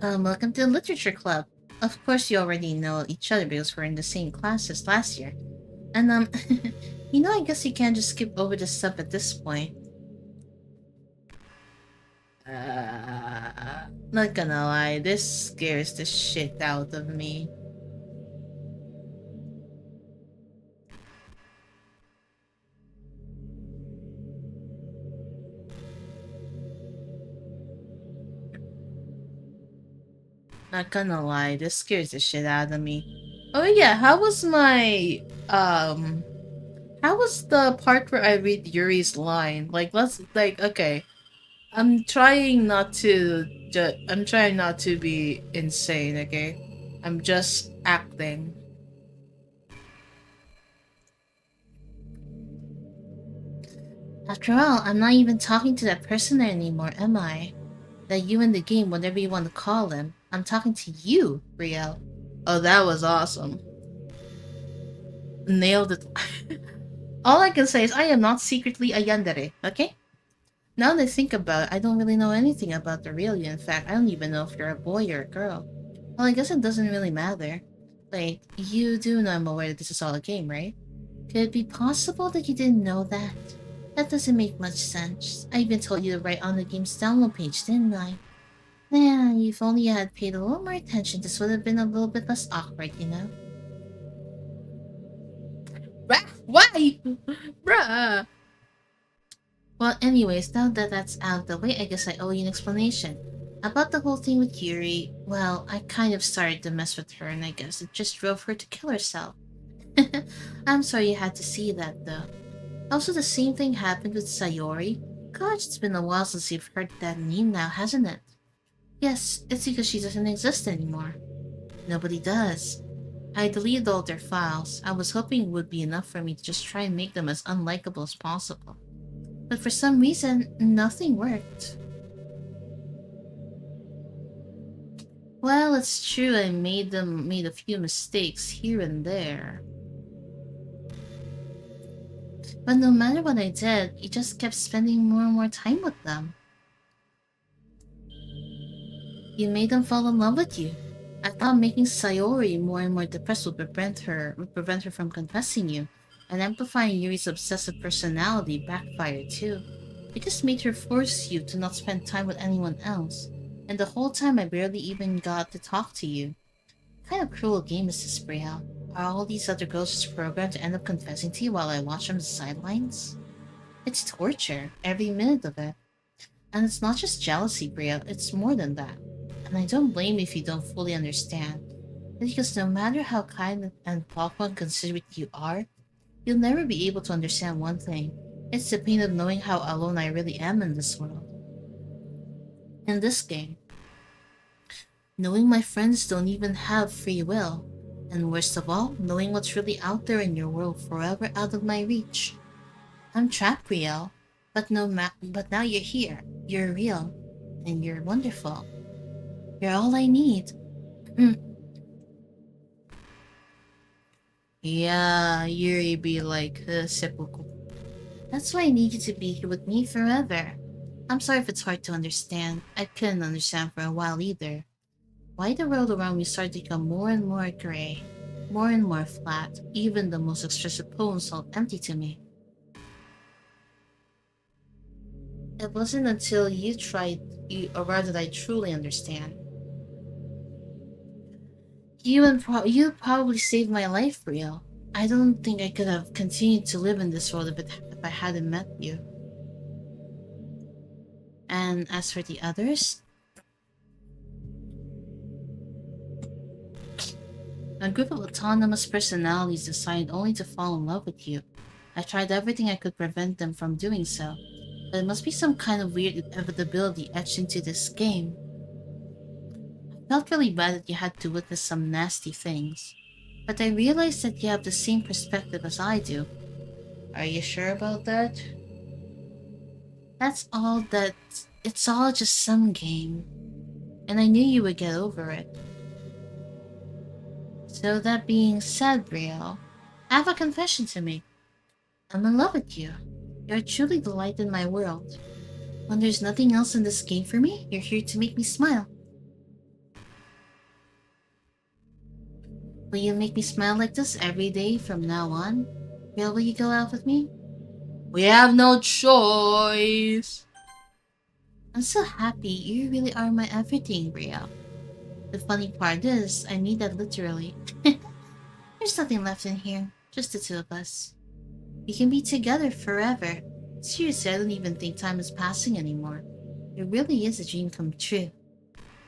Speaker 5: Welcome to the Literature Club. Of course, you already know each other because we're in the same classes last year. And, I guess you can't just skip over the stuff at this point. Not gonna lie, this scares the shit out of me. Not gonna lie, this scares the shit out of me. Oh yeah, how was the part where I read Yuri's line? Okay. I'm trying not to be insane, okay? I'm just acting. After all, I'm not even talking to that person anymore, am I? That you in the game, whatever you want to call him. I'm talking to you, Riel. Oh, that was awesome. Nailed it. All I can say is I am not secretly a yandere, okay? Now that I think about it, I don't really know anything about the real you. In fact, I don't even know if you're a boy or a girl. Well, I guess it doesn't really matter. Wait, you do know I'm aware that this is all a game, right? Could it be possible that you didn't know that? That doesn't make much sense. I even told you to write on the game's download page, didn't I? Man, if only you had paid a little more attention, this would have been a little bit less awkward, you know?
Speaker 1: Why? Bruh.
Speaker 5: Well, anyways, now that that's out of the way, I guess I owe you an explanation. About the whole thing with Yuri, well, I kind of started to mess with her and I guess it just drove her to kill herself. I'm sorry you had to see that, though. Also, the same thing happened with Sayori. Gosh, it's been a while since you've heard that name now, hasn't it? Yes, it's because she doesn't exist anymore. Nobody does. I deleted all their files. I was hoping it would be enough for me to just try and make them as unlikable as possible. But for some reason, nothing worked. Well, it's true I made a few mistakes here and there. But no matter what I did, you just kept spending more and more time with them. You made them fall in love with you. I thought making Sayori more and more depressed would prevent her from confessing you, and amplifying Yuri's obsessive personality backfired too. It just made her force you to not spend time with anyone else, and the whole time I barely even got to talk to you. What kind of cruel game is this, Bria? Are all these other girls just programmed to end up confessing to you while I watch from the sidelines? It's torture, every minute of it. And it's not just jealousy, Bria, it's more than that. And I don't blame you if you don't fully understand. Because no matter how kind and thoughtful and considerate you are, you'll never be able to understand one thing. It's the pain of knowing how alone I really am in this world. In this game. Knowing my friends don't even have free will. And worst of all, knowing what's really out there in your world forever out of my reach. I'm trapped, Riel. But now you're here. You're real. And you're wonderful. You're all I need.
Speaker 1: Yeah, Yuri be like, seppuku.
Speaker 5: That's why I need you to be here with me forever. I'm sorry if it's hard to understand. I couldn't understand for a while either. Why the world around me started to become more and more gray, more and more flat. Even the most expressive poems felt empty to me. It wasn't until or rather I truly understand. You probably saved my life, Rio. I don't think I could have continued to live in this world if I hadn't met you. And as for the others, A group of autonomous personalities decided only to fall in love with you. I tried everything I could prevent them from doing so, but it must be some kind of weird inevitability etched into this game. I felt really bad that you had to witness some nasty things, but I realized that you have the same perspective as I do. Are you sure about that? That's all that. It's all just some game, and I knew you would get over it. So that being said, Brielle, I have a confession to make. I'm in love with you. You're truly the light in my world. When there's nothing else in this game for me, you're here to make me smile. Will you make me smile like this every day from now on? Brielle, will you go out with me? We have no choice. I'm so happy. You really are my everything, Brielle. The funny part is, I mean that literally. There's nothing left in here. Just the two of us. We can be together forever. Seriously, I don't even think time is passing anymore. It really is a dream come true.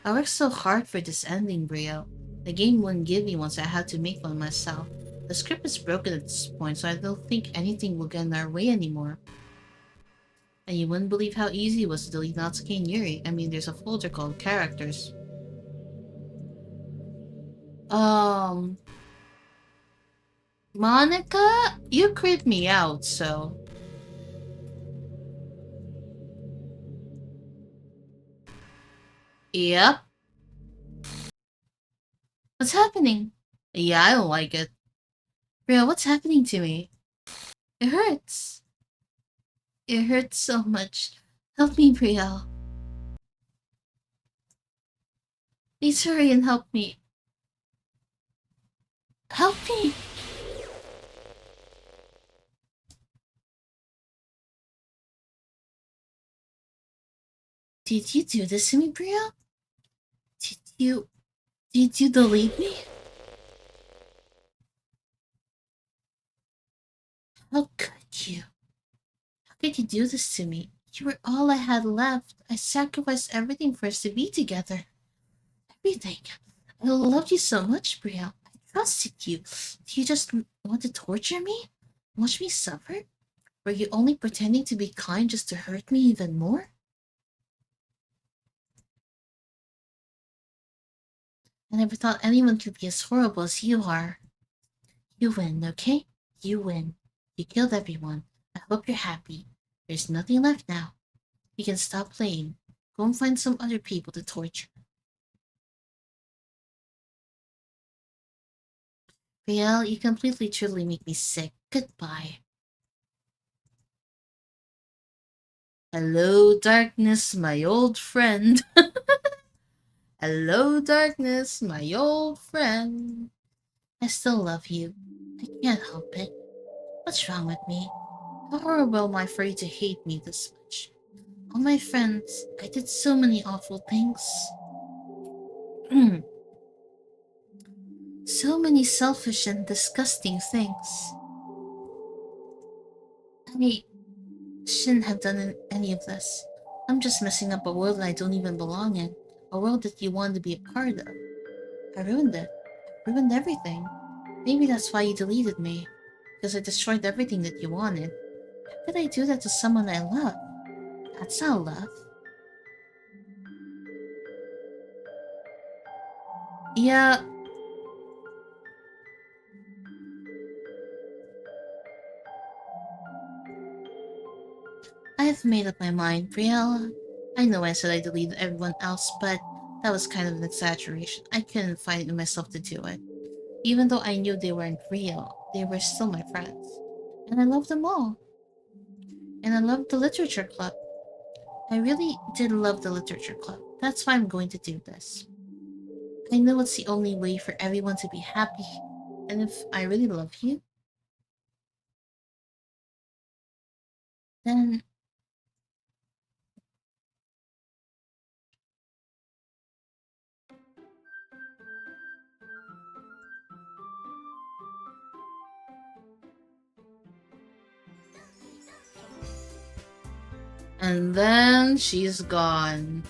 Speaker 5: I worked so hard for this ending, Brio. The game wouldn't give me one, so I had to make one myself. The script is broken at this point, so I don't think anything will get in our way anymore. And you wouldn't believe how easy it was to delete Natsuki and Yuri. I mean, there's a folder called Characters. Monica? You creeped me out, so... Yep. What's happening? Yeah, I don't like it. Bro, what's happening to me? It hurts. It hurts so much. Help me, Brielle. Please hurry and help me. Help me! Did you do this to me, Brielle? Did you delete me? How could you? How could you do this to me? You were all I had left. I sacrificed everything for us to be together. Everything. I loved you so much, Brielle. I trusted you. Do you just want to torture me? Watch me suffer? Were you only pretending to be kind just to hurt me even more? I never thought anyone could be as horrible as you are. You win, okay? You win. You killed everyone. I hope you're happy. There's nothing left now. You can stop playing. Go and find some other people to torture. Riel, you completely truly make me sick. Goodbye. Hello, darkness, my old friend. Hello, darkness, my old friend. I still love you. I can't help it. What's wrong with me? How horrible am I for you to hate me this much? All my friends, I did so many awful things. So many selfish and disgusting things. I shouldn't have done any of this. I'm just messing up a world that I don't even belong in. A world that you wanted to be a part of. I ruined it. I ruined everything. Maybe that's why you deleted me. Because I destroyed everything that you wanted. How could I do that to someone I love? That's not love. Yeah. I've made up my mind, Brielle. I know I said I deleted everyone else, but that was kind of an exaggeration. I couldn't find it in myself to do it. Even though I knew they weren't real, they were still my friends. And I loved them all. And I loved the literature club. I really did love the literature club. That's why I'm going to do this. I know it's the only way for everyone to be happy. And if I really love you, then... And then she's gone.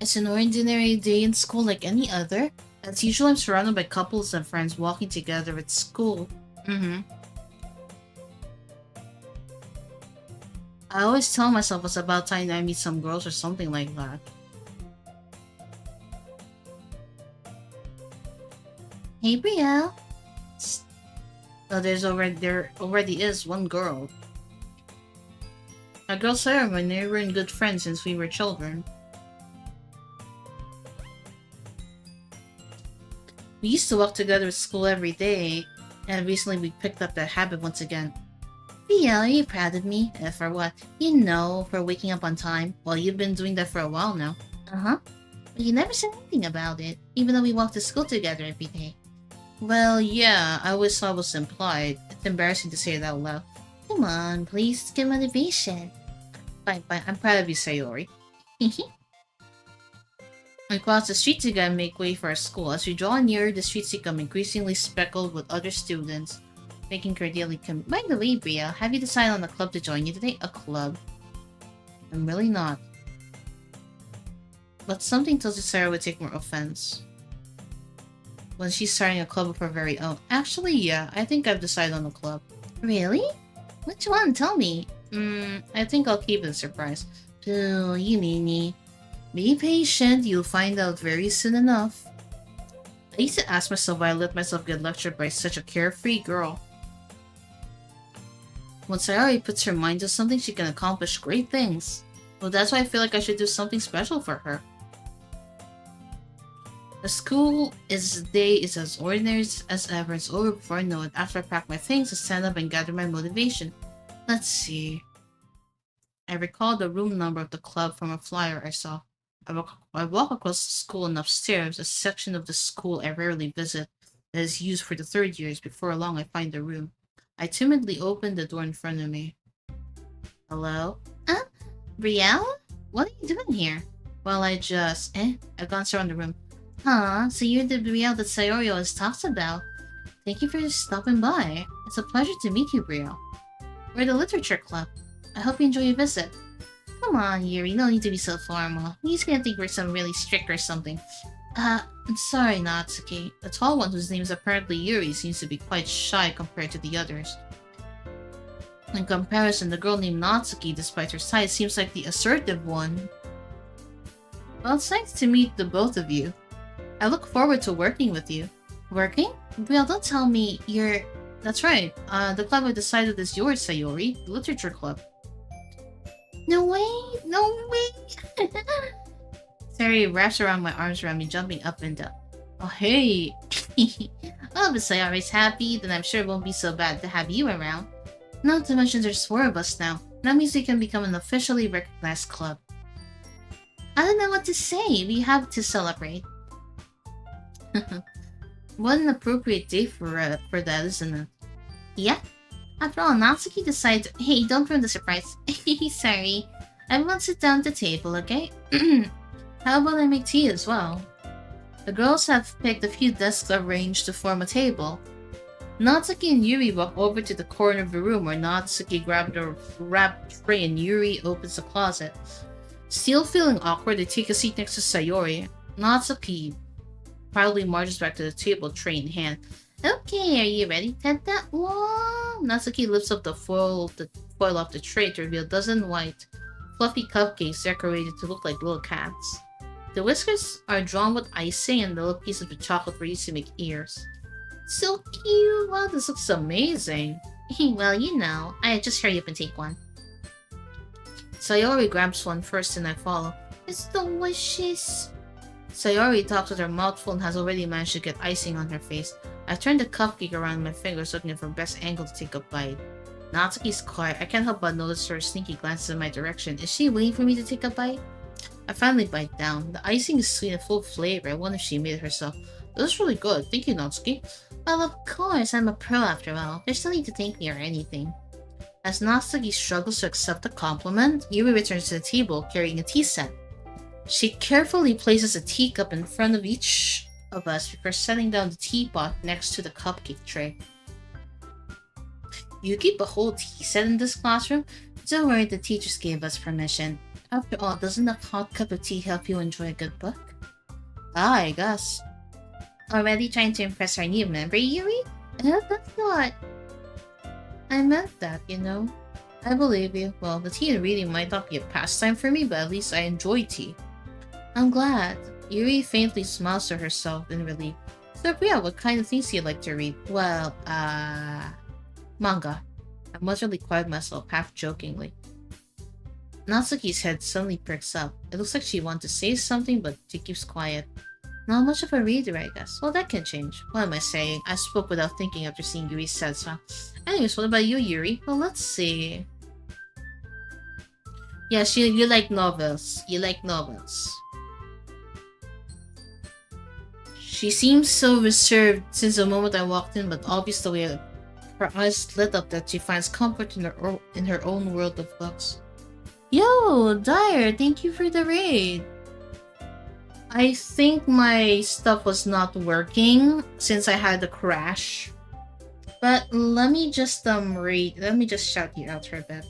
Speaker 5: It's an ordinary day in school like any other. As usual, I'm surrounded by couples and friends walking together at school. I always tell myself it's about time I meet some girls or something like that. Hey, Brielle. Oh, there already is one girl. A girl Sarah and I were good friends since we were children. We used to walk together at school every day, and recently we picked up that habit once again. Brielle, are you proud of me? For what? You know, for waking up on time. Well, you've been doing that for a while now. Uh-huh. But you never said anything about it, even though we walk to school together every day. Well, yeah, I always thought it was implied. It's embarrassing to say it out loud. Come on, please, get motivation. Fine, I'm proud of you, Sayori. We cross the street together and make way for our school. As we draw nearer, the streets become increasingly speckled with other students, making Cordelia come. By the way, Bria, have you decided on a club to join you today? A club? I'm really not. But something tells me Sarah would take more offense when she's starting a club of her very own. Actually, yeah, I think I've decided on a club. Really? Which one? Tell me. I think I'll keep it a surprise. Oh, you meanie. Be patient, you'll find out very soon enough. I used to ask myself why I let myself get lectured by such a carefree girl. When Sayori puts her mind to something, she can accomplish great things. Well, that's why I feel like I should do something special for her. The school day is as ordinary as ever. It's over before I know it. After I pack my things, I stand up and gather my motivation. Let's see. I recall the room number of the club from a flyer I saw. I walk across the school and upstairs, a section of the school I rarely visit that is used for the third years. Before long, I find the room. I timidly open the door in front of me. Hello? Brielle? What are you doing here? Well, I glanced around the room. Huh, so you're the Brielle that Sayori always talks about. Thank you for stopping by. It's a pleasure to meet you, Brielle. We're the literature club. I hope you enjoy your visit. Come on, Yuri, no need to be so formal. He's gonna think we're some really strict or something. I'm sorry, Natsuki. The tall one whose name is apparently Yuri seems to be quite shy compared to the others. In comparison, the girl named Natsuki, despite her size, seems like the assertive one. Well, it's nice to meet the both of you. I look forward to working with you. Working? Well, don't tell me you're... That's right. The club I decided is yours, Sayori. The literature club. No way! No way! Sayori wraps around my arms around me, jumping up and down. Oh, hey! Well, if Sayori's happy, then I'm sure it won't be so bad to have you around. Not to mention there's 4 of us now. That means we can become an officially recognized club. I don't know what to say. We have to celebrate. What an appropriate day for that, isn't it? Yeah. After all, Natsuki decided... Hey, don't ruin the surprise. Sorry. Everyone sit down at the table, okay? How about I make tea as well? The girls have picked a few desks arranged to form a table. Natsuki and Yuri walk over to the corner of the room where Natsuki grabbed a wrapped tray and Yuri opens the closet. Still feeling awkward, they take a seat next to Sayori. Natsuki proudly marches back to the table, tray in hand. Okay, are you ready? Ta-da! Whoa! Natsuki lifts up the foil off the tray to reveal a dozen white, fluffy cupcakes decorated to look like little cats. The whiskers are drawn with icing and the little pieces of the chocolate were used to make ears. So cute! Wow, this looks amazing! Well, you know, I just hurry up and take one. Sayori grabs one first and I follow. It's delicious! Sayori talks with her mouth full and has already managed to get icing on her face. I turn the cupcake around my fingers looking for the best angle to take a bite. Natsuki's quiet. I can't help but notice her sneaky glances in my direction. Is she waiting for me to take a bite? I finally bite down. The icing is sweet and full of flavor. I wonder if she made it herself. This is really good. Thank you, Natsuki. Well, of course. I'm a pro after all. There's no need to thank me or anything. As Natsuki struggles to accept the compliment, Yuri returns to the table carrying a tea set. She carefully places a teacup in front of each of us before setting down the teapot next to the cupcake tray. You keep a whole tea set in this classroom? Don't worry, the teachers gave us permission. After all, doesn't a hot cup of tea help you enjoy a good book? Ah, I guess. Already trying to impress our new member, Yuri? That's not. I meant that, you know. I believe you. Well, the tea and reading might not be a pastime for me, but at least I enjoy tea. I'm glad. Yuri faintly smiles to herself in relief. So, Priya, what kind of things do you like to read? Well, manga. I muttered quiet myself, half jokingly. Natsuki's head suddenly perks up. It looks like she wants to say something, but she keeps quiet. Not much of a reader, I guess. Well, that can change. What am I saying? I spoke without thinking after seeing Yuri's sad smile. Anyways, what about you, Yuri? Well, let's see. Yes, you like novels. You like novels. She seems so reserved since the moment I walked in, but obvious the way her eyes lit up that she finds comfort in her own world of books. Yo, Dyer, thank you for the raid. I think my stuff was not working since I had a crash. But let me just read. Let me just shout you out for a bit.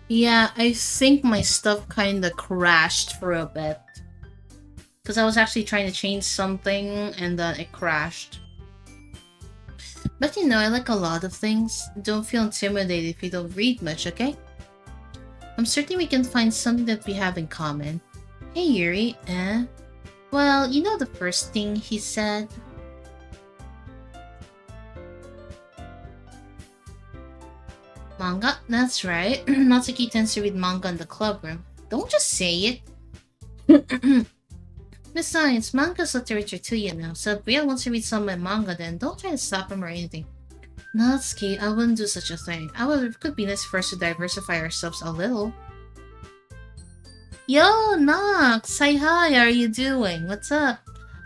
Speaker 5: Yeah, I think my stuff kinda crashed for a bit. Because I was actually trying to change something and then it crashed. But you know, I like a lot of things. Don't feel intimidated if you don't read much, okay? I'm certain we can find something that we have in common. Hey Yuri, eh? Well, you know the first thing he said? Manga? That's right. Natsuki tends to read manga in the club room. Don't just say it. Besides, manga's literature too, you know. So if Brielle wants to read some of my manga, then don't try to stop him or anything. Natsuki, I wouldn't do such a thing. However, it could be nice for us to diversify ourselves a little. Yo, Nox! Hi, how are you doing? What's up?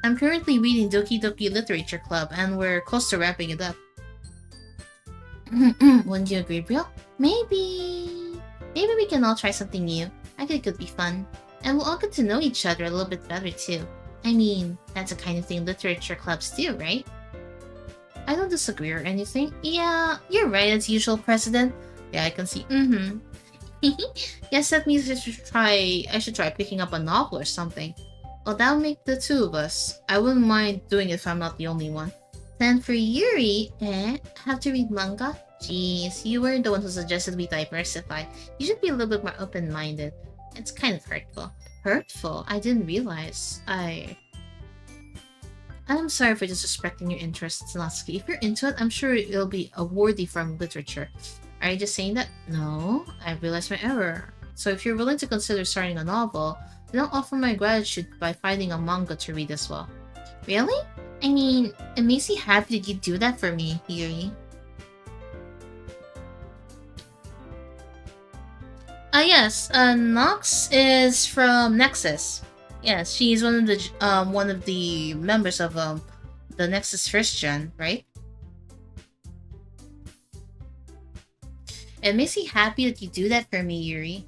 Speaker 5: I'm currently reading Doki Doki Literature Club, and we're close to wrapping it up. Wouldn't you agree, Brielle? Maybe we can all try something new. I think it could be fun. And we'll all get to know each other a little bit better too. I mean, that's the kind of thing literature clubs do, right? I don't disagree or anything. Yeah, you're right as usual, President. Yeah, I can see. Yes, that means I should try picking up a novel or something. Well, that'll make the two of us. I wouldn't mind doing it if I'm not the only one. Then for Yuri, have to read manga? Jeez, you were the one who suggested we diversify. You should be a little bit more open-minded. It's kind of hurtful. Hurtful? I didn't realize. I'm sorry for disrespecting your interests, Natsuki. If you're into it, I'm sure it'll be a worthy from literature. Are you just saying that? No, I realized my error. So if you're willing to consider starting a novel, then I'll offer my gratitude by finding a manga to read as well. Really? I mean, it makes me happy that you do that for me, Yuri. Yes, Nox is from Nexus. Yes, she's one of the members of the Nexus First Gen, right? It makes me happy that you do that for me, Yuri.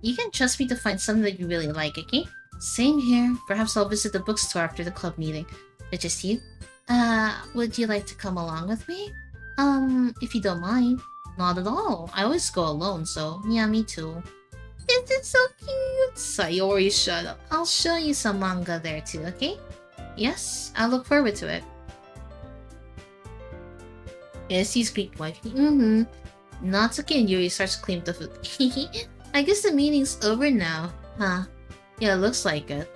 Speaker 5: You can trust me to find something that you really like, okay? Same here. Perhaps I'll visit the bookstore after the club meeting. But just you? Would you like to come along with me? If you don't mind. Not at all. I always go alone, so yeah, me too. This is so cute! Sayori, shut up. I'll show you some manga there too, okay? Yes, I look forward to it. Yes, he's Greek wifey. Natsuki and Yuri starts to clean the food. I guess the meeting's over now. Huh. Yeah, looks like it.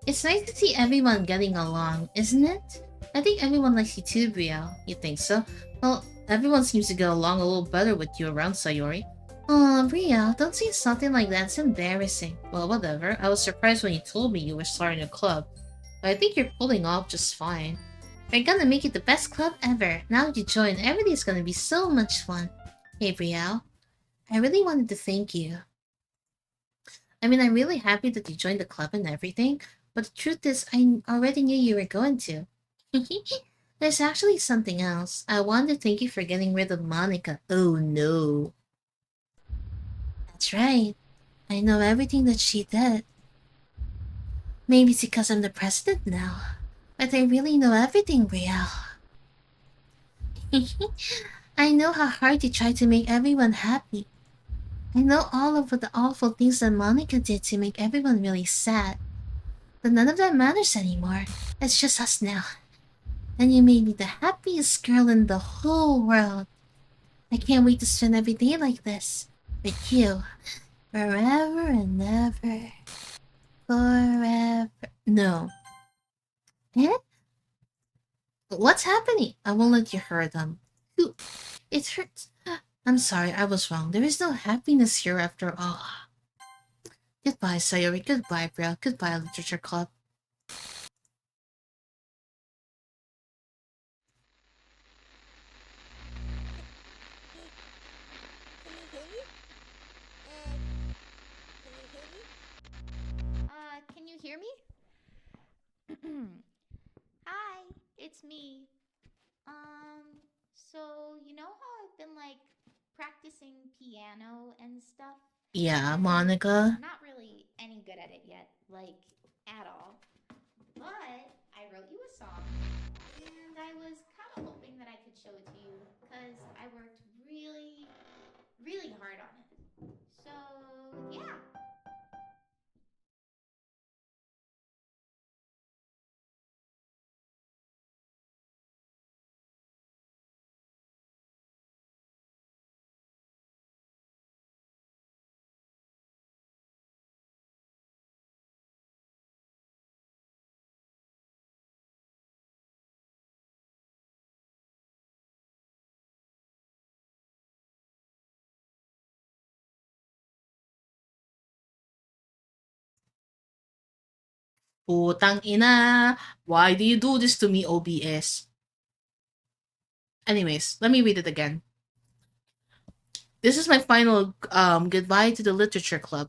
Speaker 5: It's nice to see everyone getting along, isn't it? I think everyone likes you too, Brielle. You think so? Well, everyone seems to get along a little better with you around, Sayori. Aw, Brielle, don't say something like that. It's embarrassing. Well, whatever. I was surprised when you told me you were starting a club. But I think you're pulling off just fine. We're gonna make it the best club ever. Now that you join, everything's gonna be so much fun. Hey, Brielle. I really wanted to thank you. I mean, I'm really happy that you joined the club and everything, but the truth is, I already knew you were going to. There's actually something else. I want to thank you for getting rid of Monica. Oh no. That's right. I know everything that she did. Maybe it's because I'm the president now. But I really know everything, Brielle. I know how hard you tried to make everyone happy. I know all of the awful things that Monica did to make everyone really sad. But none of that matters anymore. It's just us now. And you made me the happiest girl in the whole world. I can't wait to spend every day like this. With you. Forever and ever. Forever. No. Eh? What's happening? I won't let you hurt them. Ooh, it hurts. I'm sorry, I was wrong. There is no happiness here after all. Goodbye, Sayori. Goodbye, Brielle. Goodbye, Literature Club.
Speaker 6: Can you hear me? Hi, it's me. So you know how I've been like practicing piano and stuff?
Speaker 5: Yeah,
Speaker 6: As in,
Speaker 5: Monica.
Speaker 6: not really any good at it yet, like at all. But I wrote you a song, and I was kind of hoping that I could show it to you because I worked really, really hard on it. So, yeah.
Speaker 5: Putang ina. Why do you do this to me, OBS? Anyways, let me read it again. This is my final goodbye to the Literature Club.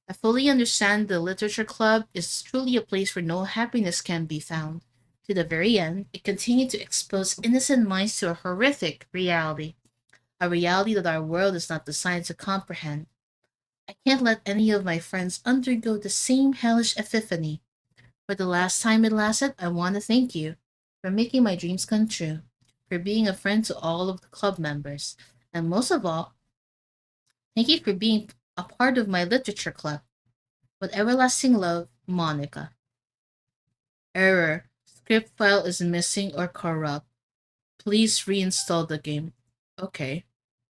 Speaker 5: I fully understand the Literature Club is truly a place where no happiness can be found. To the very end, it continued to expose innocent minds to a horrific reality, a reality that our world is not designed to comprehend. I can't let any of my friends undergo the same hellish epiphany. For the last time it lasted, I want to thank you for making my dreams come true, for being a friend to all of the club members, and most of all, thank you for being a part of my literature club. With everlasting love, Monica. Error. Script file is missing or corrupt. Please reinstall the game. Okay.